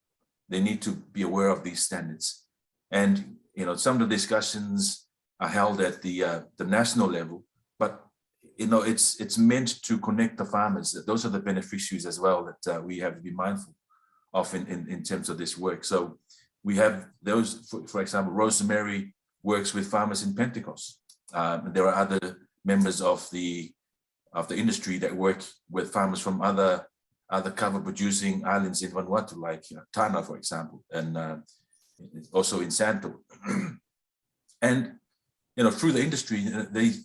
they need to be aware of these standards. And some of the discussions are held at the national level, but it's meant to connect the farmers. Those are the beneficiaries as well that we have to be mindful of in terms of this work. So we have those, for example, Rosemary works with farmers in Pentecost. There are other members of the industry that work with farmers from other kava producing islands in Vanuatu, like Tana, for example, and also in Santo. And through the industry,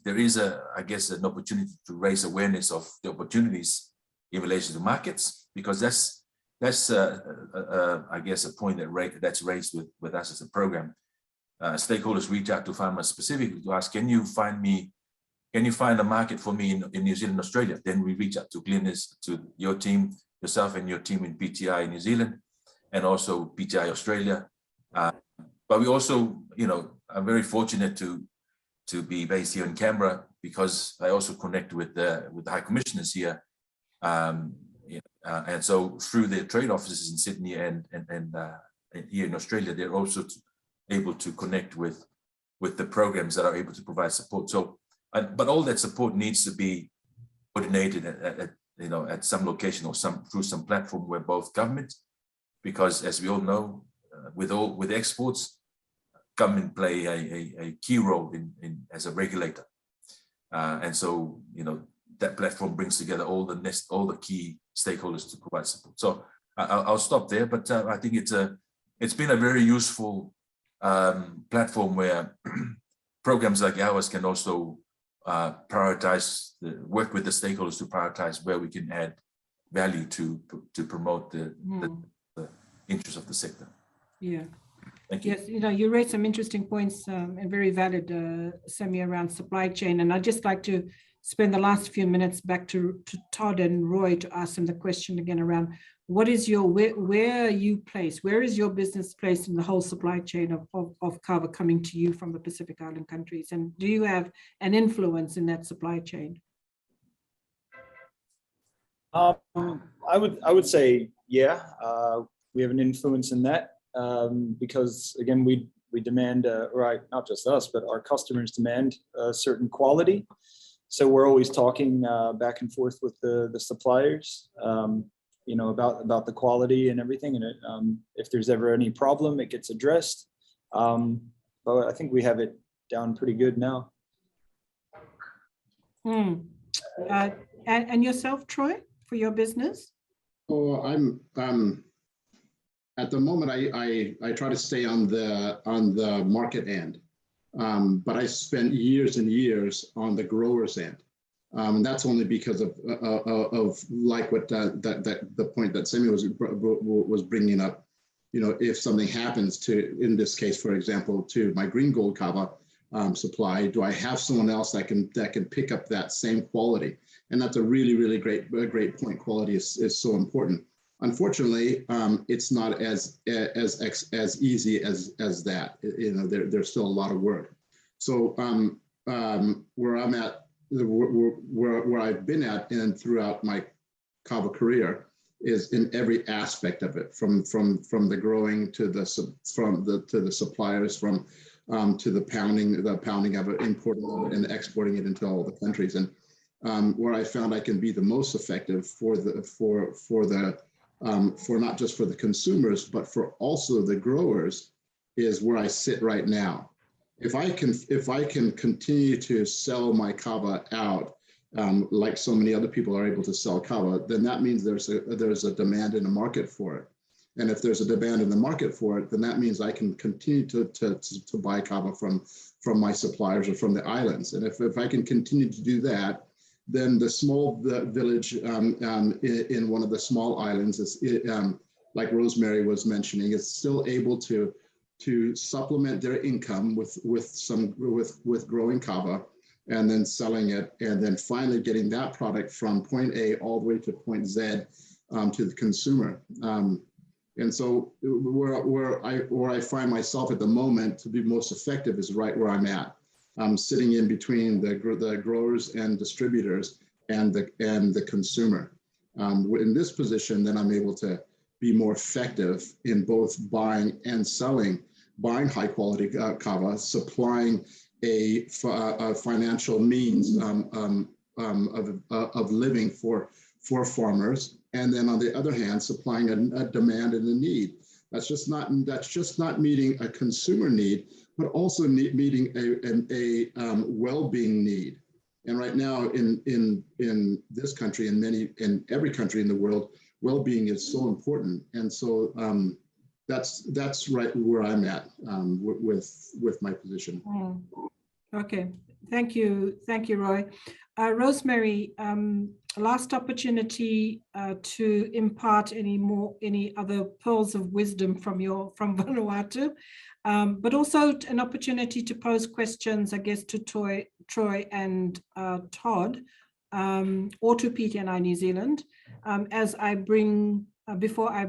there is I guess an opportunity to raise awareness of the opportunities in relation to markets, because that's I guess a point that's raised with us as a program. Stakeholders reach out to farmers specifically to ask, can you find a market for me in New Zealand, Australia? Then we reach out to Glynis, to your team, yourself and your team in PTI New Zealand, and also PTI Australia. But we also, are very fortunate to be based here in Canberra, because I also connect with the High Commissioners here. And so through their trade offices in Sydney and here in Australia, they're also able to connect with the programs that are able to provide support. So, but all that support needs to be coordinated at some location or through some platform where both government, because as we all know, with exports, government play a key role in as a regulator, and so that platform brings together all the key stakeholders to provide support. So I'll stop there, but I think it's been a very useful platform where programs like ours can also work with the stakeholders to prioritize where we can add value to promote the interests of the sector. Yeah. Thank you. Yes, you raised some interesting points and very valid, Semi, around supply chain. And I'd just like to spend the last few minutes back to Todd and Roy to ask them the question again around what is where are you placed? Where is your business placed in the whole supply chain of kava coming to you from the Pacific Island countries? And do you have an influence in that supply chain? I would say, yeah, we have an influence in that because again, we demand, right, not just us, but our customers demand a certain quality. So we're always talking back and forth with the suppliers, about the quality and everything. And if there's ever any problem, it gets addressed. But I think we have it down pretty good now. And yourself, Troy, for your business? Oh, I'm at the moment I try to stay on the market end, but I spent years and years on the growers end, and that's only because of like what the point that Semi was bringing up. If something happens to, in this case, for example, to my green gold kava supply, do I have someone else that can pick up that same quality? And that's a really great point. Quality is so important. Unfortunately, it's not as easy as that. There's still a lot of work. So where I'm at, where I've been at, and throughout my kava career, is in every aspect of it, from the growing to the suppliers, to the pounding of it, importing of it, and exporting it into all the countries. And where I found I can be the most effective for not just for the consumers, but for also the growers, is where I sit right now. If I can continue to sell my kava out, like so many other people are able to sell kava, then that means there's a demand in the market for it. And if there's a demand in the market for it, then that means I can continue to buy kava from my suppliers or from the islands. And if I can continue to do that, then the small village in one of the small islands, like Rosemary was mentioning, is still able to supplement their income with growing kava, and then selling it, and then finally getting that product from point A all the way to point Z to the consumer. And so where I find myself at the moment to be most effective is right where I'm at. I'm sitting in between the growers and distributors and the consumer. In this position, then I'm able to be more effective in both buying and selling, buying high quality kava, supplying a financial means of living for farmers, and then on the other hand, supplying a demand and a need. That's just not meeting a consumer need, but also meeting a well-being need. And right now in this country and in every country in the world, well-being is so important. And so that's right where I'm at with my position. Okay, thank you, Roy. Rosemary, last opportunity to impart any other pearls of wisdom from Vanuatu, but also an opportunity to pose questions, I guess, to Troy and Todd, or to PTNI New Zealand, as I bring, before I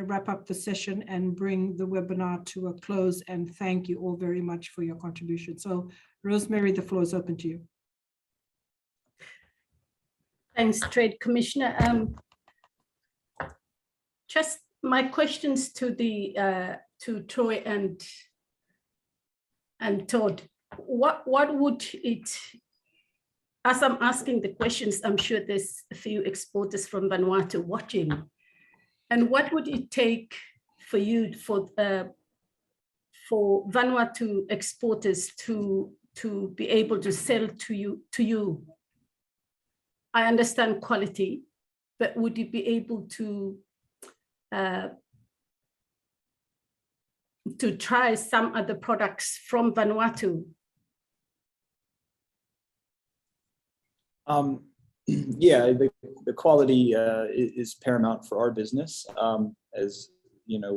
wrap up the session and bring the webinar to a close, and thank you all very much for your contribution. So Rosemary, the floor is open to you. Thanks, Trade Commissioner. Just my questions to Troy and Todd. What would it as I'm asking the questions, I'm sure there's a few exporters from Vanuatu watching. And what would it take for you, for Vanuatu exporters to be able to sell to you? I understand quality, but would you be able to try some other products from Vanuatu? Yeah, the quality is paramount for our business. As you know,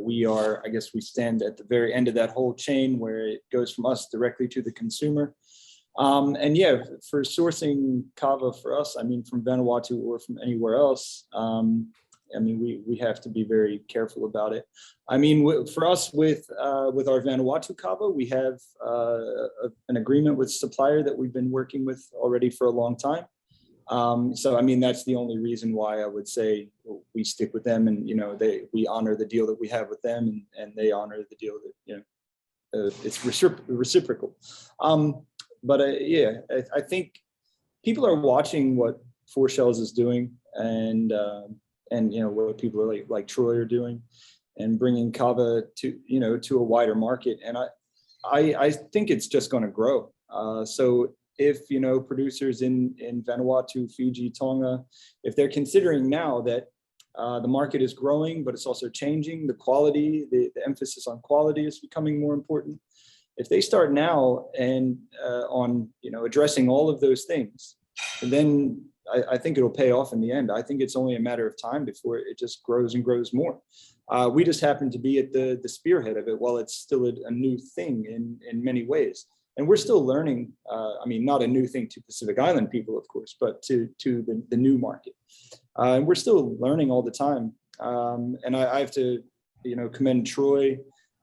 I guess we stand at the very end of that whole chain where it goes from us directly to the consumer. And yeah, for sourcing kava for us, I mean, from Vanuatu or from anywhere else, I mean, we have to be very careful about it. I mean, for us with our Vanuatu kava, we have an agreement with supplier that we've been working with already for a long time. So, I mean, that's the only reason why I would say we stick with them, and, you know, we honor the deal that we have with them, and they honor the deal that, you know, it's reciprocal. But yeah, I think people are watching what Four Shells is doing, and you know, what people are like Troy are doing, and bringing kava to, you know, to a wider market. And I think it's just going to grow. So if, you know, producers in Vanuatu, Fiji, Tonga, if they're considering now that the market is growing, but it's also changing, the quality, the emphasis on quality is becoming more important. If they start now and on, you know, addressing all of those things, and then I think it'll pay off in the end. I think it's only a matter of time before it just grows and grows more. We just happen to be at the spearhead of it while it's still a new thing in many ways. And we're still learning, I mean, not a new thing to Pacific Island people, of course, but to the new market. And we're still learning all the time. And I have to, you know, commend Troy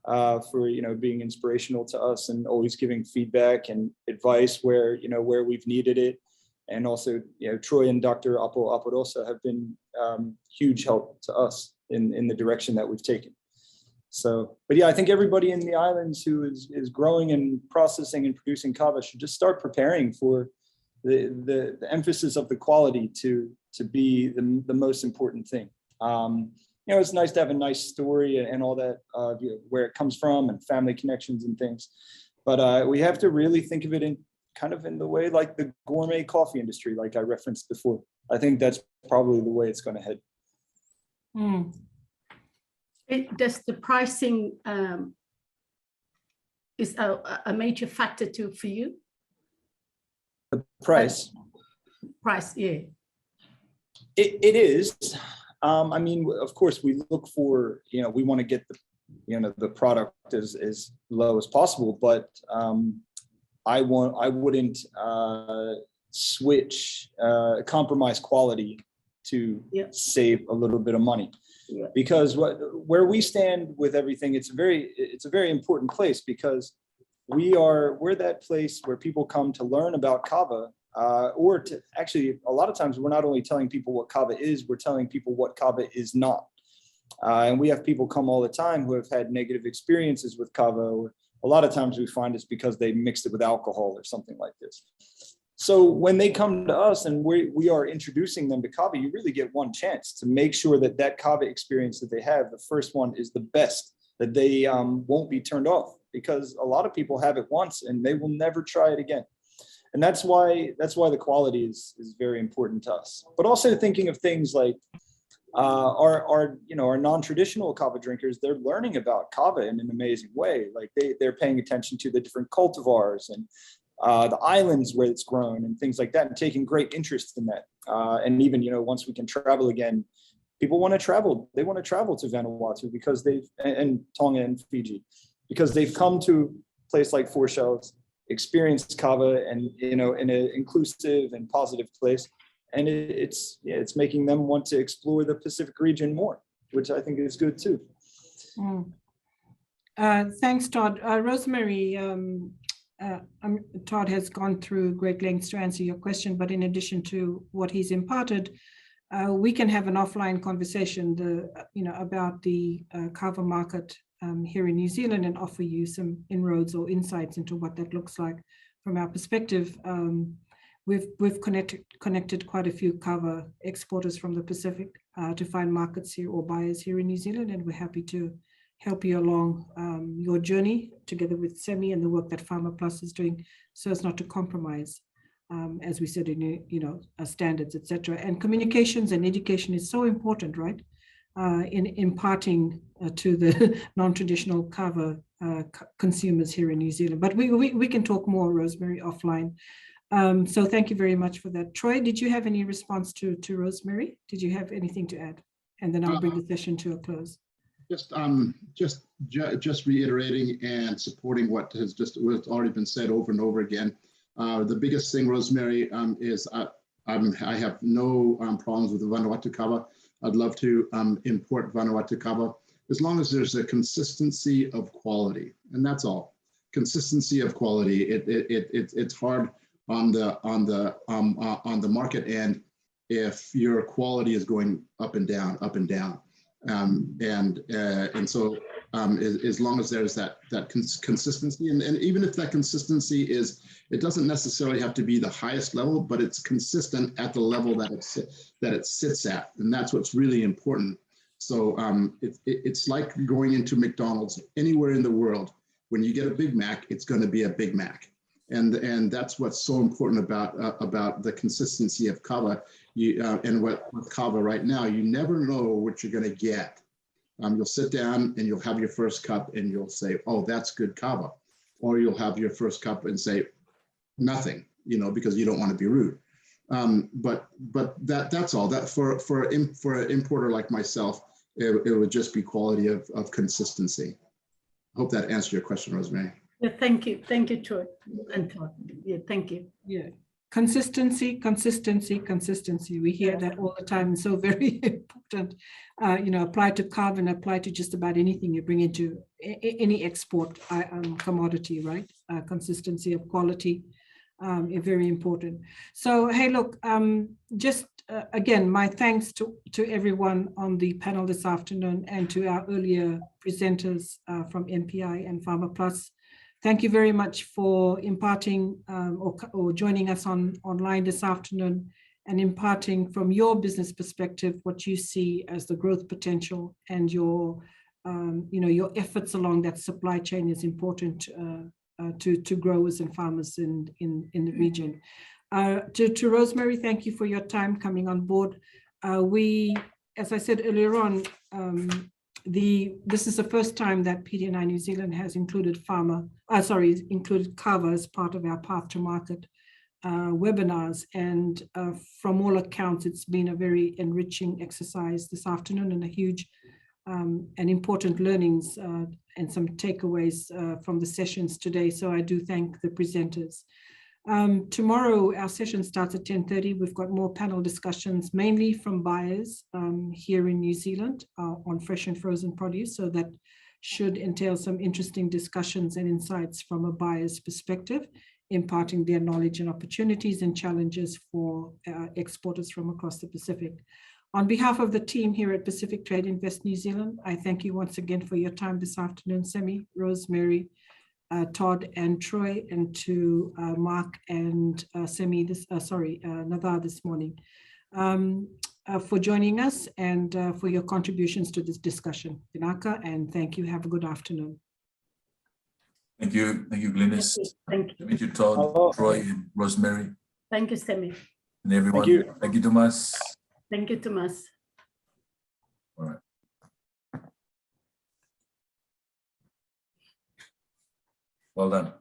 for, you know, being inspirational to us and always giving feedback and advice where, you know, where we've needed it. And also, you know, Troy and Dr. Apo Aporosa have been huge help to us in the direction that we've taken. So, but yeah, I think everybody in the islands who is growing and processing and producing kava should just start preparing for the emphasis of the quality to be the most important thing. You know, it's nice to have a nice story and all that, you know, where it comes from and family connections and things. But we have to really think of it in kind of in the way like the gourmet coffee industry, like I referenced before. I think that's probably the way it's going to head. Mm. Does the pricing is a major factor too for you? The price? Price, yeah. It is. I mean, of course, we look for, you know, we want to get the, you know, the product as low as possible, but I wouldn't compromise quality to save a little bit of money. Yeah. Because where we stand with everything, it's a very important place, because we're that place where people come to learn about kava, or to actually, a lot of times we're not only telling people what kava is, we're telling people what kava is not. And we have people come all the time who have had negative experiences with kava, or a lot of times we find it's because they mixed it with alcohol or something like this. So when they come to us and we are introducing them to kava, you really get one chance to make sure that that kava experience that they have, the first one, is the best, that they won't be turned off, because a lot of people have it once and they will never try it again. And that's why the quality is very important to us. But also thinking of things like our non-traditional kava drinkers, they're learning about kava in an amazing way. Like they're paying attention to the different cultivars and the islands where it's grown and things like that, and taking great interest in that. And even, you know, once we can travel again, people want to travel. They want to travel to Vanuatu because and Tonga and Fiji, because they've come to a place like Four Shells, experienced kava, and, you know, in an inclusive and positive place. And it's making them want to explore the Pacific region more, which I think is good too. Mm. Thanks, Todd. Rosemary, Todd has gone through great lengths to answer your question, but in addition to what he's imparted, we can have an offline conversation, about the kava market here in New Zealand, and offer you some inroads or insights into what that looks like from our perspective. we've connected quite a few kava exporters from the Pacific to find markets here or buyers here in New Zealand, and we're happy to help you along your journey together with Semi and the work that Farmer Plus is doing, so as not to compromise, as we said, in standards, etc. And communications and education is so important, right? In imparting to the non-traditional kava consumers here in New Zealand. But we can talk more, Rosemary, offline. So thank you very much for that. Troy, did you have any response to Rosemary? Did you have anything to add? And then I'll bring the session to a close. Just reiterating and supporting what has already been said over and over again. The biggest thing, Rosemary, is I have no problems with the Vanuatu kava. I'd love to import Vanuatu kava as long as there's a consistency of quality, and that's all. Consistency of quality. It's hard on the market end if your quality is going up and down, and so as long as there's that consistency, and even if that consistency is, it doesn't necessarily have to be the highest level, but it's consistent at the level that it sits at, and that's what's really important. So it's like going into McDonald's anywhere in the world. When you get a Big Mac, it's going to be a Big Mac, and that's what's so important about the consistency of kava. And with kava right now, you never know what you're going to get. You'll sit down and you'll have your first cup and you'll say, "Oh, that's good kava," or you'll have your first cup and say, "Nothing," because you don't want to be rude. But that's all. That for an importer like myself, it would just be quality of consistency. Hope that answered your question, Rosemary. Yeah, thank you, Troy and Todd. Yeah, thank you. Yeah. Consistency. We hear that all the time. It's so very important. Apply to carbon, apply to just about anything you bring into any export commodity, right? Consistency of quality is very important. So, hey, look, again, my thanks to everyone on the panel this afternoon and to our earlier presenters from MPI and Farmer Plus. Thank you very much for imparting or joining us online this afternoon and imparting from your business perspective what you see as the growth potential, and your efforts along that supply chain is important to growers and farmers in the region. To Rosemary, thank you for your time coming on board. As I said earlier on, this is the first time that PDNI New Zealand has included kava as part of our Path2Market webinars, and from all accounts, it's been a very enriching exercise this afternoon, and a huge and important learnings and some takeaways from the sessions today. So I do thank the presenters. Tomorrow, our session starts at 10:30. We've got more panel discussions, mainly from buyers here in New Zealand on fresh and frozen produce. So that should entail some interesting discussions and insights from a buyer's perspective, imparting their knowledge and opportunities and challenges for exporters from across the Pacific. On behalf of the team here at Pacific Trade Invest New Zealand, I thank you once again for your time this afternoon, Semi, Rosemary, Todd and Troy, and to Mark and Nadar this morning for joining us and for your contributions to this discussion. Inaka, and thank you. Have a good afternoon. Thank you, Glynis. Thank you. Thank you, Todd, Hello. Troy, and Rosemary. Thank you, Semi. And everyone. Thank you, Tomas. Thank you, Tomas. All right. Well done.